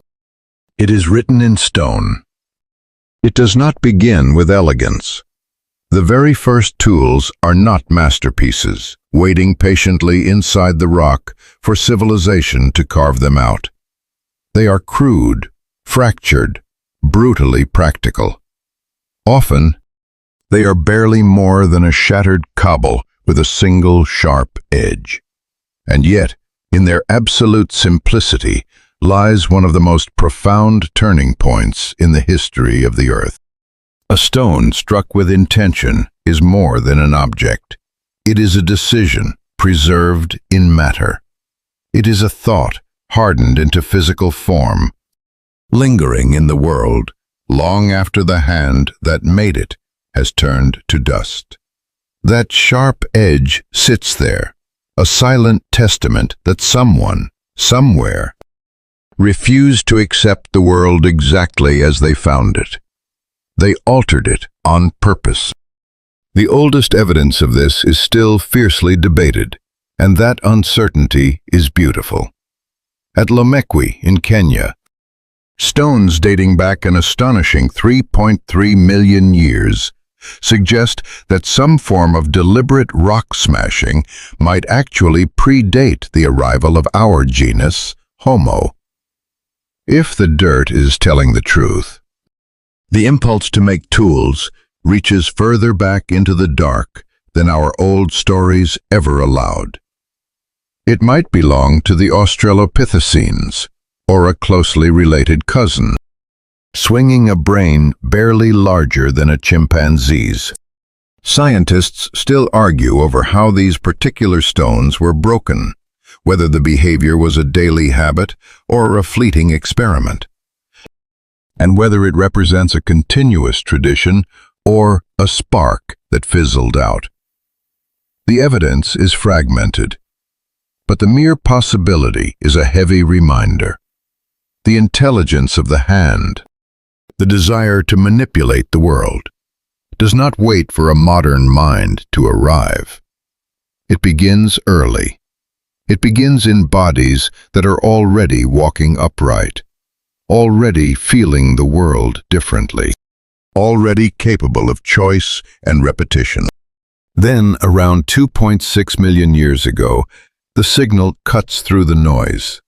It is written in stone. It does not begin with elegance. The very first tools are not masterpieces, waiting patiently inside the rock for civilization to carve them out. They are crude, fractured, brutally practical. Often, they are barely more than a shattered cobble with a single sharp edge. And yet, in their absolute simplicity, lies one of the most profound turning points in the history of the Earth. A stone struck with intention is more than an object. It is a decision preserved in matter. It is a thought hardened into physical form, lingering in the world long after the hand that made it has turned to dust. That sharp edge sits there, a silent testament that someone, somewhere, refused to accept the world exactly as they found it. They altered it on purpose. The oldest evidence of this is still fiercely debated, and that uncertainty is beautiful. At Lomekwi in Kenya, stones dating back an astonishing 3.3 million years suggest that some form of deliberate rock smashing might actually predate the arrival of our genus, Homo. If the dirt is telling the truth, the impulse to make tools reaches further back into the dark than our old stories ever allowed. It might belong to the Australopithecines, or a closely related cousin, swinging a brain barely larger than a chimpanzee's. Scientists still argue over how these particular stones were broken, whether the behavior was a daily habit or a fleeting experiment, and whether it represents a continuous tradition or a spark that fizzled out. The evidence is fragmented, but the mere possibility is a heavy reminder. The intelligence of the hand, the desire to manipulate the world, does not wait for a modern mind to arrive. It begins early. It begins in bodies that are already walking upright, already feeling the world differently, already capable of choice and repetition. Then, around 2.6 million years ago, the signal cuts through the noise.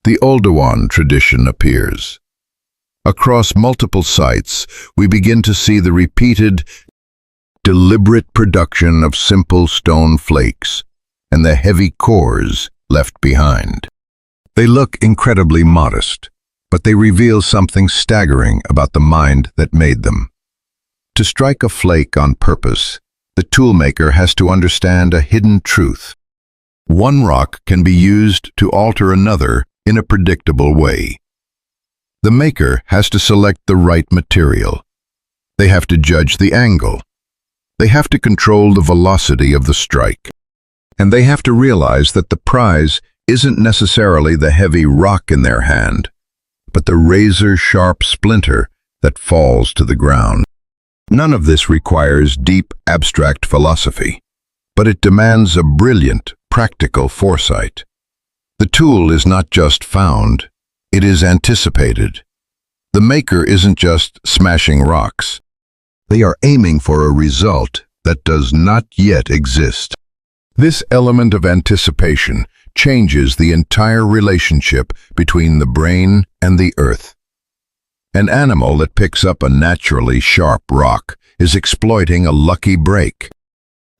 The Oldowan tradition appears. Across multiple sites, we begin to see the repeated, deliberate production of simple stone flakes and the heavy cores left behind. They look incredibly modest, but they reveal something staggering about the mind that made them. To strike a flake on purpose, the toolmaker has to understand a hidden truth. One rock can be used to alter another in a predictable way. The maker has to select the right material. They have to judge the angle. They have to control the velocity of the strike. And they have to realize that the prize isn't necessarily the heavy rock in their hand, but the razor-sharp splinter that falls to the ground. None of this requires deep, abstract philosophy, but it demands a brilliant, practical foresight. The tool is not just found, it is anticipated. The maker isn't just smashing rocks. They are aiming for a result that does not yet exist. This element of anticipation changes the entire relationship between the brain and the earth. An animal that picks up a naturally sharp rock is exploiting a lucky break.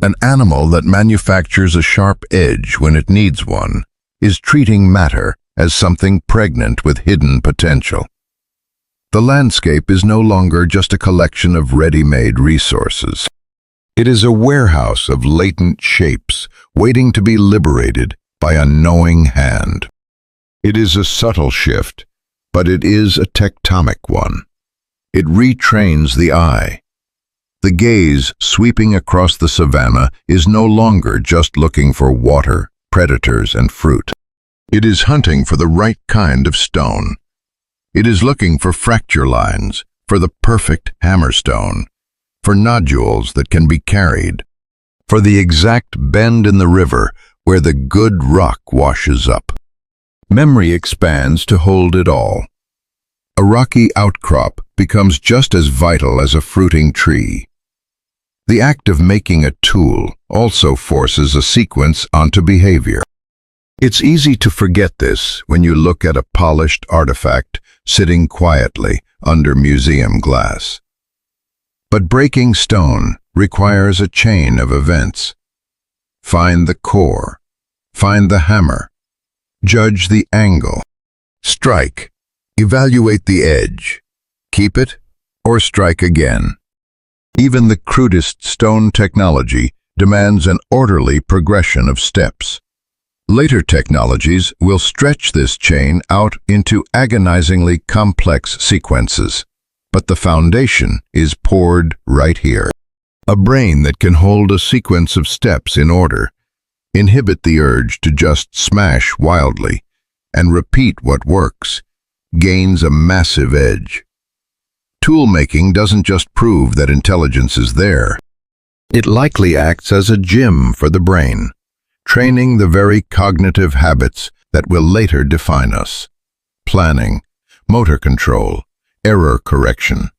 An animal that manufactures a sharp edge when it needs one is treating matter as something pregnant with hidden potential. The landscape is no longer just a collection of ready-made resources. It is a warehouse of latent shapes waiting to be liberated by a knowing hand. It is a subtle shift, but it is a tectonic one. It retrains the eye. The gaze sweeping across the savanna is no longer just looking for water, predators, and fruit. It is hunting for the right kind of stone. It is looking for fracture lines, for the perfect hammerstone, for nodules that can be carried, for the exact bend in the river where the good rock washes up. Memory expands to hold it all. A rocky outcrop becomes just as vital as a fruiting tree. The act of making a tool also forces a sequence onto behavior. It's easy to forget this when you look at a polished artifact sitting quietly under museum glass. But breaking stone requires a chain of events. Find the core, find the hammer, judge the angle, strike, evaluate the edge, keep it, or strike again. Even the crudest stone technology demands an orderly progression of steps. Later technologies will stretch this chain out into agonizingly complex sequences, but the foundation is poured right here. A brain that can hold a sequence of steps in order, inhibit the urge to just smash wildly, and repeat what works, gains a massive edge. Tool-making doesn't just prove that intelligence is there. It likely acts as a gym for the brain, training the very cognitive habits that will later define us. Planning, motor control, error correction,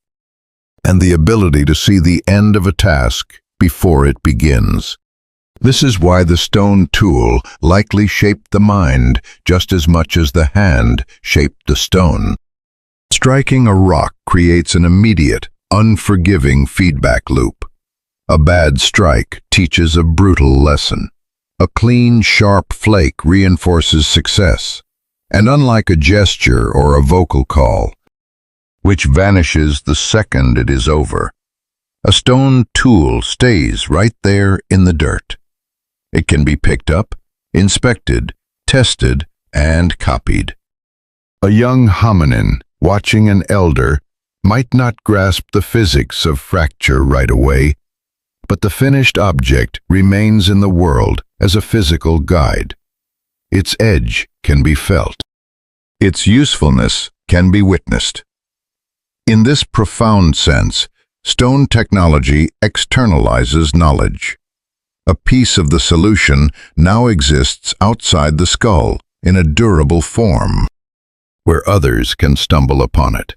and the ability to see the end of a task before it begins. This is why the stone tool likely shaped the mind just as much as the hand shaped the stone. Striking a rock creates an immediate, unforgiving feedback loop. A bad strike teaches a brutal lesson. A clean, sharp flake reinforces success. And unlike a gesture or a vocal call, which vanishes the second it is over, a stone tool stays right there in the dirt. It can be picked up, inspected, tested, and copied. A young hominin watching an elder might not grasp the physics of fracture right away, but the finished object remains in the world as a physical guide. Its edge can be felt. Its usefulness can be witnessed. In this profound sense, stone technology externalizes knowledge. A piece of the solution now exists outside the skull in a durable form, where others can stumble upon it.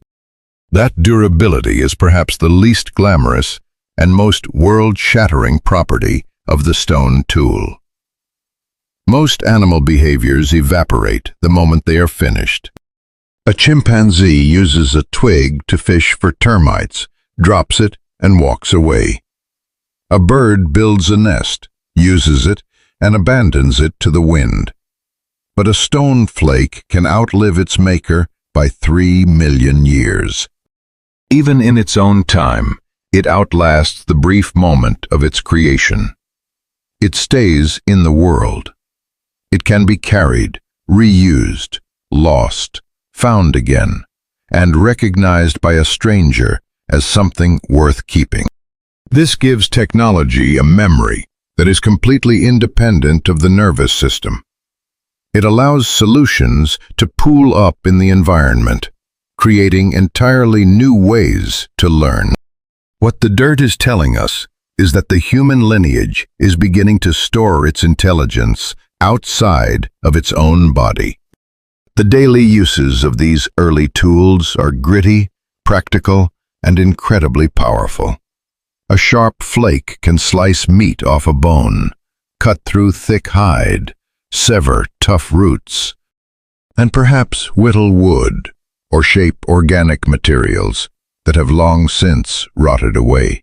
That durability is perhaps the least glamorous and most world-shattering property of the stone tool. Most animal behaviors evaporate the moment they are finished. A chimpanzee uses a twig to fish for termites, drops it, and walks away. A bird builds a nest, uses it, and abandons it to the wind. But a stone flake can outlive its maker by 3 million years. Even in its own time, it outlasts the brief moment of its creation. It stays in the world. It can be carried, reused, lost, found again, and recognized by a stranger as something worth keeping. This gives technology a memory that is completely independent of the nervous system. It allows solutions to pool up in the environment, creating entirely new ways to learn. What the dirt is telling us is that the human lineage is beginning to store its intelligence outside of its own body. The daily uses of these early tools are gritty, practical, and incredibly powerful. A sharp flake can slice meat off a bone, cut through thick hide, sever tough roots, and perhaps whittle wood or shape organic materials that have long since rotted away.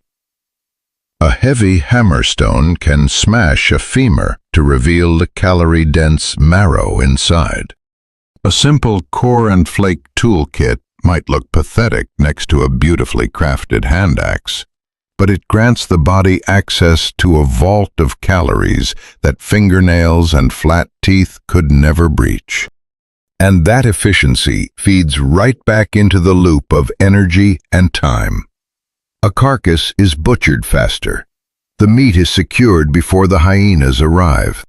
A heavy hammerstone can smash a femur to reveal the calorie-dense marrow inside. A simple core and flake toolkit might look pathetic next to a beautifully crafted hand axe, but it grants the body access to a vault of calories that fingernails and flat teeth could never breach. And that efficiency feeds right back into the loop of energy and time. A carcass is butchered faster. The meat is secured before the hyenas arrive.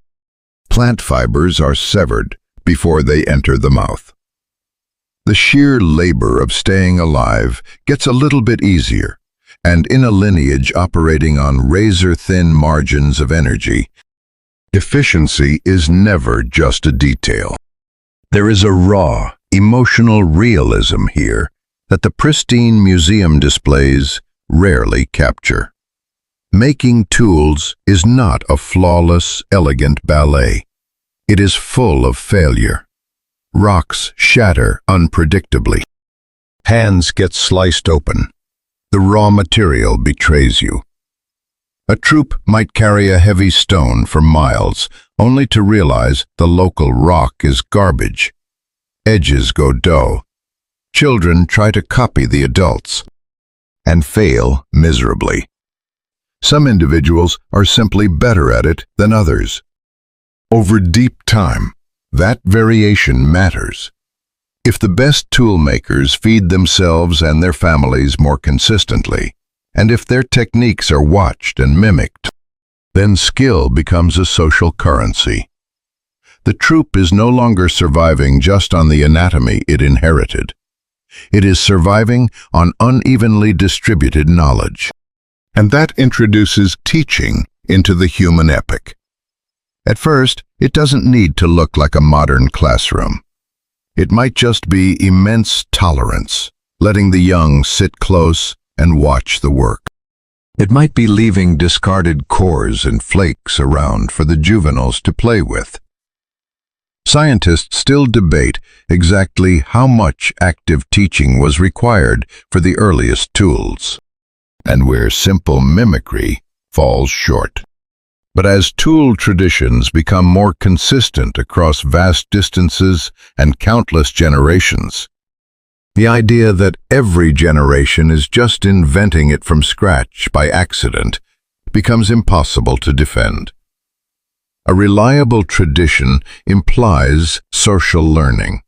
Plant fibers are severed before they enter the mouth. The sheer labor of staying alive gets a little bit easier, and in a lineage operating on razor-thin margins of energy, efficiency is never just a detail. There is a raw, emotional realism here that the pristine museum displays rarely capture. Making tools is not a flawless, elegant ballet. It is full of failure. Rocks shatter unpredictably. Hands get sliced open. The raw material betrays you. A troop might carry a heavy stone for miles, only to realize the local rock is garbage. Edges go dull. Children try to copy the adults and fail miserably. Some individuals are simply better at it than others. Over deep time, that variation matters. If the best tool makers feed themselves and their families more consistently, and if their techniques are watched and mimicked, then skill becomes a social currency. The troop is no longer surviving just on the anatomy it inherited. It is surviving on unevenly distributed knowledge. And that introduces teaching into the human epic. At first, it doesn't need to look like a modern classroom. It might just be immense tolerance, letting the young sit close and watch the work. It might be leaving discarded cores and flakes around for the juveniles to play with. Scientists still debate exactly how much active teaching was required for the earliest tools, and where simple mimicry falls short. But as tool traditions become more consistent across vast distances and countless generations, the idea that every generation is just inventing it from scratch by accident becomes impossible to defend. A reliable tradition implies social learning.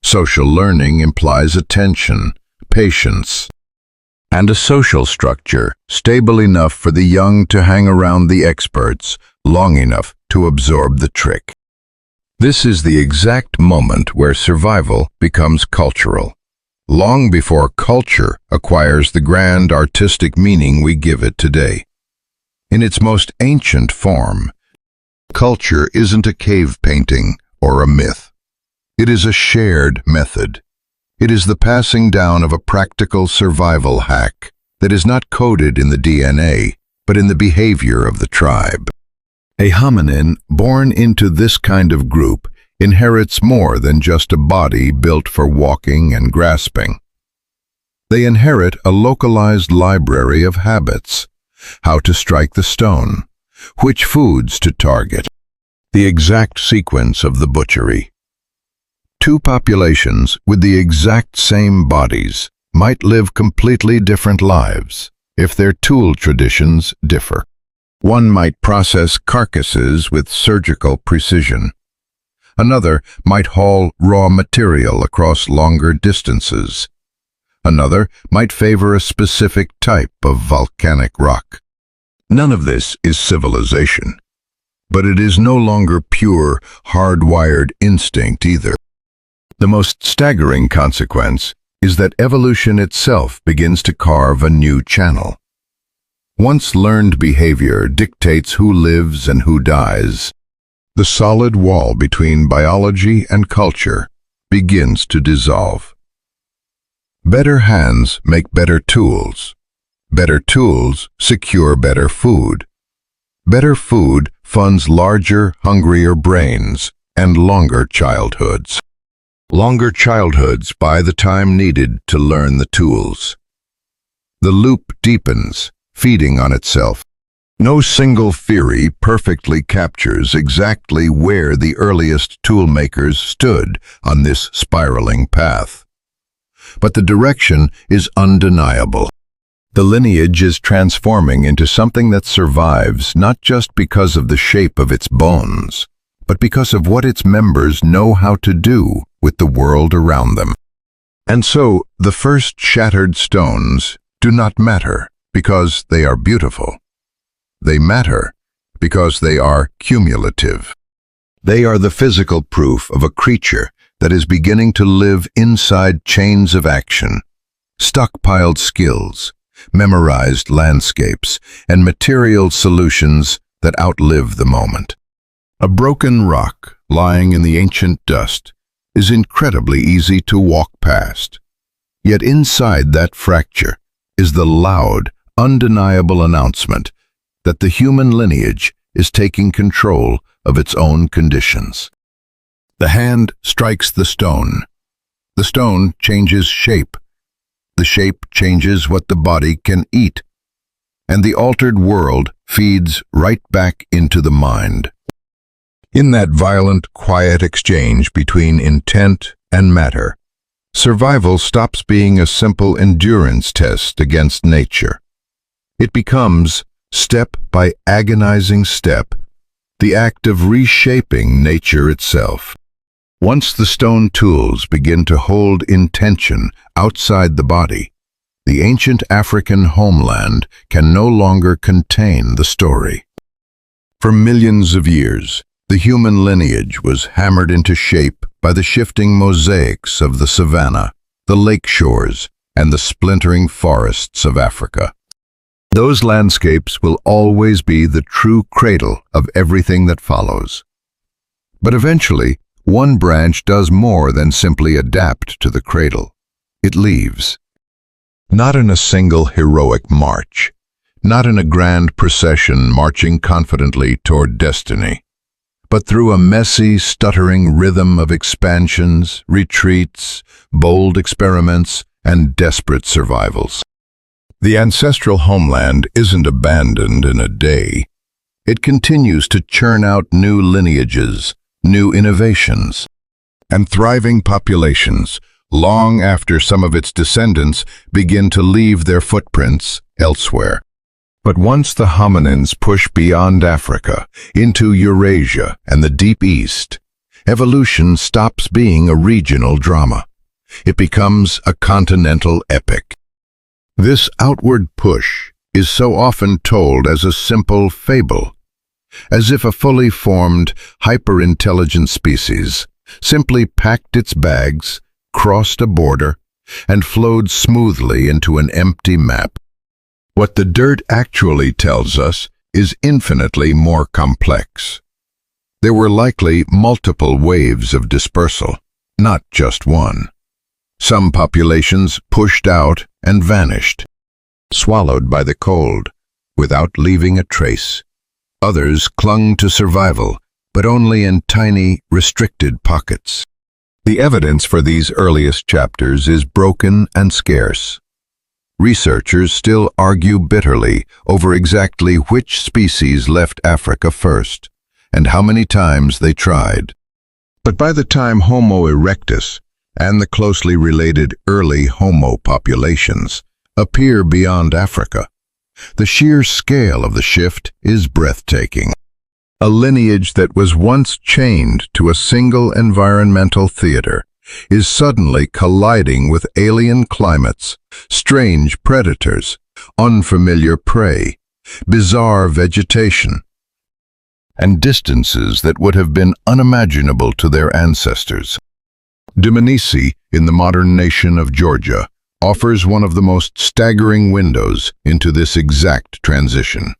Social learning implies attention, patience, and a social structure stable enough for the young to hang around the experts long enough to absorb the trick. This is the exact moment where survival becomes cultural, long before culture acquires the grand artistic meaning we give it today. In its most ancient form, culture isn't a cave painting or a myth. It is a shared method. It is the passing down of a practical survival hack that is not coded in the DNA, but in the behavior of the tribe. A hominin born into this kind of group inherits more than just a body built for walking and grasping. They inherit a localized library of habits: how to strike the stone, which foods to target, the exact sequence of the butchery. Two populations with the exact same bodies might live completely different lives if their tool traditions differ. One might process carcasses with surgical precision. Another might haul raw material across longer distances. Another might favor a specific type of volcanic rock. None of this is civilization, but it is no longer pure, hardwired instinct either. The most staggering consequence is that evolution itself begins to carve a new channel. Once learned behavior dictates who lives and who dies, the solid wall between biology and culture begins to dissolve. Better hands make better tools. Better tools secure better food. Better food funds larger, hungrier brains and longer childhoods. Longer childhoods buy the time needed to learn the tools. The loop deepens, feeding on itself. No single theory perfectly captures exactly where the earliest toolmakers stood on this spiraling path. But the direction is undeniable. The lineage is transforming into something that survives not just because of the shape of its bones, but because of what its members know how to do with the world around them. And so, the first shattered stones do not matter because they are beautiful. They matter because they are cumulative. They are the physical proof of a creature that is beginning to live inside chains of action, stockpiled skills, memorized landscapes, and material solutions that outlive the moment. A broken rock lying in the ancient dust is incredibly easy to walk past. Yet inside that fracture is the loud, undeniable announcement that the human lineage is taking control of its own conditions. The hand strikes the stone. The stone changes shape. The shape changes what the body can eat. And the altered world feeds right back into the mind. In that violent, quiet exchange between intent and matter, survival stops being a simple endurance test against nature. It becomes, step by agonizing step, the act of reshaping nature itself. Once the stone tools begin to hold intention outside the body, the ancient African homeland can no longer contain the story. For millions of years, the human lineage was hammered into shape by the shifting mosaics of the savanna, the lake shores, and the splintering forests of Africa. Those landscapes will always be the true cradle of everything that follows. But eventually, one branch does more than simply adapt to the cradle. It leaves. Not in a single heroic march, not in a grand procession marching confidently toward destiny, but through a messy, stuttering rhythm of expansions, retreats, bold experiments, and desperate survivals. The ancestral homeland isn't abandoned in a day. It continues to churn out new lineages, new innovations, and thriving populations long after some of its descendants begin to leave their footprints elsewhere. But once the hominins push beyond Africa, into Eurasia and the Deep East, evolution stops being a regional drama. It becomes a continental epic. This outward push is so often told as a simple fable, as if a fully formed, hyper-intelligent species simply packed its bags, crossed a border, and flowed smoothly into an empty map. What the dirt actually tells us is infinitely more complex. There were likely multiple waves of dispersal, not just one. Some populations pushed out and vanished, swallowed by the cold, without leaving a trace. Others clung to survival, but only in tiny, restricted pockets. The evidence for these earliest chapters is broken and scarce. Researchers still argue bitterly over exactly which species left Africa first, and how many times they tried. But by the time Homo erectus and the closely related early Homo populations appear beyond Africa, the sheer scale of the shift is breathtaking. A lineage that was once chained to a single environmental theater is suddenly colliding with alien climates, strange predators, unfamiliar prey, bizarre vegetation, and distances that would have been unimaginable to their ancestors. Dmanisi, in the modern nation of Georgia, offers one of the most staggering windows into this exact transition.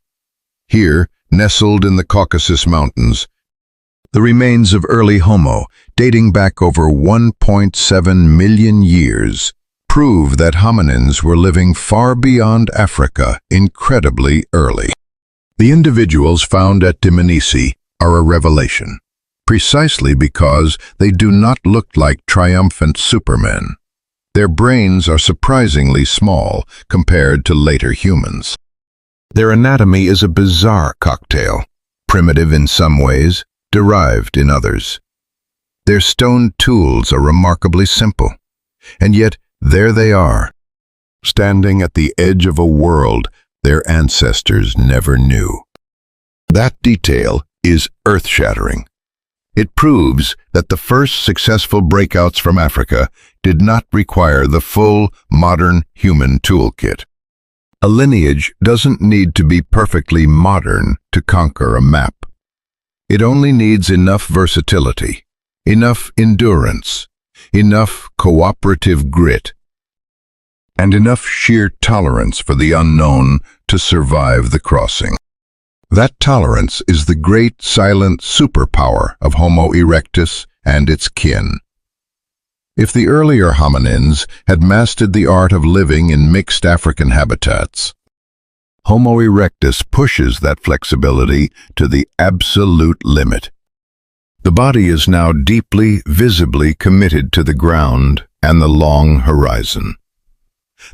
Here, nestled in the Caucasus Mountains, the remains of early Homo, dating back over 1.7 million years, prove that hominins were living far beyond Africa incredibly early. The individuals found at Dmanisi are a revelation, precisely because they do not look like triumphant supermen. Their brains are surprisingly small compared to later humans. Their anatomy is a bizarre cocktail, primitive in some ways, derived in others. Their stone tools are remarkably simple, and yet there they are, standing at the edge of a world their ancestors never knew. That detail is earth-shattering. It proves that the first successful breakouts from Africa did not require the full, modern human toolkit. A lineage doesn't need to be perfectly modern to conquer a map. It only needs enough versatility, enough endurance, enough cooperative grit, and enough sheer tolerance for the unknown to survive the crossing. That tolerance is the great silent superpower of Homo erectus and its kin. If the earlier hominins had mastered the art of living in mixed African habitats, Homo erectus pushes that flexibility to the absolute limit. The body is now deeply, visibly committed to the ground and the long horizon.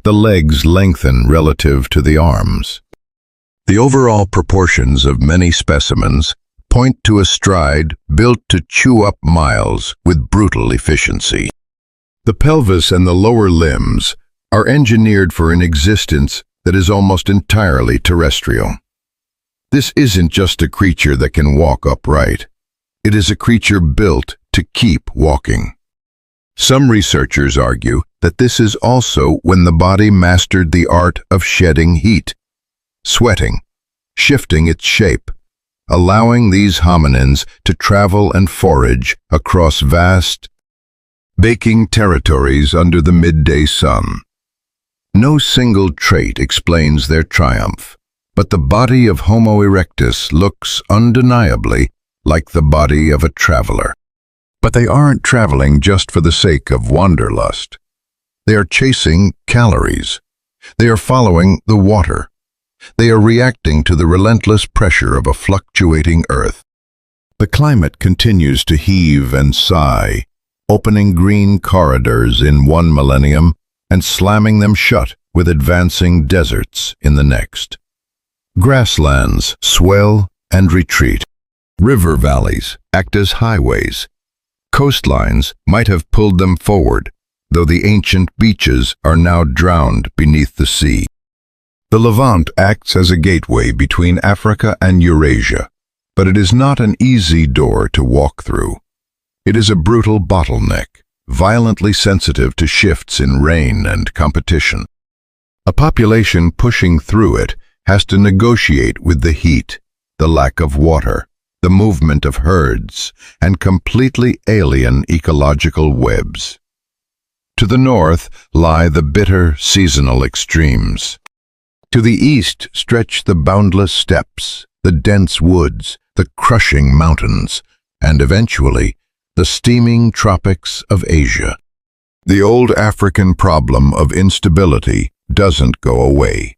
The legs lengthen relative to the arms. The overall proportions of many specimens point to a stride built to chew up miles with brutal efficiency. The pelvis and the lower limbs are engineered for an existence that is almost entirely terrestrial. This isn't just a creature that can walk upright. It is a creature built to keep walking. Some researchers argue that this is also when the body mastered the art of shedding heat, sweating, shifting its shape, allowing these hominins to travel and forage across vast, baking territories under the midday sun. No single trait explains their triumph, but the body of Homo erectus looks undeniably like the body of a traveler. But they aren't traveling just for the sake of wanderlust. They are chasing calories. They are following the water. They are reacting to the relentless pressure of a fluctuating earth. The climate continues to heave and sigh, opening green corridors in one millennium and slamming them shut with advancing deserts in the next. Grasslands swell and retreat. River valleys act as highways. Coastlines might have pulled them forward, though the ancient beaches are now drowned beneath the sea. The Levant acts as a gateway between Africa and Eurasia, but it is not an easy door to walk through. It is a brutal bottleneck, violently sensitive to shifts in rain and competition. A population pushing through it has to negotiate with the heat, the lack of water, the movement of herds, and completely alien ecological webs. To the north lie the bitter seasonal extremes. To the east stretch the boundless steppes, the dense woods, the crushing mountains, and eventually the steaming tropics of Asia. The old African problem of instability doesn't go away.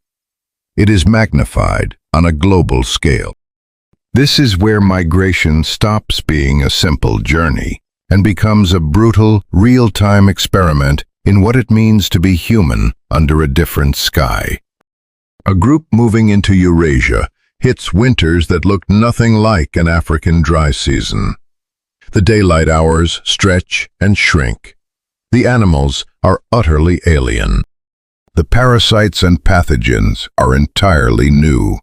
It is magnified on a global scale. This is where migration stops being a simple journey and becomes a brutal, real-time experiment in what it means to be human under a different sky. A group moving into Eurasia hits winters that look nothing like an African dry season. The daylight hours stretch and shrink. The animals are utterly alien. The parasites and pathogens are entirely new.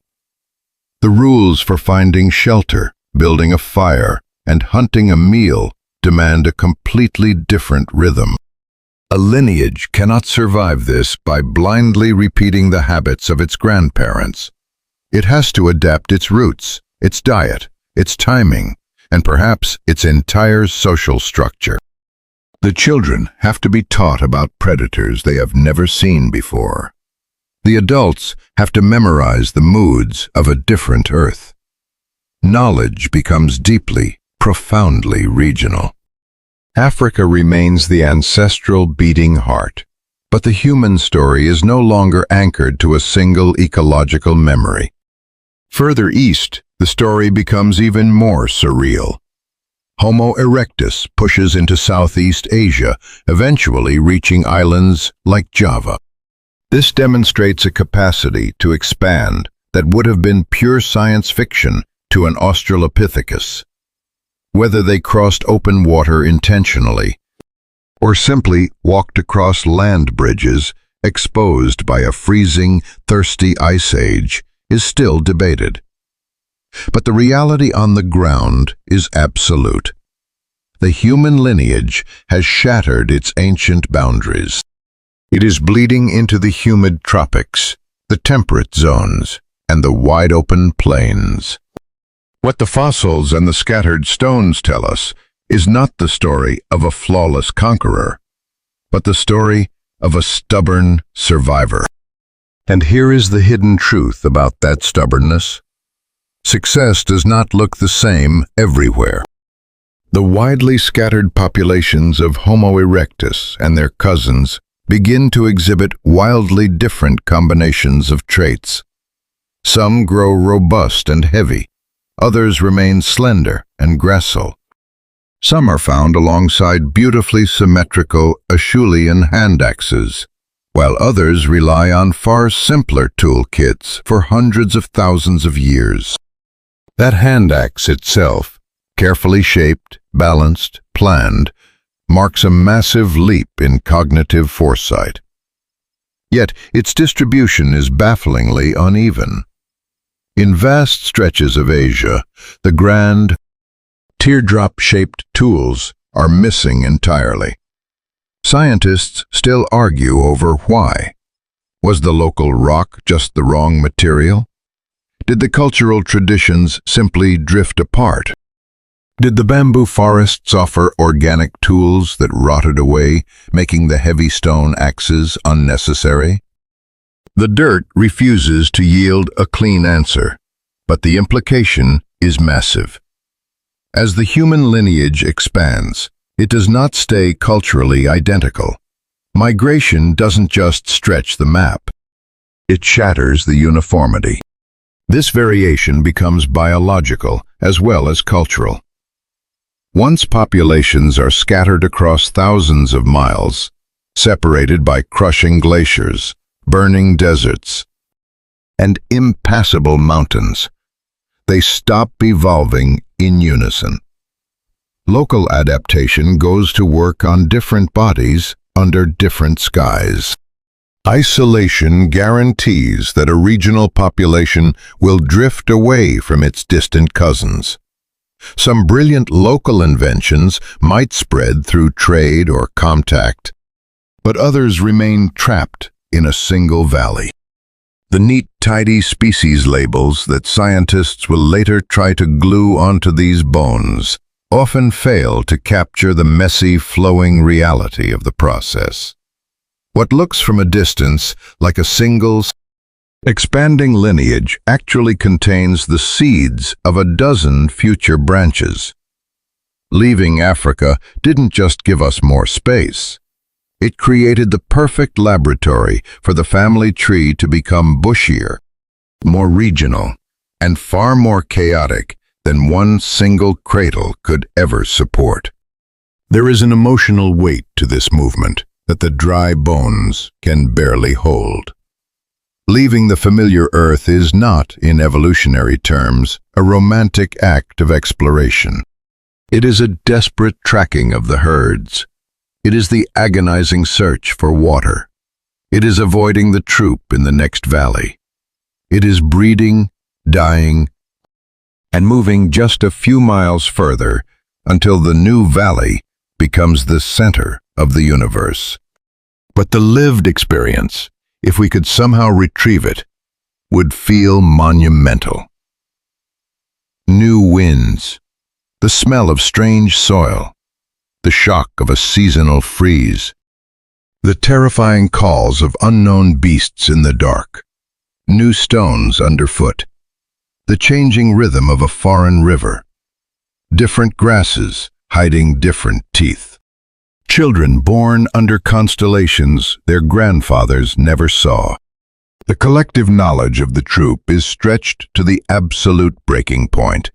The rules for finding shelter, building a fire, and hunting a meal demand a completely different rhythm. A lineage cannot survive this by blindly repeating the habits of its grandparents. It has to adapt its roots, its diet, its timing, and perhaps its entire social structure. The children have to be taught about predators they have never seen before. The adults have to memorize the moods of a different Earth. Knowledge becomes deeply, profoundly regional. Africa remains the ancestral beating heart, but the human story is no longer anchored to a single ecological memory. Further east, the story becomes even more surreal. Homo erectus pushes into Southeast Asia, eventually reaching islands like Java. This demonstrates a capacity to expand that would have been pure science fiction to an Australopithecus. Whether they crossed open water intentionally, or simply walked across land bridges exposed by a freezing, thirsty ice age, is still debated. But the reality on the ground is absolute. The human lineage has shattered its ancient boundaries. It is bleeding into the humid tropics, the temperate zones, and the wide-open plains. What the fossils and the scattered stones tell us is not the story of a flawless conqueror, but the story of a stubborn survivor. And here is the hidden truth about that stubbornness. Success does not look the same everywhere. The widely scattered populations of Homo erectus and their cousins begin to exhibit wildly different combinations of traits. Some grow robust and heavy. Others remain slender and gracile. Some are found alongside beautifully symmetrical Acheulean hand axes, while others rely on far simpler toolkits for hundreds of thousands of years. That hand axe itself, carefully shaped, balanced, planned, marks a massive leap in cognitive foresight. Yet its distribution is bafflingly uneven. In vast stretches of Asia, the grand, teardrop-shaped tools are missing entirely. Scientists still argue over why. Was the local rock just the wrong material? Did the cultural traditions simply drift apart? Did the bamboo forests offer organic tools that rotted away, making the heavy stone axes unnecessary? The dirt refuses to yield a clean answer, but the implication is massive. As the human lineage expands, it does not stay culturally identical. Migration doesn't just stretch the map. It shatters the uniformity. This variation becomes biological as well as cultural. Once populations are scattered across thousands of miles, separated by crushing glaciers, burning deserts, and impassable mountains, they stop evolving in unison. Local adaptation goes to work on different bodies under different skies. Isolation guarantees that a regional population will drift away from its distant cousins. Some brilliant local inventions might spread through trade or contact, but others remain trapped in a single valley. The neat, tidy species labels that scientists will later try to glue onto these bones often fail to capture the messy, flowing reality of the process. What looks from a distance like a single, expanding lineage actually contains the seeds of a dozen future branches. Leaving Africa didn't just give us more space. It created the perfect laboratory for the family tree to become bushier, more regional, and far more chaotic than one single cradle could ever support. There is an emotional weight to this movement that the dry bones can barely hold. Leaving the familiar earth is not, in evolutionary terms, a romantic act of exploration. It is a desperate tracking of the herds. It is the agonizing search for water. It is avoiding the troop in the next valley. It is breeding, dying, and moving just a few miles further until the new valley becomes the center of the universe. But the lived experience, if we could somehow retrieve it, would feel monumental. New winds, the smell of strange soil, the shock of a seasonal freeze, the terrifying calls of unknown beasts in the dark, new stones underfoot, the changing rhythm of a foreign river, different grasses hiding different teeth, children born under constellations their grandfathers never saw. The collective knowledge of the troop is stretched to the absolute breaking point.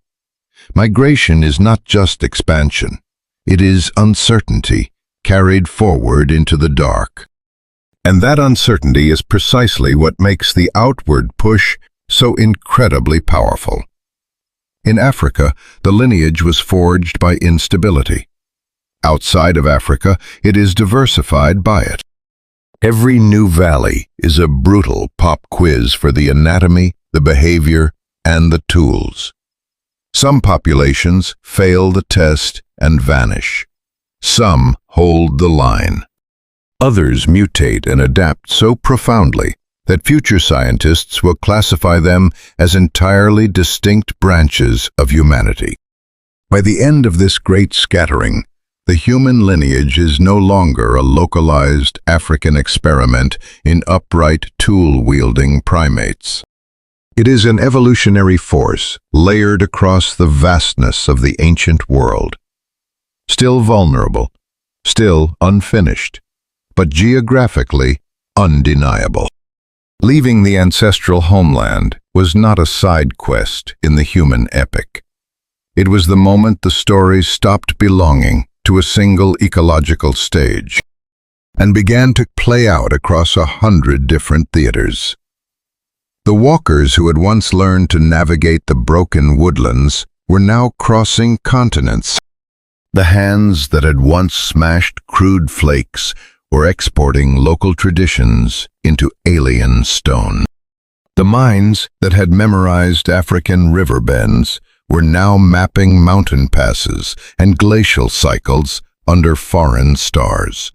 Migration is not just expansion. It is uncertainty carried forward into the dark. And that uncertainty is precisely what makes the outward push so incredibly powerful. In Africa, the lineage was forged by instability. Outside of Africa, it is diversified by it. Every new valley is a brutal pop quiz for the anatomy, the behavior, and the tools. Some populations fail the test and vanish. Some hold the line. Others mutate and adapt so profoundly that future scientists will classify them as entirely distinct branches of humanity. By the end of this great scattering, the human lineage is no longer a localized African experiment in upright, tool-wielding primates. It is an evolutionary force layered across the vastness of the ancient world. Still vulnerable, still unfinished, but geographically undeniable. Leaving the ancestral homeland, was not a side quest in the human epic. It was the moment the story stopped belonging to a single ecological stage and began to play out across 100 different theaters. The walkers who had once learned to navigate the broken woodlands were now crossing continents. The hands that had once smashed crude flakes were exporting local traditions into alien stone. The minds that had memorized African river bends were now mapping mountain passes and glacial cycles under foreign stars.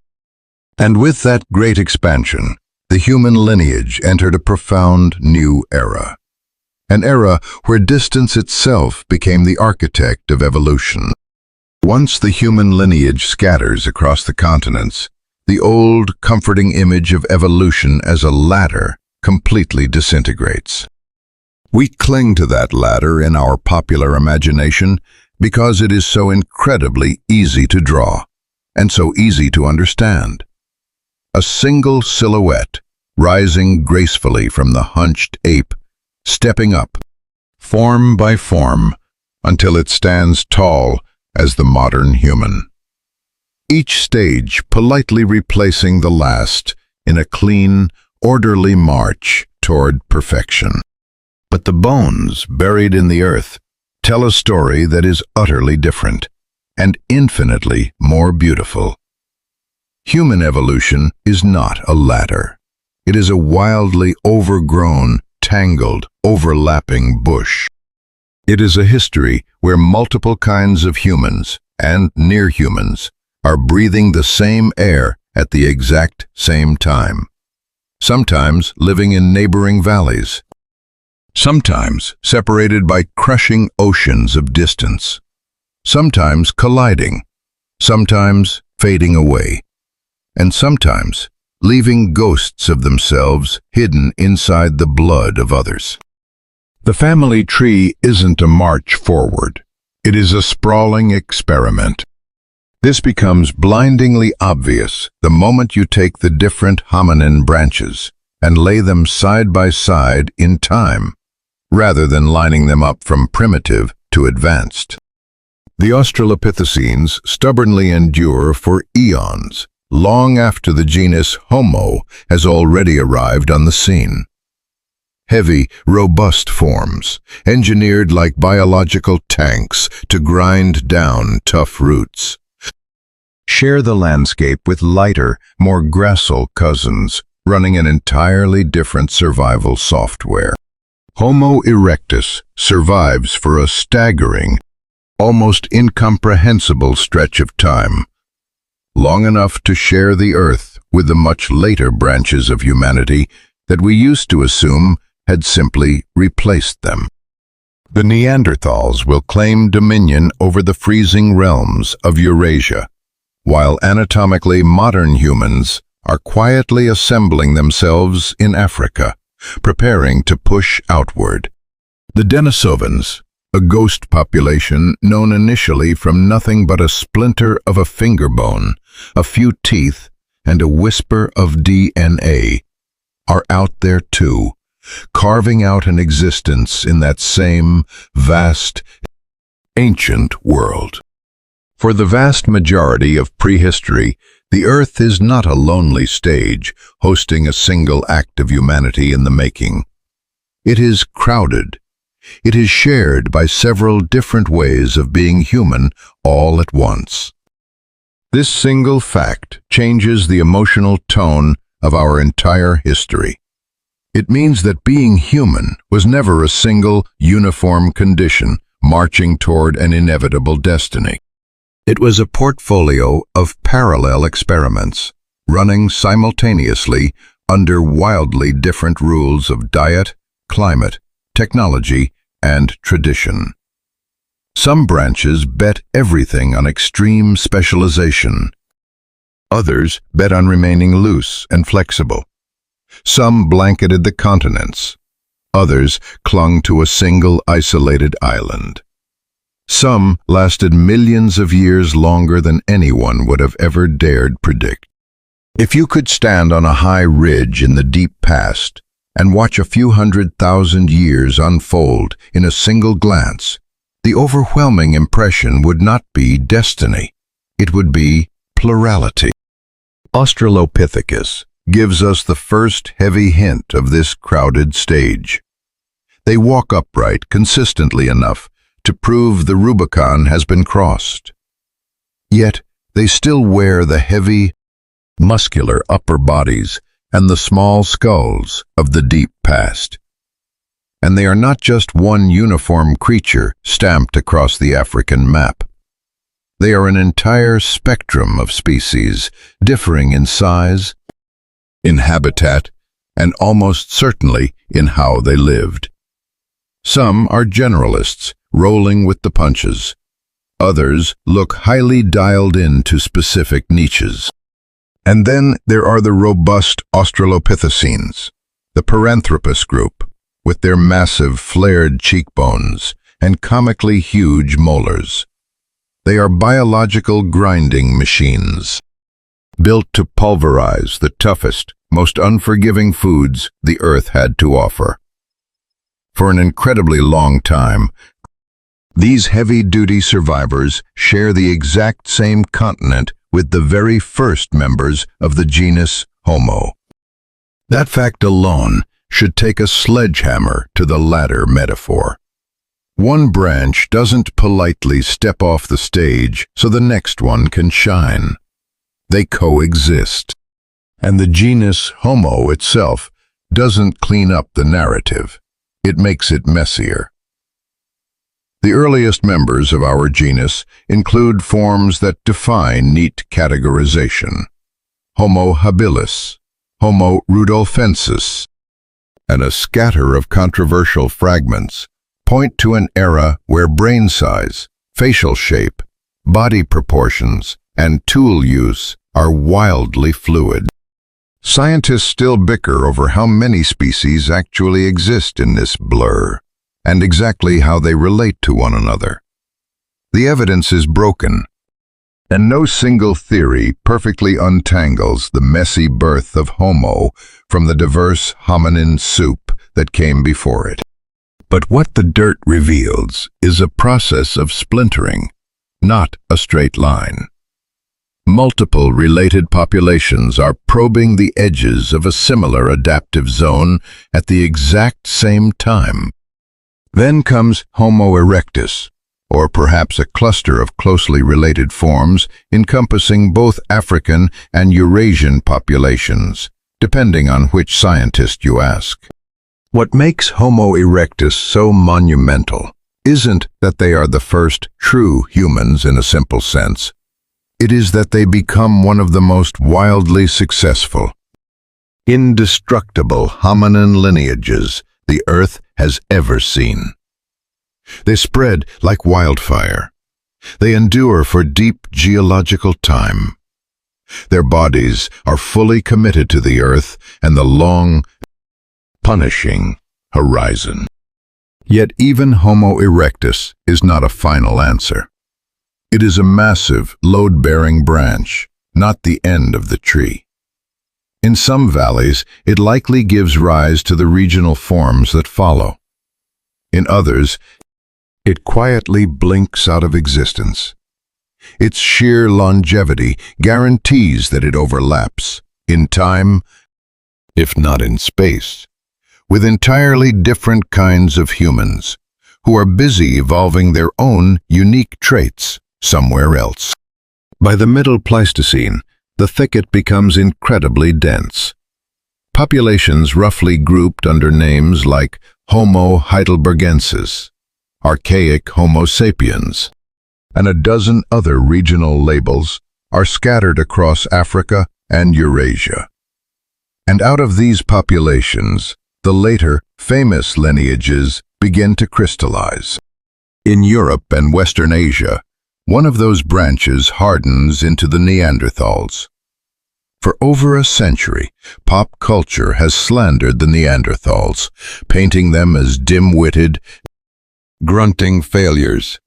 And with that great expansion, the human lineage entered a profound new era. An era where distance itself became the architect of evolution. Once the human lineage scatters across the continents, the old, comforting image of evolution as a ladder completely disintegrates. We cling to that ladder in our popular imagination because it is so incredibly easy to draw and so easy to understand. A single silhouette rising gracefully from the hunched ape, stepping up, form by form, until it stands tall as the modern human. Each stage politely replacing the last in a clean, orderly march toward perfection. But the bones buried in the earth tell a story that is utterly different and infinitely more beautiful. Human evolution is not a ladder. It is a wildly overgrown, tangled, overlapping bush. It is a history where multiple kinds of humans and near humans are breathing the same air at the exact same time. Sometimes living in neighboring valleys. Sometimes separated by crushing oceans of distance. Sometimes colliding. Sometimes fading away. And sometimes leaving ghosts of themselves hidden inside the blood of others. The family tree isn't a march forward. It is a sprawling experiment. This becomes blindingly obvious the moment you take the different hominin branches and lay them side by side in time, rather than lining them up from primitive to advanced. The Australopithecines stubbornly endure for eons, long after the genus Homo has already arrived on the scene. Heavy, robust forms, engineered like biological tanks to grind down tough roots, share the landscape with lighter, more gracile cousins, running an entirely different survival software. Homo erectus survives for a staggering, almost incomprehensible stretch of time, long enough to share the earth with the much later branches of humanity that we used to assume had simply replaced them. The Neanderthals will claim dominion over the freezing realms of Eurasia, while anatomically modern humans are quietly assembling themselves in Africa, preparing to push outward. The Denisovans, a ghost population known initially from nothing but a splinter of a finger bone, a few teeth, and a whisper of DNA, are out there too, carving out an existence in that same vast, ancient world. For the vast majority of prehistory, the Earth is not a lonely stage hosting a single act of humanity in the making. It is crowded. It is shared by several different ways of being human all at once. This single fact changes the emotional tone of our entire history. It means that being human was never a single, uniform condition marching toward an inevitable destiny. It was a portfolio of parallel experiments, running simultaneously under wildly different rules of diet, climate, technology, and tradition. Some branches bet everything on extreme specialization. Others bet on remaining loose and flexible. Some blanketed the continents. Others clung to a single isolated island. Some lasted millions of years longer than anyone would have ever dared predict. If you could stand on a high ridge in the deep past and watch a few 100,000 years unfold in a single glance, the overwhelming impression would not be destiny. It would be plurality. Australopithecus gives us the first heavy hint of this crowded stage. They walk upright consistently enough to prove the Rubicon has been crossed. Yet they still wear the heavy, muscular upper bodies and the small skulls of the deep past. And they are not just one uniform creature stamped across the African map. They are an entire spectrum of species, differing in size, in habitat, and almost certainly in how they lived. Some are generalists, rolling with the punches. Others look highly dialed into specific niches. And then there are the robust Australopithecines, the Paranthropus group, with their massive flared cheekbones and comically huge molars. They are biological grinding machines, built to pulverize the toughest, most unforgiving foods the earth had to offer. For an incredibly long time, these heavy-duty survivors share the exact same continent with the very first members of the genus Homo. That fact alone should take a sledgehammer to the latter metaphor. One branch doesn't politely step off the stage so the next one can shine. They coexist. And the genus Homo itself doesn't clean up the narrative. It makes it messier. The earliest members of our genus include forms that defy neat categorization: Homo habilis, Homo rudolfensis, and a scatter of controversial fragments point to an era where brain size, facial shape, body proportions, and tool use are wildly fluid. Scientists still bicker over how many species actually exist in this blur, and exactly how they relate to one another. The evidence is broken, and no single theory perfectly untangles the messy birth of Homo from the diverse hominin soup that came before it. But what the dirt reveals is a process of splintering, not a straight line. Multiple related populations are probing the edges of a similar adaptive zone at the exact same time. Then comes Homo erectus, or perhaps a cluster of closely related forms encompassing both African and Eurasian populations, depending on which scientist you ask. What makes Homo erectus so monumental isn't that they are the first true humans in a simple sense. It is that they become one of the most wildly successful, indestructible hominin lineages the Earth has ever seen. They spread like wildfire. They endure for deep geological time. Their bodies are fully committed to the Earth and the long, punishing horizon. Yet even Homo erectus is not a final answer. It is a massive, load-bearing branch, not the end of the tree. In some valleys, it likely gives rise to the regional forms that follow. In others, it quietly blinks out of existence. Its sheer longevity guarantees that it overlaps, in time, if not in space, with entirely different kinds of humans, who are busy evolving their own unique traits somewhere else. By the Middle Pleistocene, the thicket becomes incredibly dense. Populations roughly grouped under names like Homo heidelbergensis, archaic Homo sapiens, and a dozen other regional labels are scattered across Africa and Eurasia. And out of these populations, the later, famous lineages begin to crystallize. In Europe and Western Asia, one of those branches hardens into the Neanderthals. For over a century, pop culture has slandered the Neanderthals, painting them as dim-witted, grunting failures,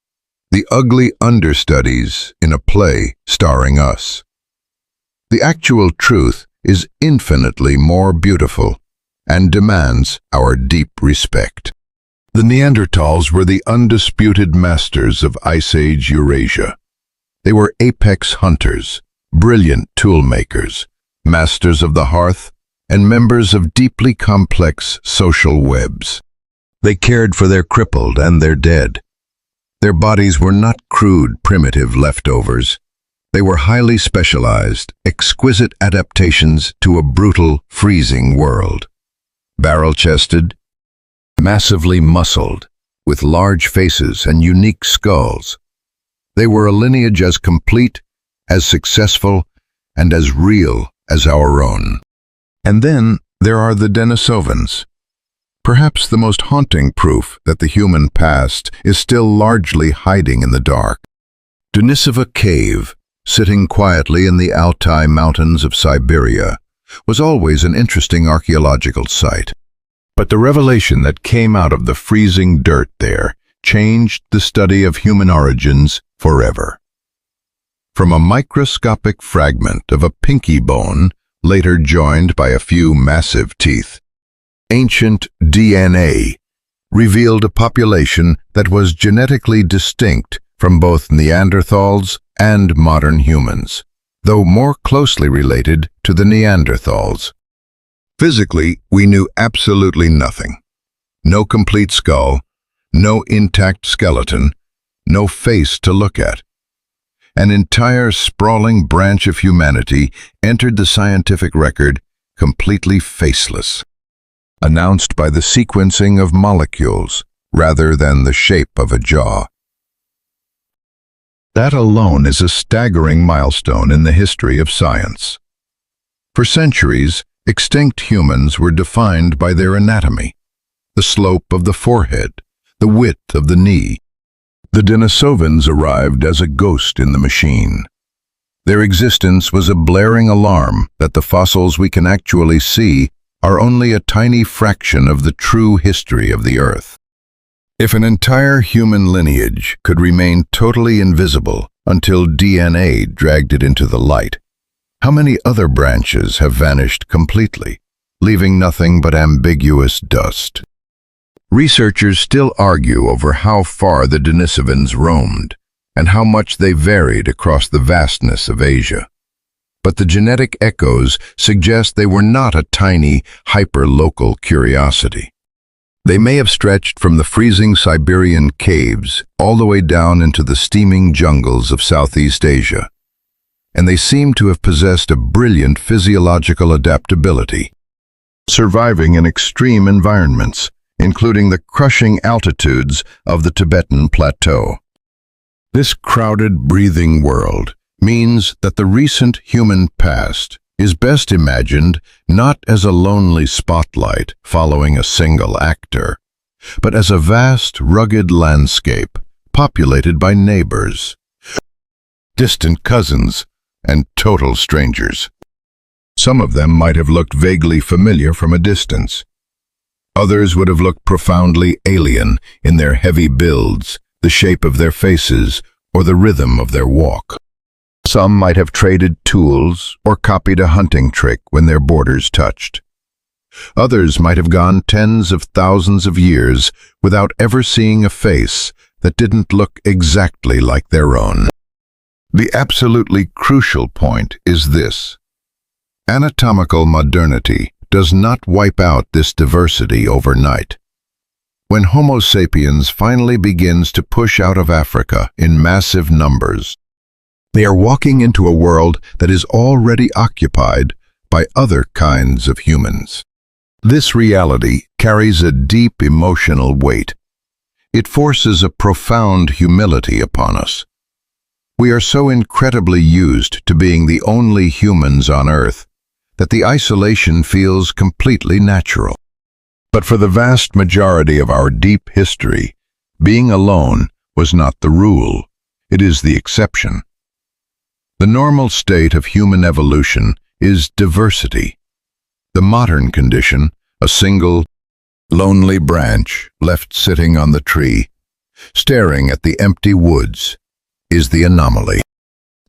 the ugly understudies in a play starring us. The actual truth is infinitely more beautiful. and demands our deep respect. The Neanderthals were the undisputed masters of Ice Age Eurasia. They were apex hunters, brilliant toolmakers, masters of the hearth, and members of deeply complex social webs. They cared for their crippled and their dead. Their bodies were not crude, primitive leftovers. They were highly specialized, exquisite adaptations to a brutal, freezing world. Barrel-chested, massively muscled, with large faces and unique skulls. They were a lineage as complete, as successful, and as real as our own. And then there are the Denisovans. Perhaps the most haunting proof that the human past is still largely hiding in the dark. Denisova Cave, sitting quietly in the Altai Mountains of Siberia, was always an interesting archaeological site. But the revelation that came out of the freezing dirt there changed the study of human origins forever. From a microscopic fragment of a pinky bone, later joined by a few massive teeth, ancient DNA revealed a population that was genetically distinct from both Neanderthals and modern humans, though more closely related to the Neanderthals. Physically, we knew absolutely nothing. No complete skull, no intact skeleton, no face to look at. An entire sprawling branch of humanity entered the scientific record completely faceless, announced by the sequencing of molecules rather than the shape of a jaw. That alone is a staggering milestone in the history of science. For centuries, extinct humans were defined by their anatomy, the slope of the forehead, the width of the knee. The Denisovans arrived as a ghost in the machine. Their existence was a blaring alarm that the fossils we can actually see are only a tiny fraction of the true history of the Earth. If an entire human lineage could remain totally invisible until DNA dragged it into the light, how many other branches have vanished completely, leaving nothing but ambiguous dust? Researchers still argue over how far the Denisovans roamed and how much they varied across the vastness of Asia. But the genetic echoes suggest they were not a tiny, hyper-local curiosity. They may have stretched from the freezing Siberian caves all the way down into the steaming jungles of Southeast Asia, and they seem to have possessed a brilliant physiological adaptability, surviving in extreme environments, including the crushing altitudes of the Tibetan Plateau. This crowded, breathing world means that the recent human past is best imagined not as a lonely spotlight following a single actor, but as a vast, rugged landscape populated by neighbors, distant cousins, and total strangers. Some of them might have looked vaguely familiar from a distance. Others would have looked profoundly alien in their heavy builds, the shape of their faces, or the rhythm of their walk. Some might have traded tools or copied a hunting trick when their borders touched. Others might have gone tens of thousands of years without ever seeing a face that didn't look exactly like their own. The absolutely crucial point is this: anatomical modernity does not wipe out this diversity overnight. When Homo sapiens finally begins to push out of Africa in massive numbers, they are walking into a world that is already occupied by other kinds of humans. This reality carries a deep emotional weight. It forces a profound humility upon us. We are so incredibly used to being the only humans on Earth that the isolation feels completely natural. But for the vast majority of our deep history, being alone was not the rule, it is the exception. The normal state of human evolution is diversity. The modern condition, a single, lonely branch left sitting on the tree, staring at the empty woods, is the anomaly.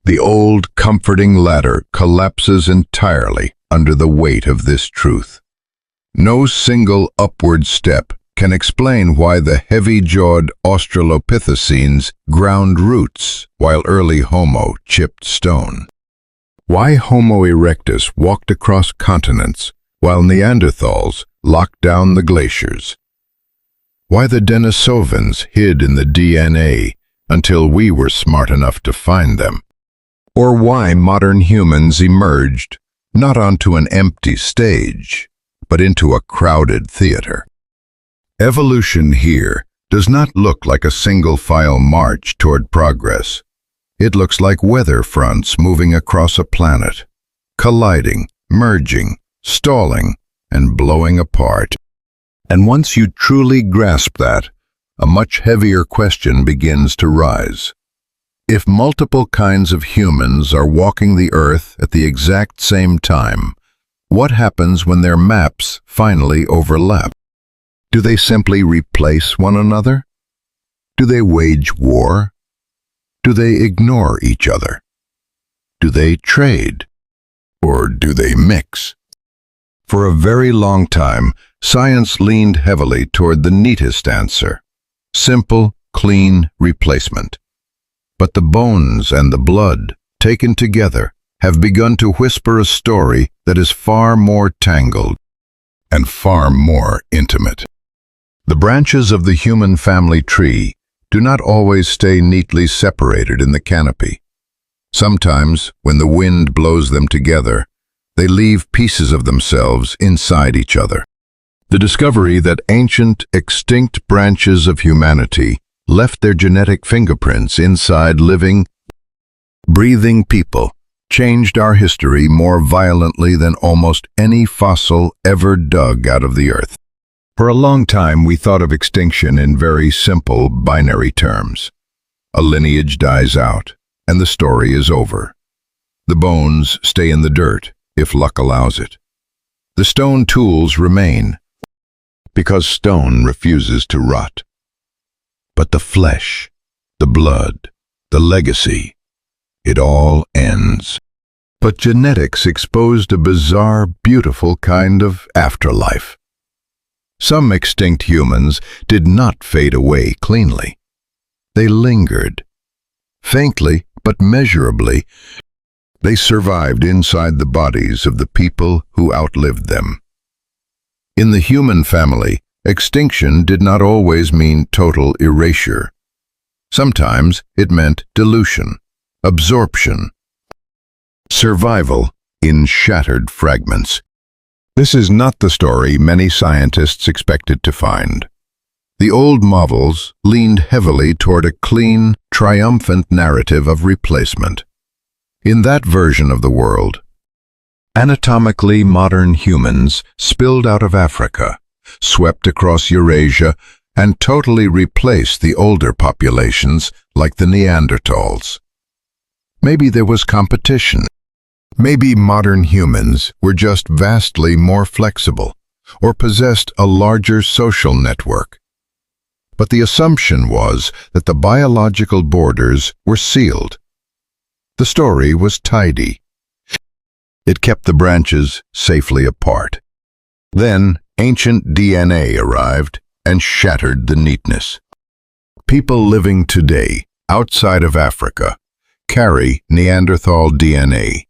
The old, comforting ladder collapses entirely under the weight of this truth. No single upward step can explain why the heavy-jawed Australopithecines ground roots while early Homo chipped stone. Why Homo erectus walked across continents while Neanderthals locked down the glaciers. Why the Denisovans hid in the DNA until we were smart enough to find them. Or why modern humans emerged not onto an empty stage, but into a crowded theater. Evolution here does not look like a single-file march toward progress. It looks like weather fronts moving across a planet, colliding, merging, stalling, and blowing apart. And once you truly grasp that, a much heavier question begins to rise. If multiple kinds of humans are walking the Earth at the exact same time, what happens when their maps finally overlap? Do they simply replace one another? Do they wage war? Do they ignore each other? Do they trade? Or do they mix? For a very long time, science leaned heavily toward the neatest answer: simple, clean replacement. But the bones and the blood, taken together, have begun to whisper a story that is far more tangled and far more intimate. The branches of the human family tree do not always stay neatly separated in the canopy. Sometimes, when the wind blows them together, they leave pieces of themselves inside each other. The discovery that ancient, extinct branches of humanity left their genetic fingerprints inside living, breathing people changed our history more violently than almost any fossil ever dug out of the earth. For a long time, we thought of extinction in very simple binary terms. A lineage dies out, and the story is over. The bones stay in the dirt, if luck allows it. The stone tools remain, because stone refuses to rot. But the flesh, the blood, the legacy, it all ends. But genetics exposed a bizarre, beautiful kind of afterlife. Some extinct humans did not fade away cleanly. They lingered. Faintly, but measurably, they survived inside the bodies of the people who outlived them. In the human family, extinction did not always mean total erasure. Sometimes it meant dilution, absorption, survival in shattered fragments. This is not the story many scientists expected to find. The old models leaned heavily toward a clean, triumphant narrative of replacement. In that version of the world, anatomically modern humans spilled out of Africa, swept across Eurasia, and totally replaced the older populations like the Neanderthals. Maybe there was competition. Maybe modern humans were just vastly more flexible or possessed a larger social network. But the assumption was that the biological borders were sealed. The story was tidy. It kept the branches safely apart. Then ancient DNA arrived and shattered the neatness. People living today outside of Africa carry Neanderthal DNA.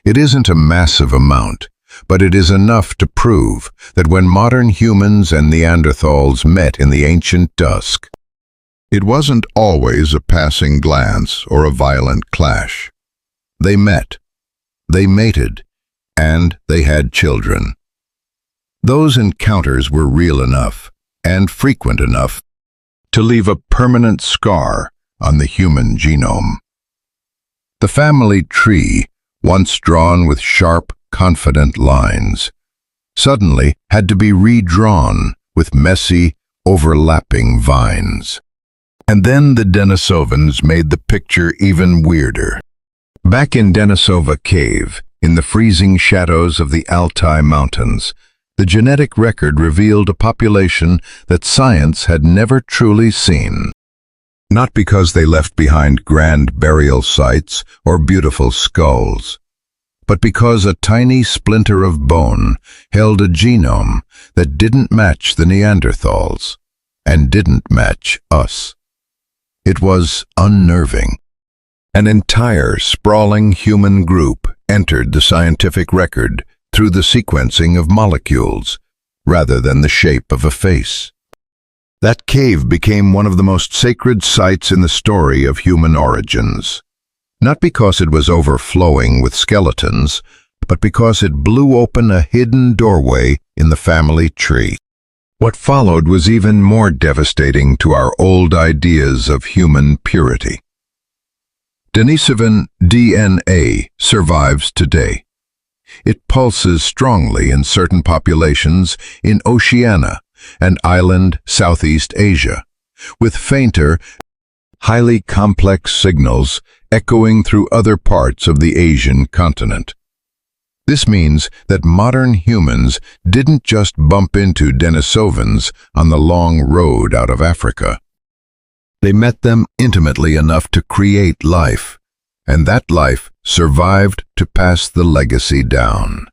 It isn't a massive amount, but it is enough to prove that when modern humans and Neanderthals met in the ancient dusk, it wasn't always a passing glance or a violent clash. They met, they mated, and they had children. Those encounters were real enough and frequent enough to leave a permanent scar on the human genome. The family tree, once drawn with sharp, confident lines, suddenly had to be redrawn with messy, overlapping vines. And then the Denisovans made the picture even weirder. Back in Denisova Cave, in the freezing shadows of the Altai Mountains, the genetic record revealed a population that science had never truly seen. Not because they left behind grand burial sites or beautiful skulls, but because a tiny splinter of bone held a genome that didn't match the Neanderthals and didn't match us. It was unnerving. An entire sprawling human group entered the scientific record through the sequencing of molecules rather than the shape of a face. That cave became one of the most sacred sites in the story of human origins. Not because it was overflowing with skeletons, but because it blew open a hidden doorway in the family tree. What followed was even more devastating to our old ideas of human purity. Denisovan DNA survives today. It pulses strongly in certain populations in Oceania and island Southeast Asia, with fainter, highly complex signals echoing through other parts of the Asian continent. This means that modern humans didn't just bump into Denisovans on the long road out of Africa. They met them intimately enough to create life, and that life survived to pass the legacy down.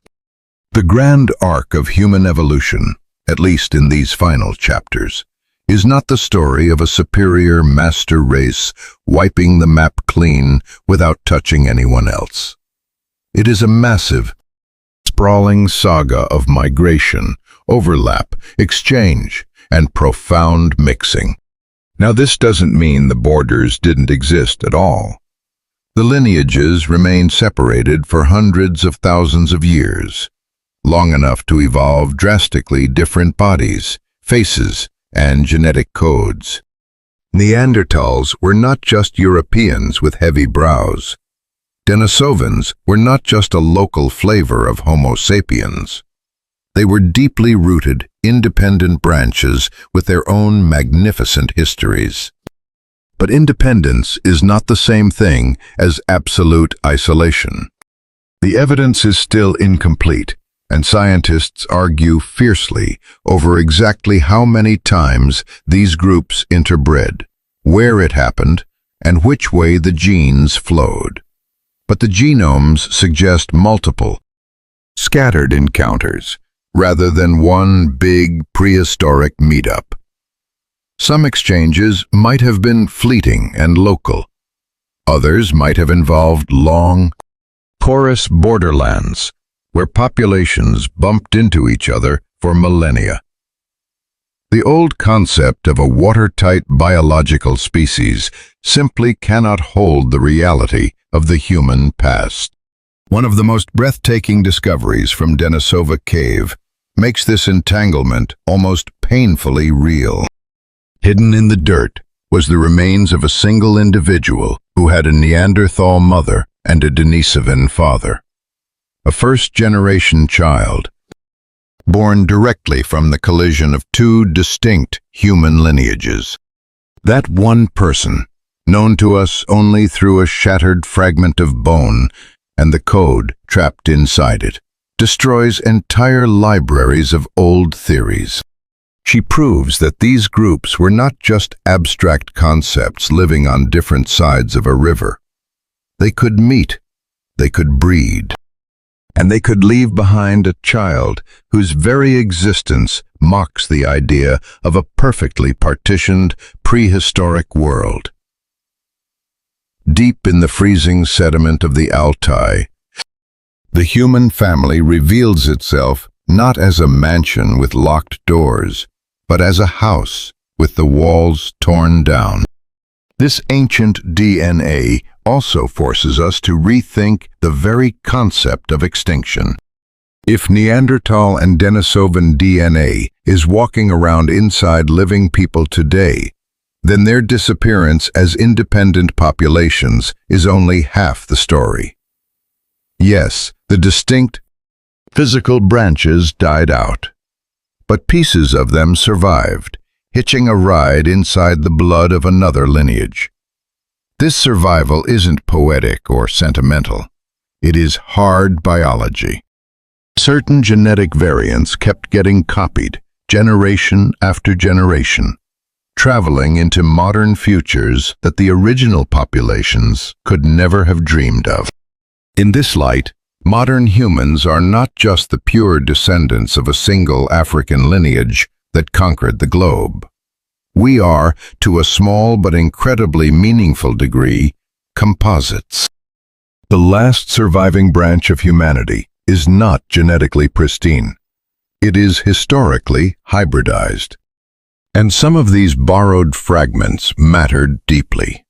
The grand arc of human evolution, at least in these final chapters, is not the story of a superior master race wiping the map clean without touching anyone else. It is a massive, sprawling saga of migration, overlap, exchange, and profound mixing. Now, this doesn't mean the borders didn't exist at all. The lineages remained separated for hundreds of thousands of years, long enough to evolve drastically different bodies, faces, and genetic codes. Neanderthals were not just Europeans with heavy brows. Denisovans were not just a local flavor of Homo sapiens. They were deeply rooted, independent branches with their own magnificent histories. But independence is not the same thing as absolute isolation. The evidence is still incomplete, and scientists argue fiercely over exactly how many times these groups interbred, where it happened, and which way the genes flowed. But the genomes suggest multiple, scattered encounters, rather than one big prehistoric meetup. Some exchanges might have been fleeting and local. Others might have involved long, porous borderlands, where populations bumped into each other for millennia. The old concept of a watertight biological species simply cannot hold the reality of the human past. One of the most breathtaking discoveries from Denisova Cave makes this entanglement almost painfully real. Hidden in the dirt was the remains of a single individual who had a Neanderthal mother and a Denisovan father. A first-generation child, born directly from the collision of two distinct human lineages. That one person, known to us only through a shattered fragment of bone and the code trapped inside it, destroys entire libraries of old theories. She proves that these groups were not just abstract concepts living on different sides of a river. They could meet, they could breed, and they could leave behind a child whose very existence mocks the idea of a perfectly partitioned prehistoric world. Deep in the freezing sediment of the Altai, the human family reveals itself not as a mansion with locked doors, but as a house with the walls torn down. This ancient DNA also forces us to rethink the very concept of extinction. If Neanderthal and Denisovan DNA is walking around inside living people today, then their disappearance as independent populations is only half the story. Yes, the distinct physical branches died out, but pieces of them survived, hitching a ride inside the blood of another lineage. This survival isn't poetic or sentimental. It is hard biology. Certain genetic variants kept getting copied, generation after generation, traveling into modern futures that the original populations could never have dreamed of. In this light, Modern humans are not just the pure descendants of a single African lineage that conquered the globe. We are, to a small but incredibly meaningful degree, composites. The last surviving branch of humanity is not genetically pristine. It is historically hybridized. And some of these borrowed fragments mattered deeply.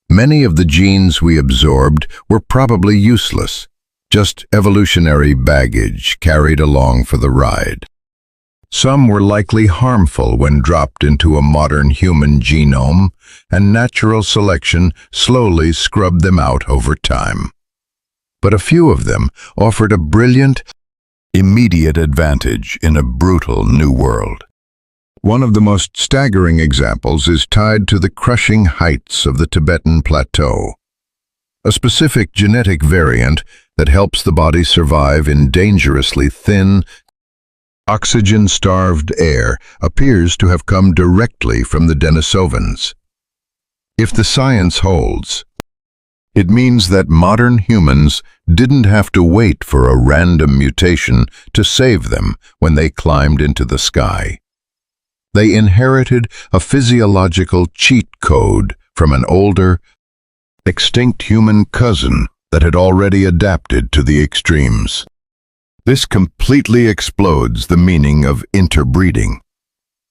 Many of the genes we absorbed were probably useless, just evolutionary baggage carried along for the ride. Some were likely harmful when dropped into a modern human genome, and natural selection slowly scrubbed them out over time. But a few of them offered a brilliant, immediate advantage in a brutal new world. One of the most staggering examples is tied to the crushing heights of the Tibetan Plateau. A specific genetic variant that helps the body survive in dangerously thin, oxygen-starved air appears to have come directly from the Denisovans. If the science holds, it means that modern humans didn't have to wait for a random mutation to save them when they climbed into the sky. They inherited a physiological cheat code from an older, extinct human cousin that had already adapted to the extremes. This completely explodes the meaning of interbreeding.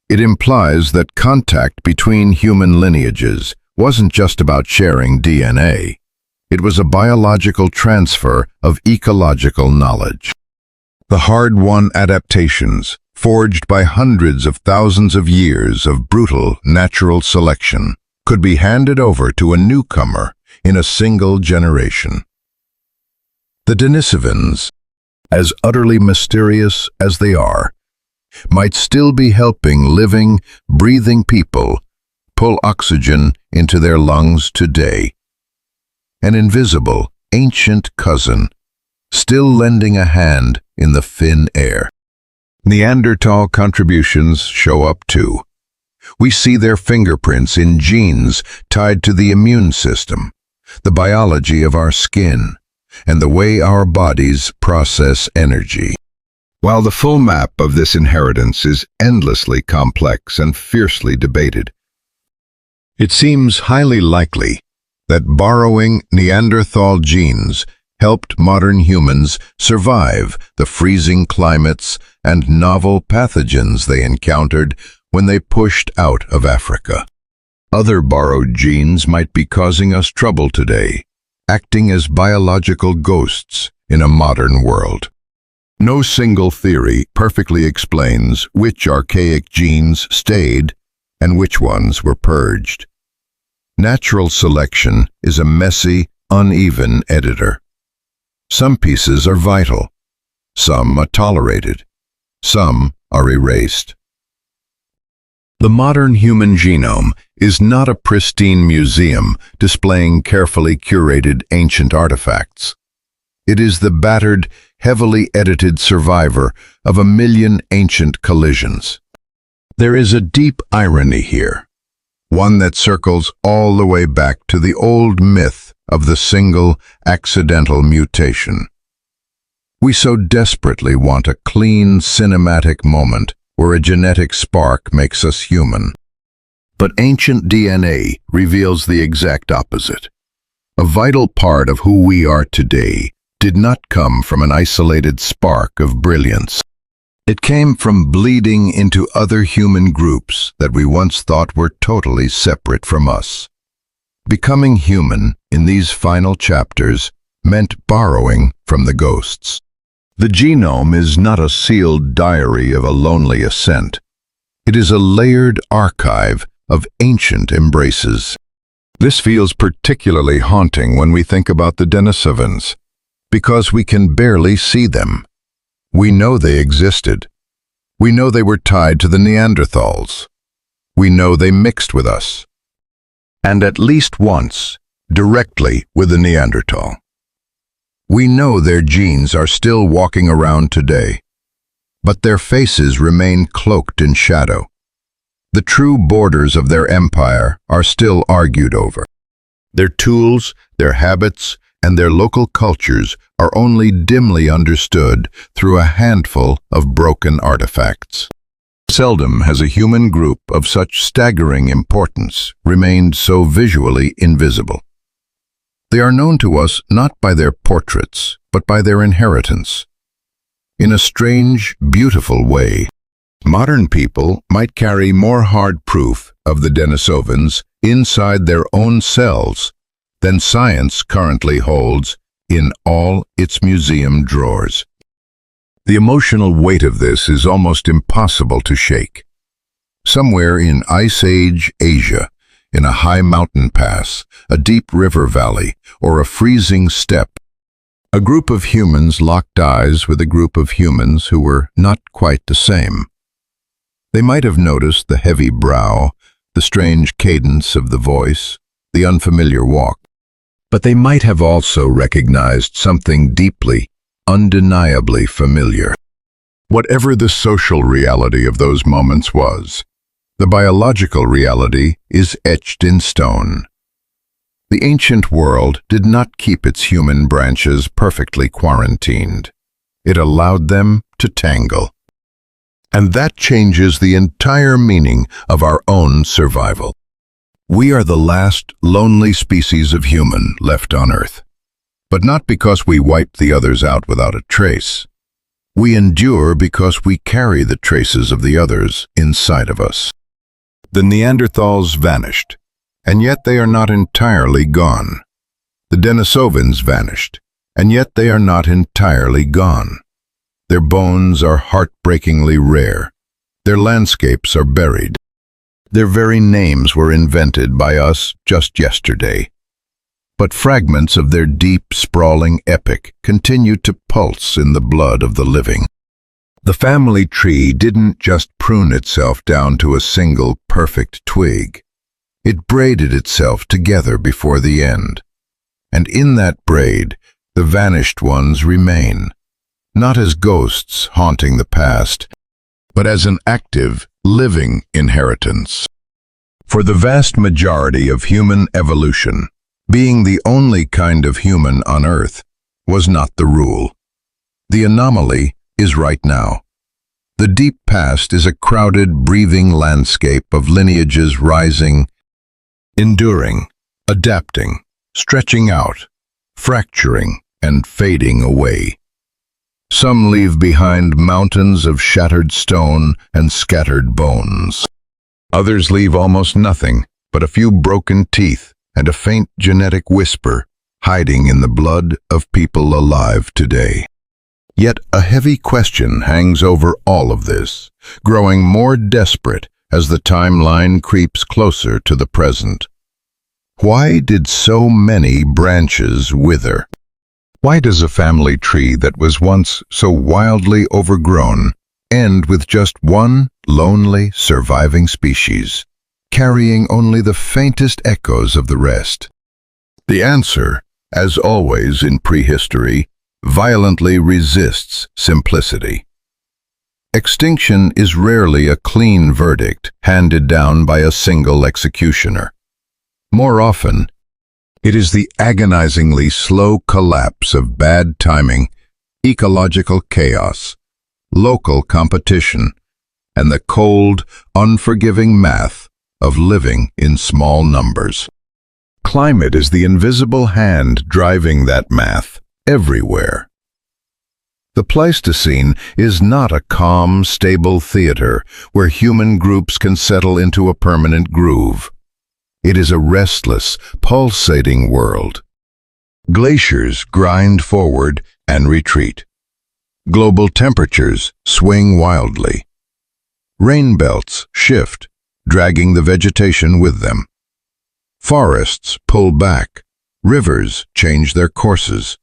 It implies that contact between human lineages wasn't just about sharing DNA. It was a biological transfer of ecological knowledge. The hard-won adaptations, forged by hundreds of thousands of years of brutal natural selection, could be handed over to a newcomer in a single generation. The Denisovans, as utterly mysterious as they are, might still be helping living, breathing people pull oxygen into their lungs today. An invisible, ancient cousin, still lending a hand in the thin air. Neanderthal contributions show up too. We see their fingerprints in genes tied to the immune system, the biology of our skin, and the way our bodies process energy. While the full map of this inheritance is endlessly complex and fiercely debated, it seems highly likely that borrowing Neanderthal genes helped modern humans survive the freezing climates and novel pathogens they encountered when they pushed out of Africa. Other borrowed genes might be causing us trouble today, acting as biological ghosts in a modern world. No single theory perfectly explains which archaic genes stayed and which ones were purged. Natural selection is a messy, uneven editor. Some pieces are vital, some are tolerated, some are erased. The modern human genome is not a pristine museum displaying carefully curated ancient artifacts. It is the battered, heavily edited survivor of a million ancient collisions. There is a deep irony here, one that circles all the way back to the old myth of the single accidental mutation. We so desperately want a clean, cinematic moment where a genetic spark makes us human. But ancient DNA reveals the exact opposite. A vital part of who we are today did not come from an isolated spark of brilliance. It came from bleeding into other human groups that we once thought were totally separate from us. Becoming human in these final chapters meant borrowing from the ghosts. The genome is not a sealed diary of a lonely ascent. It is a layered archive of ancient embraces. This feels particularly haunting when we think about the Denisovans, because we can barely see them. We know they existed. We know they were tied to the Neanderthals. We know they mixed with us. And at least once, directly with the Neanderthal. We know their genes are still walking around today, but their faces remain cloaked in shadow. The true borders of their empire are still argued over. Their tools, their habits, and their local cultures are only dimly understood through a handful of broken artifacts. Seldom has a human group of such staggering importance remained so visually invisible. They are known to us not by their portraits, but by their inheritance. In a strange, beautiful way, modern people might carry more hard proof of the Denisovans inside their own cells than science currently holds in all its museum drawers. The emotional weight of this is almost impossible to shake. Somewhere in Ice Age Asia, in a high mountain pass, a deep river valley, or a freezing steppe, a group of humans locked eyes with a group of humans who were not quite the same. They might have noticed the heavy brow, the strange cadence of the voice, the unfamiliar walk, but they might have also recognized something deeply, undeniably familiar. Whatever the social reality of those moments was, the biological reality is etched in stone. The ancient world did not keep its human branches perfectly quarantined. It allowed them to tangle. And that changes the entire meaning of our own survival. We are the last lonely species of human left on Earth. But not because we wiped the others out without a trace. We endure because we carry the traces of the others inside of us. The Neanderthals vanished, and yet they are not entirely gone. The Denisovans vanished, and yet they are not entirely gone. Their bones are heartbreakingly rare. Their landscapes are buried. Their very names were invented by us just yesterday. But fragments of their deep, sprawling epic continue to pulse in the blood of the living. The family tree didn't just prune itself down to a single perfect twig. It braided itself together before the end. And in that braid, the vanished ones remain, not as ghosts haunting the past, but as an active, living inheritance. For the vast majority of human evolution, being the only kind of human on Earth was not the rule. The anomaly is right now. The deep past is a crowded, breathing landscape of lineages rising, enduring, adapting, stretching out, fracturing, and fading away. Some leave behind mountains of shattered stone and scattered bones. Others leave almost nothing but a few broken teeth and a faint genetic whisper hiding in the blood of people alive today. Yet a heavy question hangs over all of this, growing more desperate as the timeline creeps closer to the present. Why did so many branches wither? Why does a family tree that was once so wildly overgrown end with just one lonely surviving species, carrying only the faintest echoes of the rest? The answer, as always in prehistory, violently resists simplicity. Extinction is rarely a clean verdict handed down by a single executioner. More often, it is the agonizingly slow collapse of bad timing, ecological chaos, local competition, and the cold, unforgiving math of living in small numbers. Climate is the invisible hand driving that math everywhere. The Pleistocene is not a calm, stable theater where human groups can settle into a permanent groove. It is a restless, pulsating world. Glaciers grind forward and retreat. Global temperatures swing wildly. Rain belts shift, dragging the vegetation with them. Forests pull back. Rivers change their courses.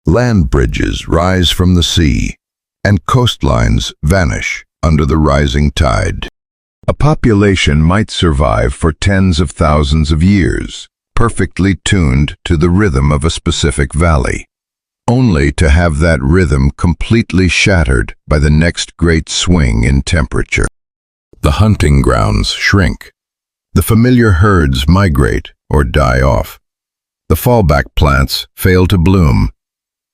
Land bridges rise from the sea, and coastlines vanish under the rising tide. A population might survive for tens of thousands of years, perfectly tuned to the rhythm of a specific valley, only to have that rhythm completely shattered by the next great swing in temperature. The hunting grounds shrink. The familiar herds migrate or die off. The fallback plants fail to bloom.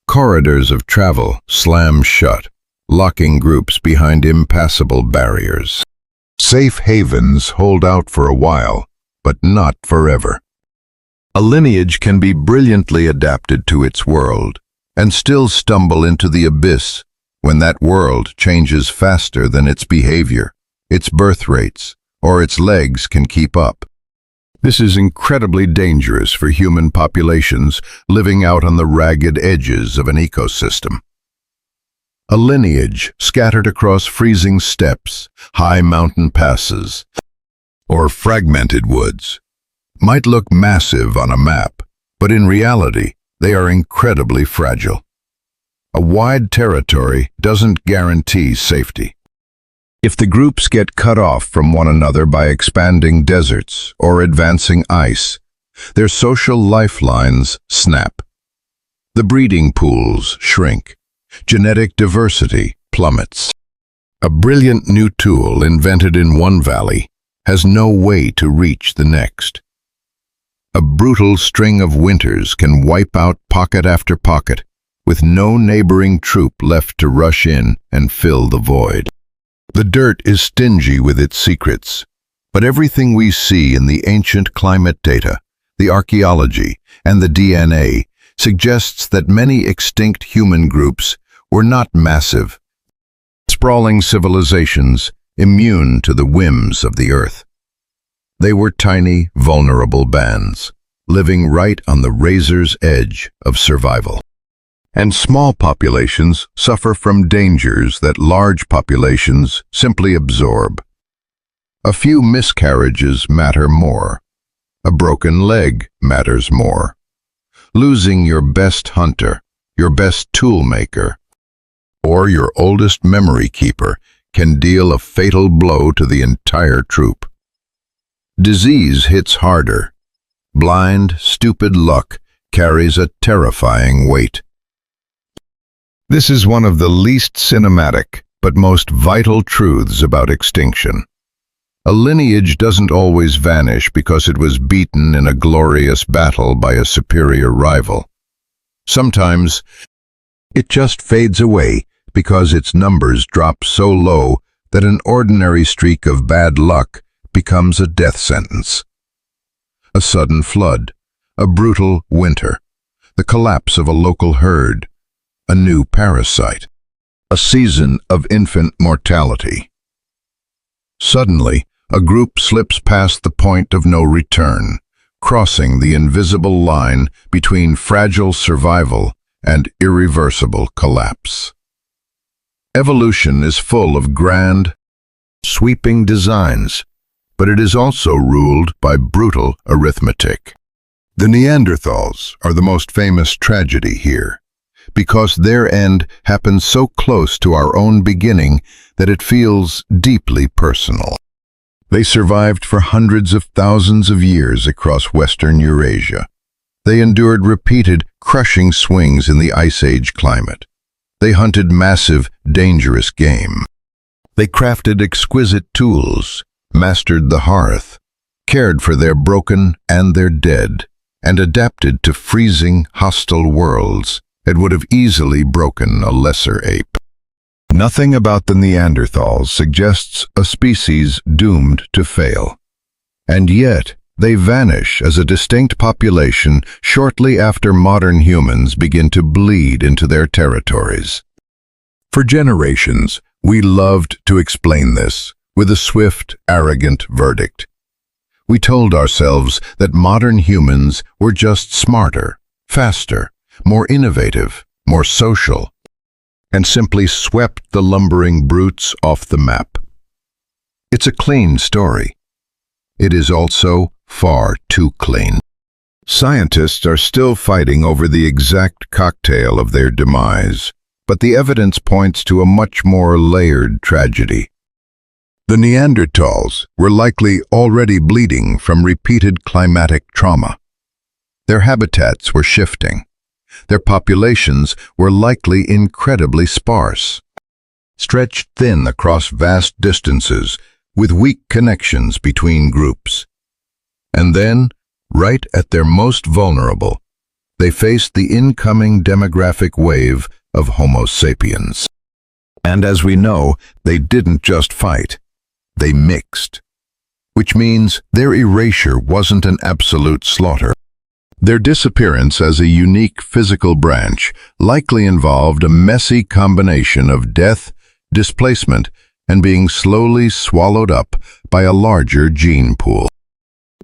Corridors of travel slam shut, locking groups behind impassable barriers. Safe havens hold out for a while, but not forever. A lineage can be brilliantly adapted to its world and still stumble into the abyss when that world changes faster than its behavior, its birth rates, or its legs can keep up. This is incredibly dangerous for human populations living out on the ragged edges of an ecosystem. A lineage scattered across freezing steppes, high mountain passes, or fragmented woods might look massive on a map, but in reality, they are incredibly fragile. A wide territory doesn't guarantee safety. If the groups get cut off from one another by expanding deserts or advancing ice, their social lifelines snap. The breeding pools shrink. Genetic diversity plummets. A brilliant new tool invented in one valley has no way to reach the next. A brutal string of winters can wipe out pocket after pocket, with no neighboring troop left to rush in and fill the void. The dirt is stingy with its secrets, but everything we see in the ancient climate data, the archaeology, and the DNA suggests that many extinct human groups were not massive, sprawling civilizations immune to the whims of the earth. They were tiny, vulnerable bands, living right on the razor's edge of survival. And small populations suffer from dangers that large populations simply absorb. A few miscarriages matter more. A broken leg matters more. Losing your best hunter, your best toolmaker, or your oldest memory keeper can deal a fatal blow to the entire troop. Disease hits harder. Blind, stupid luck carries a terrifying weight. This is one of the least cinematic but most vital truths about extinction. A lineage doesn't always vanish because it was beaten in a glorious battle by a superior rival. Sometimes it just fades away because its numbers drop so low that an ordinary streak of bad luck becomes a death sentence. A sudden flood, a brutal winter, the collapse of a local herd, a new parasite, a season of infant mortality. Suddenly, a group slips past the point of no return, crossing the invisible line between fragile survival and irreversible collapse. Evolution is full of grand, sweeping designs, but it is also ruled by brutal arithmetic. The Neanderthals are the most famous tragedy here, because their end happened so close to our own beginning that it feels deeply personal. They survived for hundreds of thousands of years across Western Eurasia. They endured repeated, crushing swings in the Ice Age climate. They hunted massive, dangerous game. They crafted exquisite tools, mastered the hearth, cared for their broken and their dead, and adapted to freezing, hostile worlds that would have easily broken a lesser ape. Nothing about the Neanderthals suggests a species doomed to fail. And yet, they vanish as a distinct population shortly after modern humans begin to bleed into their territories. For generations, we loved to explain this with a swift, arrogant verdict. We told ourselves that modern humans were just smarter, faster, more innovative, more social, and simply swept the lumbering brutes off the map. It's a clean story. It is also far too clean. Scientists are still fighting over the exact cocktail of their demise, but the evidence points to a much more layered tragedy. The Neanderthals were likely already bleeding from repeated climatic trauma. Their habitats were shifting. Their populations were likely incredibly sparse, stretched thin across vast distances with weak connections between groups. And then, right at their most vulnerable, They faced the incoming demographic wave of Homo sapiens. And as we know, they didn't just fight, they mixed. Which means their erasure wasn't an absolute slaughter. Their disappearance as a unique physical branch likely involved a messy combination of death, displacement, and being slowly swallowed up by a larger gene pool.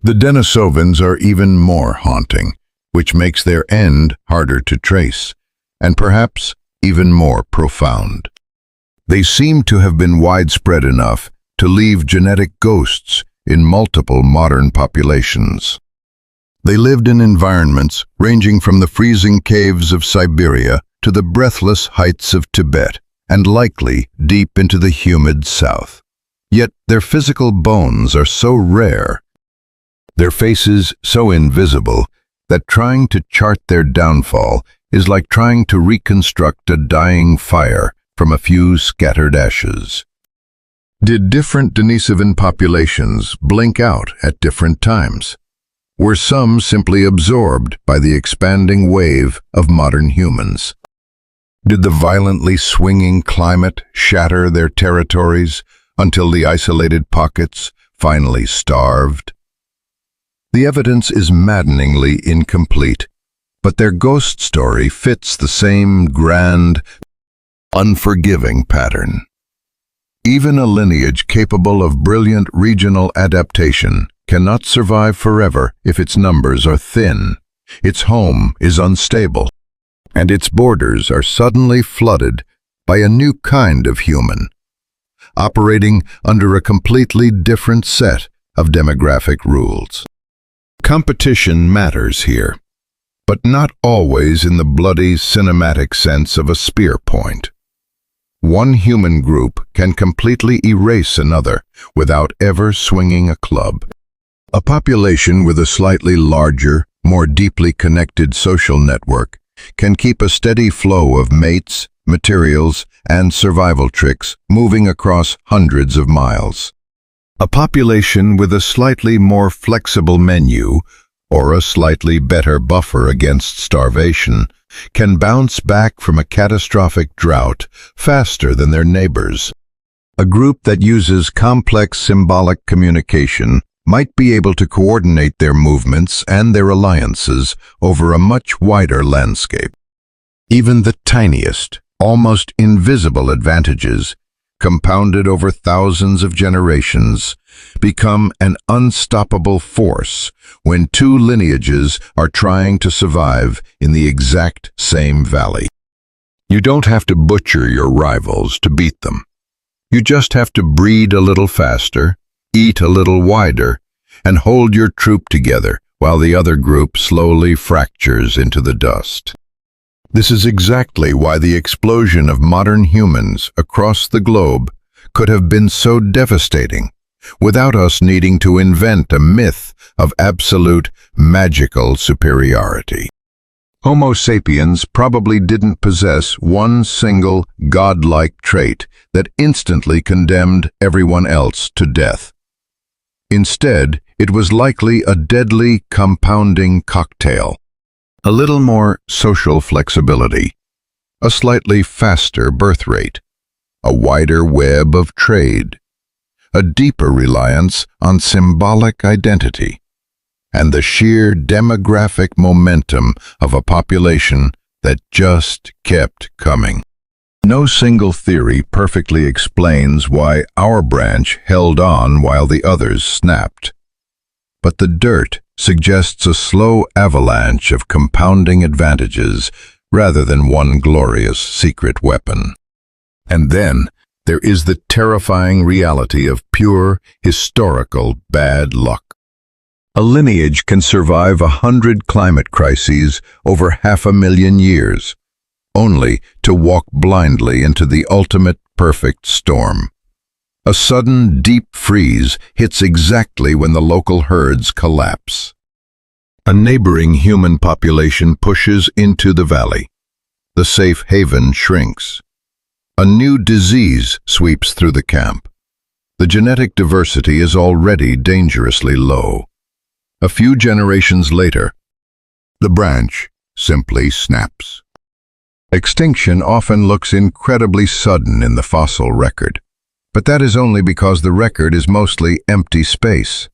The Denisovans are even more haunting, which makes their end harder to trace, and perhaps even more profound. They seem to have been widespread enough to leave genetic ghosts in multiple modern populations. They lived in environments ranging from the freezing caves of Siberia to the breathless heights of Tibet, and likely deep into the humid south. Yet their physical bones are so rare, their faces so invisible, that trying to chart their downfall is like trying to reconstruct a dying fire from a few scattered ashes. Did different Denisovan populations blink out at different times? Were some simply absorbed by the expanding wave of modern humans? Did the violently swinging climate shatter their territories until the isolated pockets finally starved? The evidence is maddeningly incomplete, but their ghost story fits the same grand, unforgiving pattern. Even a lineage capable of brilliant regional adaptation cannot survive forever if its numbers are thin, its home is unstable, and its borders are suddenly flooded by a new kind of human, operating under a completely different set of demographic rules. Competition matters here, but not always in the bloody cinematic sense of a spear point. One human group can completely erase another without ever swinging a club. A population with a slightly larger, more deeply connected social network can keep a steady flow of mates, materials, and survival tricks moving across hundreds of miles. A population with a slightly more flexible menu, or a slightly better buffer against starvation, can bounce back from a catastrophic drought faster than their neighbors. A group that uses complex symbolic communication might be able to coordinate their movements and their alliances over a much wider landscape. Even the tiniest, almost invisible advantages, compounded over thousands of generations, become an unstoppable force when two lineages are trying to survive in the exact same valley. You don't have to butcher your rivals to beat them. You just have to breed a little faster, eat a little wider, and hold your troop together while the other group slowly fractures into the dust. This is exactly why the explosion of modern humans across the globe could have been so devastating, without us needing to invent a myth of absolute, magical superiority. Homo sapiens probably didn't possess one single godlike trait that instantly condemned everyone else to death. Instead, it was likely a deadly, compounding cocktail. A little more social flexibility, a slightly faster birth rate, a wider web of trade, a deeper reliance on symbolic identity, and the sheer demographic momentum of a population that just kept coming. No single theory perfectly explains why our branch held on while the others snapped. But the dirt suggests a slow avalanche of compounding advantages rather than one glorious secret weapon. And then there is the terrifying reality of pure, historical bad luck. A lineage can survive 100 climate crises over 500,000 years, only to walk blindly into the ultimate perfect storm. A sudden, deep freeze hits exactly when the local herds collapse. A neighboring human population pushes into the valley. The safe haven shrinks. A new disease sweeps through the camp. The genetic diversity is already dangerously low. A few generations later, the branch, simply snaps. Extinction often looks incredibly sudden in the fossil record, but that is only because the record is mostly empty space.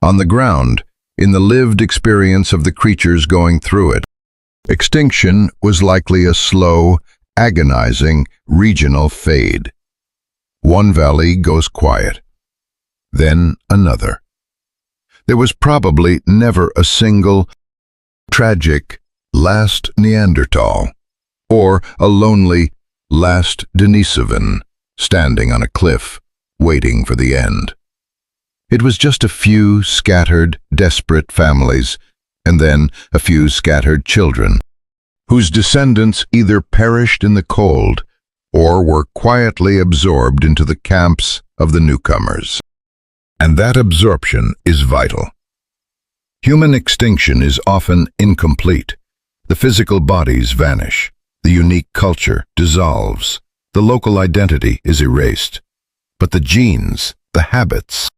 On the ground, in the lived experience of the creatures going through it, extinction was likely a slow, agonizing, regional fade. One valley goes quiet, then another. There was probably never a single, tragic, last Neanderthal, or a lonely, last Denisovan, standing on a cliff, waiting for the end. It was just a few scattered, desperate families, and then a few scattered children, whose descendants either perished in the cold or were quietly absorbed into the camps of the newcomers. And that absorption is vital. Human extinction is often incomplete. The physical bodies vanish, the unique culture dissolves, the local identity is erased. But the genes, the habits,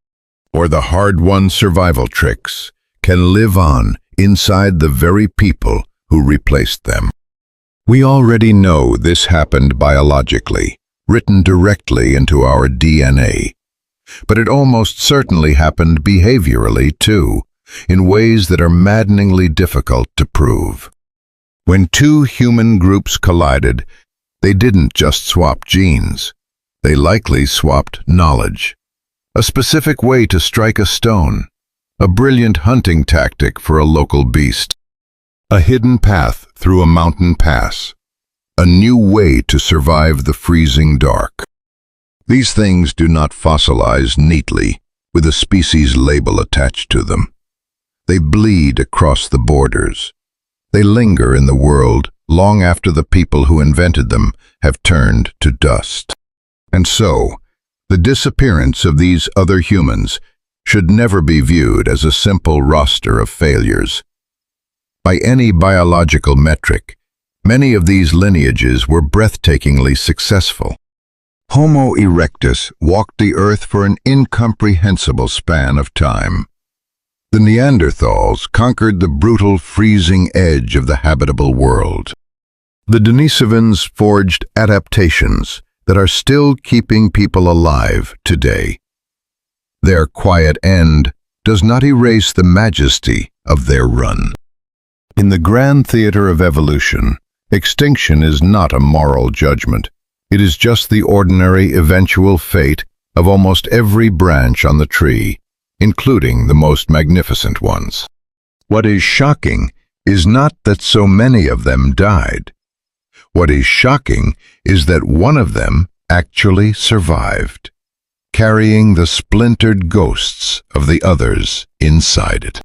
or the hard-won survival tricks can live on inside the very people who replaced them. We already know this happened biologically, written directly into our DNA. But it almost certainly happened behaviorally too, in ways that are maddeningly difficult to prove. When two human groups collided, they didn't just swap genes. They likely swapped knowledge. A specific way to strike a stone, a brilliant hunting tactic for a local beast, a hidden path through a mountain pass, a new way to survive the freezing dark. These things do not fossilize neatly with a species label attached to them. They bleed across the borders. They linger in the world long after the people who invented them have turned to dust. And so, the disappearance of these other humans should never be viewed as a simple roster of failures. By any biological metric, many of these lineages were breathtakingly successful. Homo erectus walked the earth for an incomprehensible span of time. The Neanderthals conquered the brutal freezing edge of the habitable world. The Denisovans forged adaptations that are still keeping people alive today. Their quiet end does not erase the majesty of their run. In the grand theater of evolution, extinction is not a moral judgment. It is just the ordinary eventual fate of almost every branch on the tree, including the most magnificent ones. What is shocking is not that so many of them died. What is shocking is that one of them actually survived, carrying the splintered ghosts of the others inside it.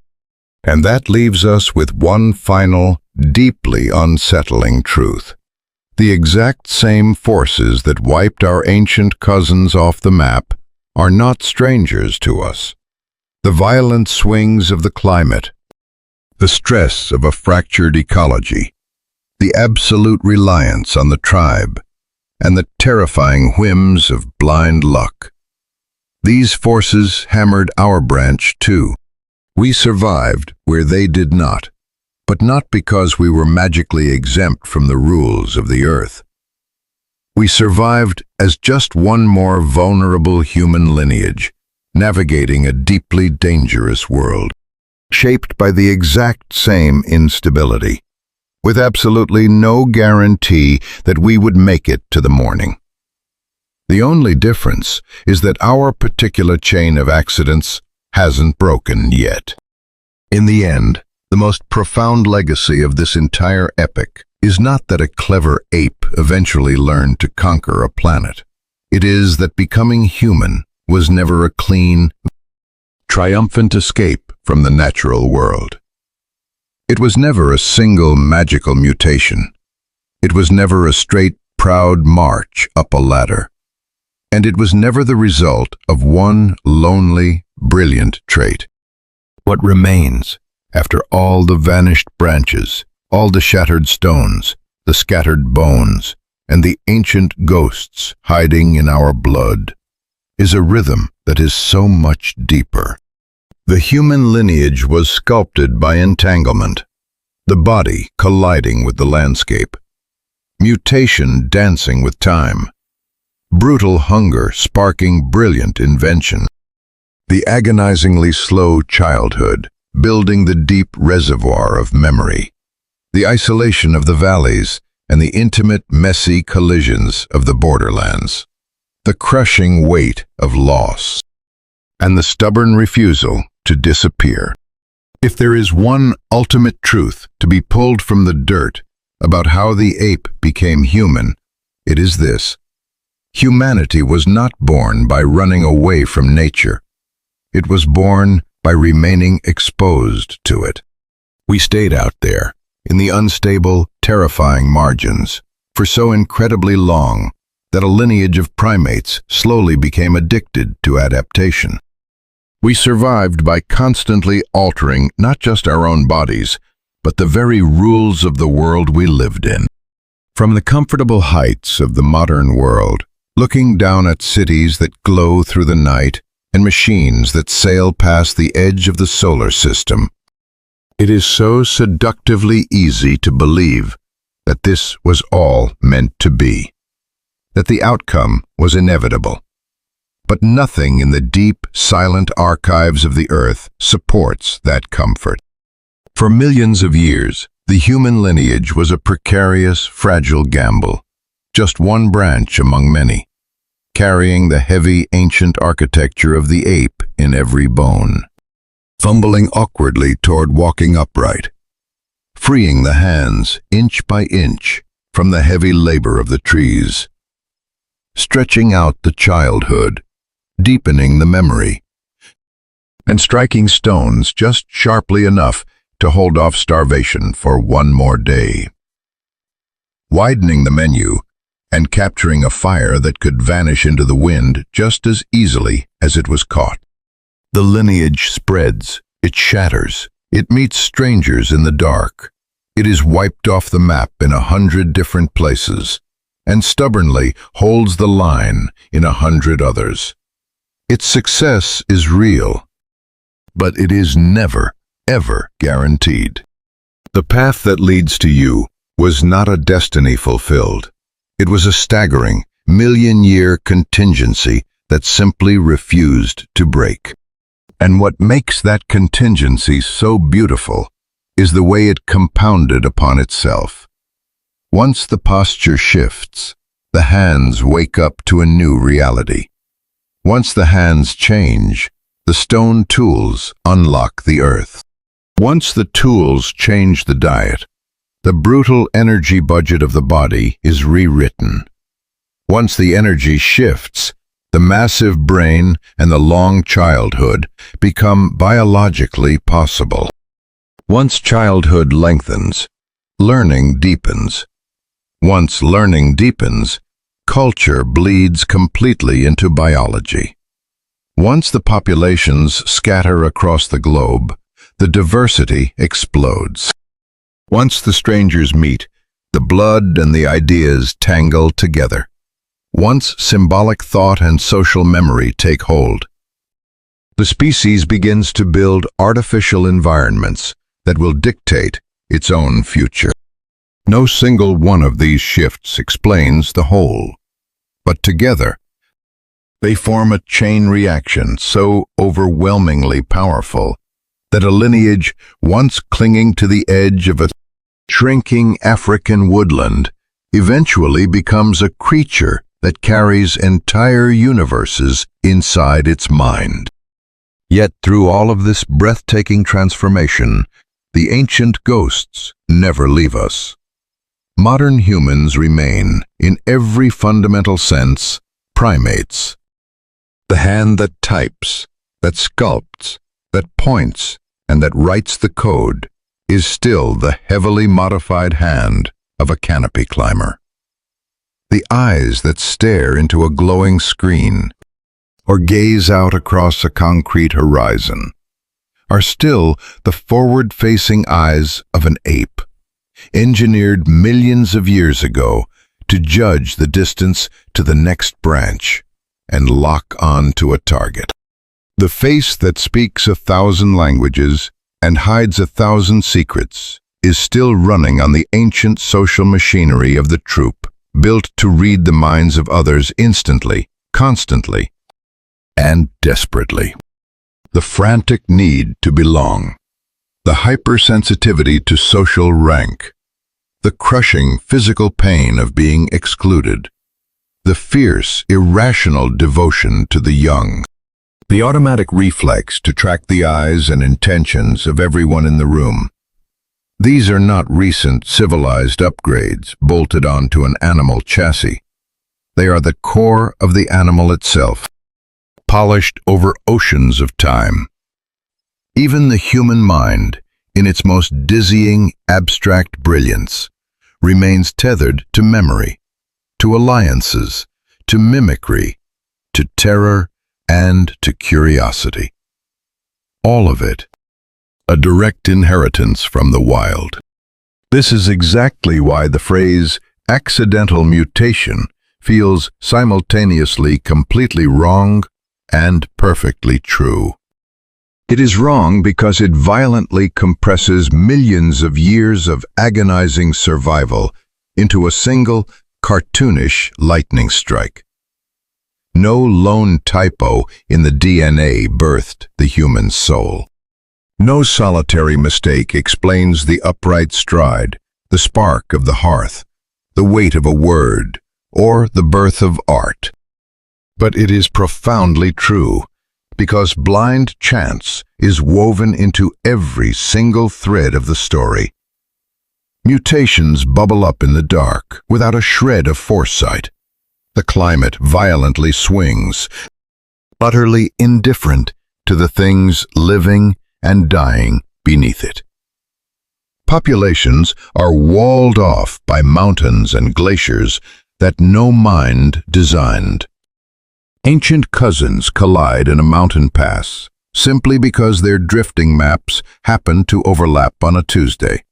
And that leaves us with one final, deeply unsettling truth. The exact same forces that wiped our ancient cousins off the map are not strangers to us. The violent swings of the climate, the stress of a fractured ecology, the absolute reliance on the tribe, and the terrifying whims of blind luck. These forces hammered our branch too. We survived where they did not, but not because we were magically exempt from the rules of the earth. We survived as just one more vulnerable human lineage, navigating a deeply dangerous world, shaped by the exact same instability, with absolutely no guarantee that we would make it to the morning. The only difference is that our particular chain of accidents hasn't broken yet. In the end, the most profound legacy of this entire epic is not that a clever ape eventually learned to conquer a planet. It is that becoming human was never a clean, triumphant escape from the natural world. It was never a single magical mutation. It was never a straight, proud march up a ladder. And it was never the result of one lonely, brilliant trait. What remains, after all the vanished branches, all the shattered stones, the scattered bones, and the ancient ghosts hiding in our blood, is a rhythm that is so much deeper. The human lineage was sculpted by entanglement. the body colliding with the landscape, mutation dancing with time, brutal hunger sparking brilliant invention, the agonizingly slow childhood building the deep reservoir of memory, the isolation of the valleys and the intimate, messy collisions of the borderlands, the crushing weight of loss, and the stubborn refusal to disappear. If there is one ultimate truth to be pulled from the dirt about how the ape became human, it is this: humanity was not born by running away from nature. It was born by remaining exposed to it. We stayed out there, in the unstable, terrifying margins, for so incredibly long that a lineage of primates slowly became addicted to adaptation. We survived by constantly altering not just our own bodies, but the very rules of the world we lived in. From the comfortable heights of the modern world, looking down at cities that glow through the night and machines that sail past the edge of the solar system, it is so seductively easy to believe that this was all meant to be, that the outcome was inevitable. But nothing in the deep, silent archives of the earth supports that comfort. For millions of years, the human lineage was a precarious, fragile gamble, just one branch among many, carrying the heavy, ancient architecture of the ape in every bone, fumbling awkwardly toward walking upright, freeing the hands, inch by inch, from the heavy labor of the trees, stretching out the childhood, deepening the memory, and striking stones just sharply enough to hold off starvation for one more day, widening the menu and capturing a fire that could vanish into the wind just as easily as it was caught. The lineage spreads, it shatters, it meets strangers in the dark. It is wiped off the map in 100 different places, and stubbornly holds the line in 100 others. Its success is real, but it is never, ever guaranteed. The path that leads to you was not a destiny fulfilled. It was a staggering, million-year contingency that simply refused to break. And what makes that contingency so beautiful is the way it compounded upon itself. Once the posture shifts, the hands wake up to a new reality. Once the hands change, the stone tools unlock the earth. Once the tools change the diet, the brutal energy budget of the body is rewritten. Once the energy shifts, the massive brain and the long childhood become biologically possible. Once childhood lengthens, learning deepens. Once learning deepens, culture bleeds completely into biology. Once the populations scatter across the globe, the diversity explodes. Once the strangers meet, the blood and the ideas tangle together. Once symbolic thought and social memory take hold, the species begins to build artificial environments that will dictate its own future. No single one of these shifts explains the whole, but together they form a chain reaction so overwhelmingly powerful that a lineage once clinging to the edge of a shrinking African woodland eventually becomes a creature that carries entire universes inside its mind. Yet through all of this breathtaking transformation, the ancient ghosts never leave us. Modern humans remain, in every fundamental sense, primates. The hand that types, that sculpts, that points, and that writes the code is still the heavily modified hand of a canopy climber. The eyes that stare into a glowing screen or gaze out across a concrete horizon are still the forward-facing eyes of an ape, engineered millions of years ago to judge the distance to the next branch and lock on to a target. The face that speaks 1,000 languages and hides 1,000 secrets is still running on the ancient social machinery of the troop, built to read the minds of others instantly, constantly, and desperately. The frantic need to belong, the hypersensitivity to social rank, the crushing physical pain of being excluded, the fierce, irrational devotion to the young, the automatic reflex to track the eyes and intentions of everyone in the room. These are not recent civilized upgrades bolted onto an animal chassis. They are the core of the animal itself, polished over oceans of time. Even the human mind, in its most dizzying, abstract brilliance, remains tethered to memory, to alliances, to mimicry, to terror, and to curiosity. All of it, a direct inheritance from the wild. This is exactly why the phrase accidental mutation feels simultaneously completely wrong and perfectly true. It is wrong because it violently compresses millions of years of agonizing survival into a single, cartoonish lightning strike. No lone typo in the DNA birthed the human soul. No solitary mistake explains the upright stride, the spark of the hearth, the weight of a word, or the birth of art. But it is profoundly true, because blind chance is woven into every single thread of the story. Mutations bubble up in the dark without a shred of foresight. The climate violently swings, utterly indifferent to the things living and dying beneath it. Populations are walled off by mountains and glaciers that no mind designed. Ancient cousins collide in a mountain pass simply because their drifting maps happen to overlap on a Tuesday.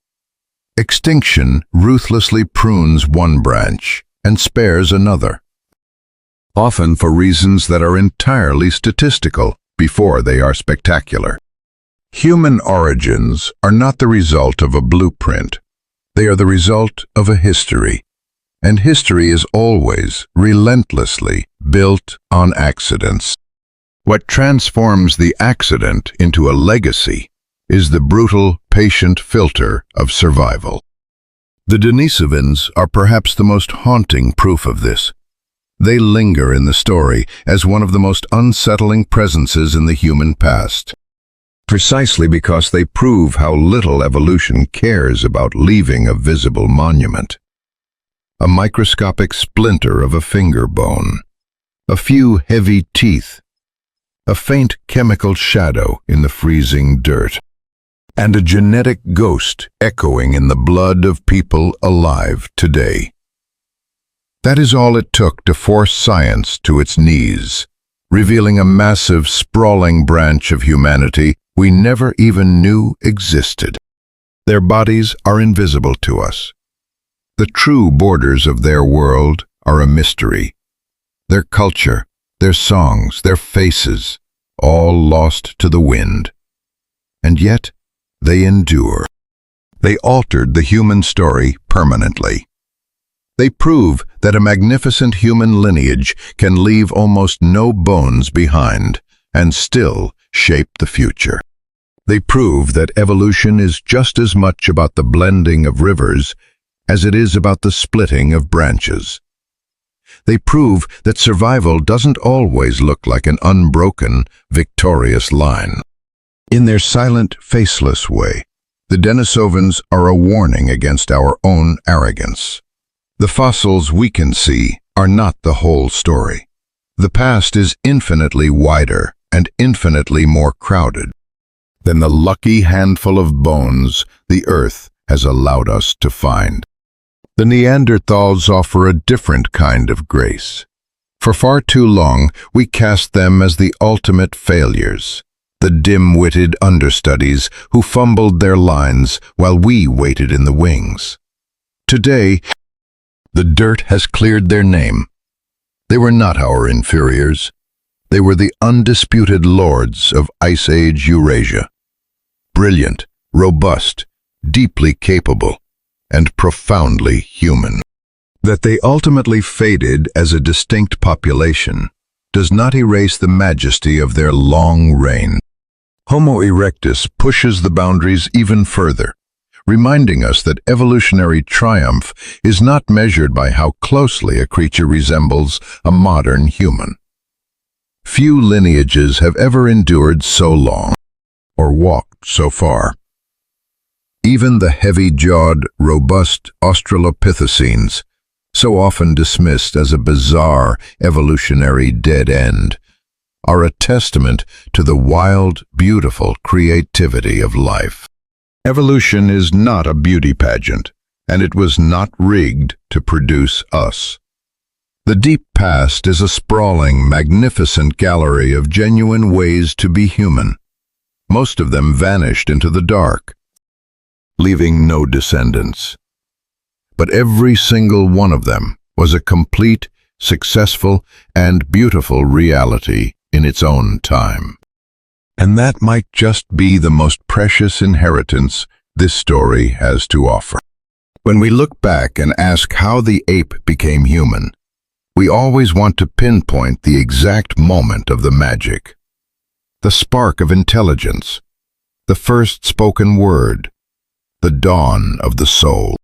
Extinction ruthlessly prunes one branch and spares another, often for reasons that are entirely statistical before they are spectacular. Human origins are not the result of a blueprint. They are the result of a history. And history is always, relentlessly, built on accidents. What transforms the accident into a legacy is the brutal, patient filter of survival. The Denisovans are perhaps the most haunting proof of this. They linger in the story as one of the most unsettling presences in the human past, precisely because they prove how little evolution cares about leaving a visible monument. A microscopic splinter of a finger bone, a few heavy teeth, a faint chemical shadow in the freezing dirt, and a genetic ghost echoing in the blood of people alive today. That is all it took to force science to its knees, revealing a massive, sprawling branch of humanity we never even knew existed. Their bodies are invisible to us. The true borders of their world are a mystery. Their culture, their songs, their faces, all lost to the wind. And yet, they endure. They altered the human story permanently. They prove that a magnificent human lineage can leave almost no bones behind and still shape the future. They prove that evolution is just as much about the blending of rivers as it is about the splitting of branches. They prove that survival doesn't always look like an unbroken, victorious line. In their silent, faceless way, the Denisovans are a warning against our own arrogance. The fossils we can see are not the whole story. The past is infinitely wider and infinitely more crowded than the lucky handful of bones the Earth has allowed us to find. The Neanderthals offer a different kind of grace. For far too long, we cast them as the ultimate failures, the dim-witted understudies who fumbled their lines while we waited in the wings. Today, the dirt has cleared their name. They were not our inferiors. They were the undisputed lords of Ice Age Eurasia. Brilliant, robust, deeply capable, and profoundly human. That they ultimately faded as a distinct population does not erase the majesty of their long reign. Homo erectus pushes the boundaries even further, reminding us that evolutionary triumph is not measured by how closely a creature resembles a modern human. Few lineages have ever endured so long or walked so far. Even the heavy-jawed, robust Australopithecines, so often dismissed as a bizarre evolutionary dead end, are a testament to the wild, beautiful creativity of life. Evolution is not a beauty pageant, and it was not rigged to produce us. The deep past is a sprawling, magnificent gallery of genuine ways to be human. Most of them vanished into the dark, leaving no descendants. But every single one of them was a complete, successful, and beautiful reality in its own time. And that might just be the most precious inheritance this story has to offer. When we look back and ask how the ape became human, we always want to pinpoint the exact moment of the magic. The spark of intelligence, the first spoken word, the dawn of the soul,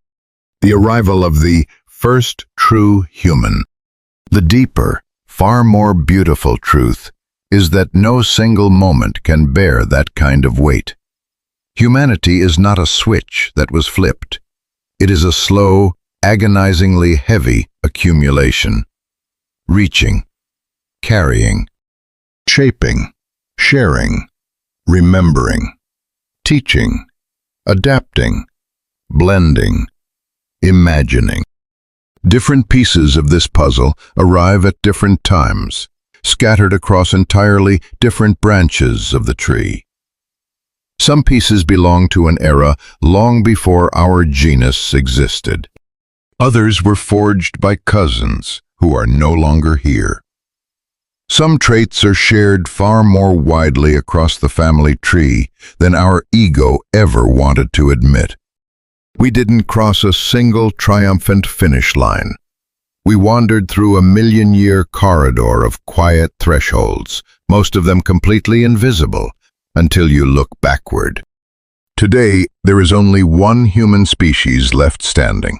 the arrival of the first true human. The deeper, far more beautiful truth is that no single moment can bear that kind of weight. Humanity is not a switch that was flipped. It is a slow, agonizingly heavy accumulation. Reaching, carrying, shaping, sharing, remembering, teaching, adapting, blending, imagining. Different pieces of this puzzle arrive at different times, scattered across entirely different branches of the tree. Some pieces belong to an era long before our genus existed. Others were forged by cousins who are no longer here. Some traits are shared far more widely across the family tree than our ego ever wanted to admit. We didn't cross a single triumphant finish line. We wandered through a million-year corridor of quiet thresholds, most of them completely invisible, until you look backward. Today, there is only one human species left standing.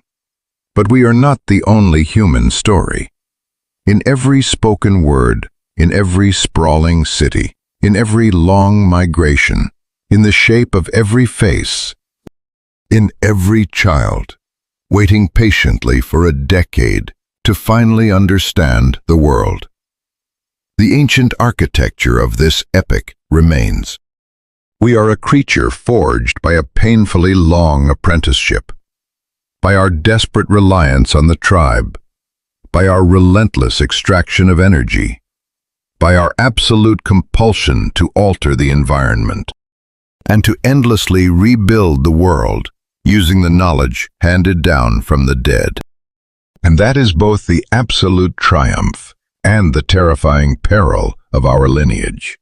But we are not the only human story. In every spoken word, in every sprawling city, in every long migration, in the shape of every face, in every child, waiting patiently for a decade to finally understand the world. The ancient architecture of this epic remains. We are a creature forged by a painfully long apprenticeship, by our desperate reliance on the tribe, by our relentless extraction of energy, by our absolute compulsion to alter the environment, and to endlessly rebuild the world using the knowledge handed down from the dead. And that is both the absolute triumph and the terrifying peril of our lineage.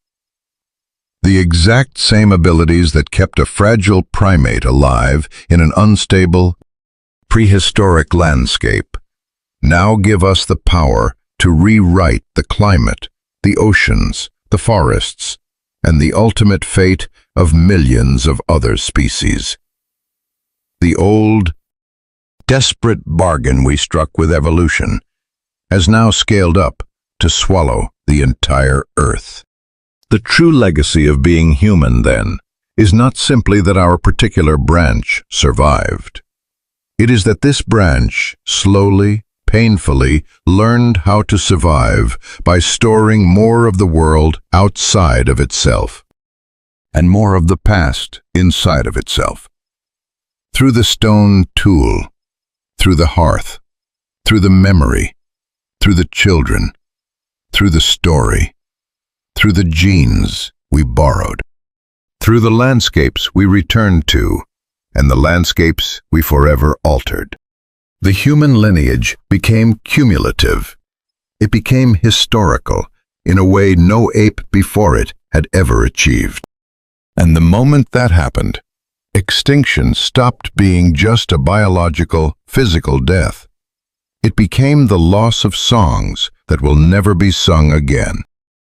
The exact same abilities that kept a fragile primate alive in an unstable, prehistoric landscape now give us the power to rewrite the climate, the oceans, the forests, and the ultimate fate of millions of other species. The old, desperate bargain we struck with evolution has now scaled up to swallow the entire Earth. The true legacy of being human, then, is not simply that our particular branch survived. It is that this branch slowly, painfully learned how to survive by storing more of the world outside of itself, and more of the past inside of itself. Through the stone tool, through the hearth, through the memory, through the children, through the story, through the genes we borrowed, through the landscapes we returned to, and the landscapes we forever altered. The human lineage became cumulative. It became historical in a way no ape before it had ever achieved. And the moment that happened, extinction stopped being just a biological, physical death. It became the loss of songs that will never be sung again,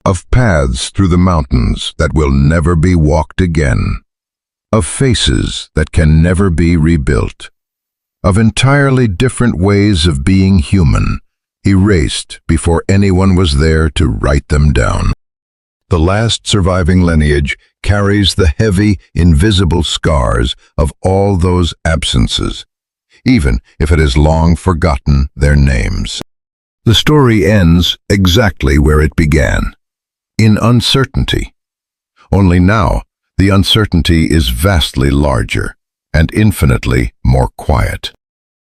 of paths through the mountains that will never be walked again, of faces that can never be rebuilt, of entirely different ways of being human, erased before anyone was there to write them down. The last surviving lineage carries the heavy, invisible scars of all those absences, even if it has long forgotten their names. The story ends exactly where it began, in uncertainty. Only now, the uncertainty is vastly larger and infinitely more quiet.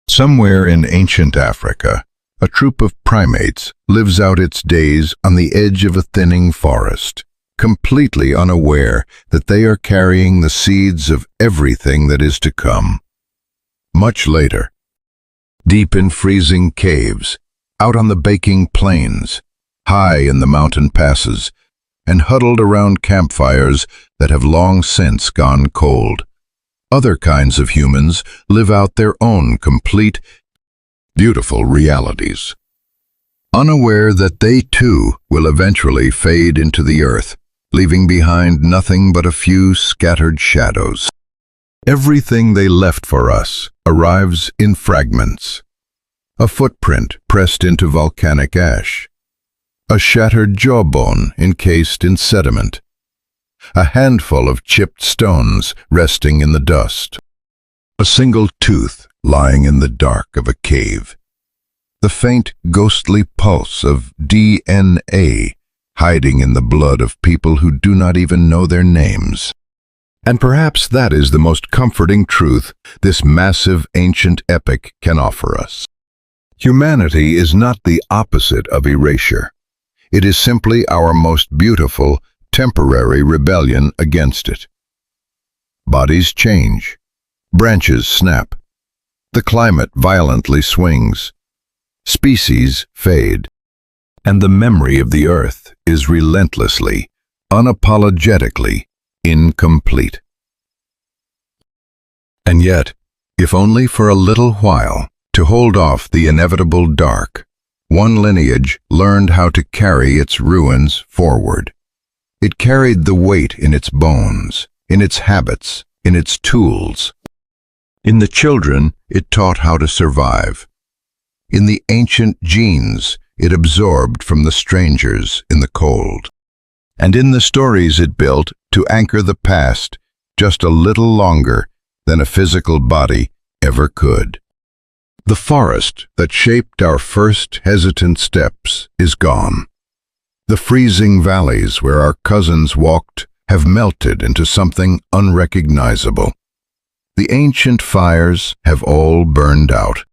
Somewhere in ancient Africa, a troop of primates lives out its days on the edge of a thinning forest, completely unaware that they are carrying the seeds of everything that is to come. Much later, deep in freezing caves, out on the baking plains, high in the mountain passes, and huddled around campfires that have long since gone cold, other kinds of humans live out their own complete, beautiful realities, unaware that they too will eventually fade into the earth, leaving behind nothing but a few scattered shadows. Everything they left for us arrives in fragments. A footprint pressed into volcanic ash, a shattered jawbone encased in sediment, a handful of chipped stones resting in the dust, a single tooth lying in the dark of a cave, the faint ghostly pulse of DNA hiding in the blood of people who do not even know their names. And perhaps that is the most comforting truth this massive ancient epic can offer us. Humanity is not the opposite of erasure. It is simply our most beautiful, temporary rebellion against it. Bodies change. Branches snap. The climate violently swings. Species fade. And the memory of the earth is relentlessly, unapologetically incomplete. And yet, if only for a little while, to hold off the inevitable dark, one lineage learned how to carry its ruins forward. It carried the weight in its bones, in its habits, in its tools. In the children, it taught how to survive. In the ancient genes, it absorbed from the strangers in the cold. And in the stories it built to anchor the past just a little longer than a physical body ever could. The forest that shaped our first hesitant steps is gone. The freezing valleys where our cousins walked have melted into something unrecognizable. The ancient fires have all burned out.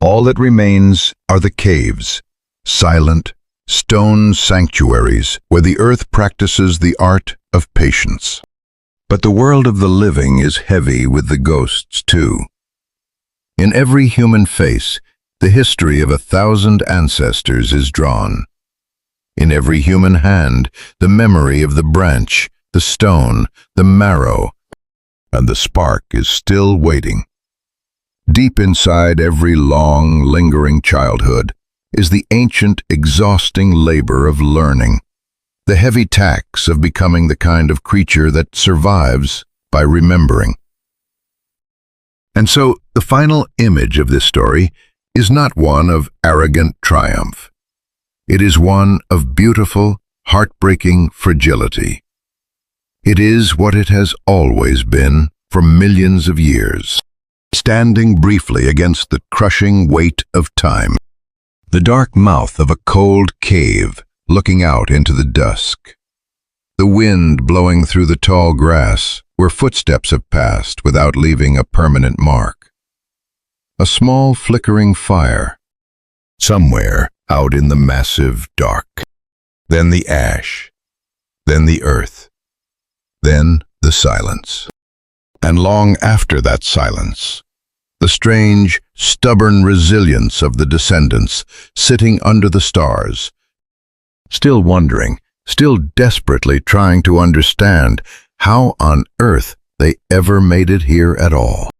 All that remains are the caves, silent, stone sanctuaries where the earth practices the art of patience. But the world of the living is heavy with the ghosts too. In every human face, the history of 1,000 ancestors is drawn. In every human hand, the memory of the branch, the stone, the marrow, and the spark is still waiting. Deep inside every long, lingering childhood is the ancient, exhausting labor of learning, the heavy tax of becoming the kind of creature that survives by remembering. And so, the final image of this story is not one of arrogant triumph. It is one of beautiful, heartbreaking fragility. It is what it has always been for millions of years, standing briefly against the crushing weight of time. The dark mouth of a cold cave looking out into the dusk. The wind blowing through the tall grass where footsteps have passed without leaving a permanent mark. A small flickering fire, somewhere out in the massive dark. Then the ash, then the earth, then the silence. And long after that silence, the strange, stubborn resilience of the descendants sitting under the stars, still wondering, still desperately trying to understand how on earth they ever made it here at all.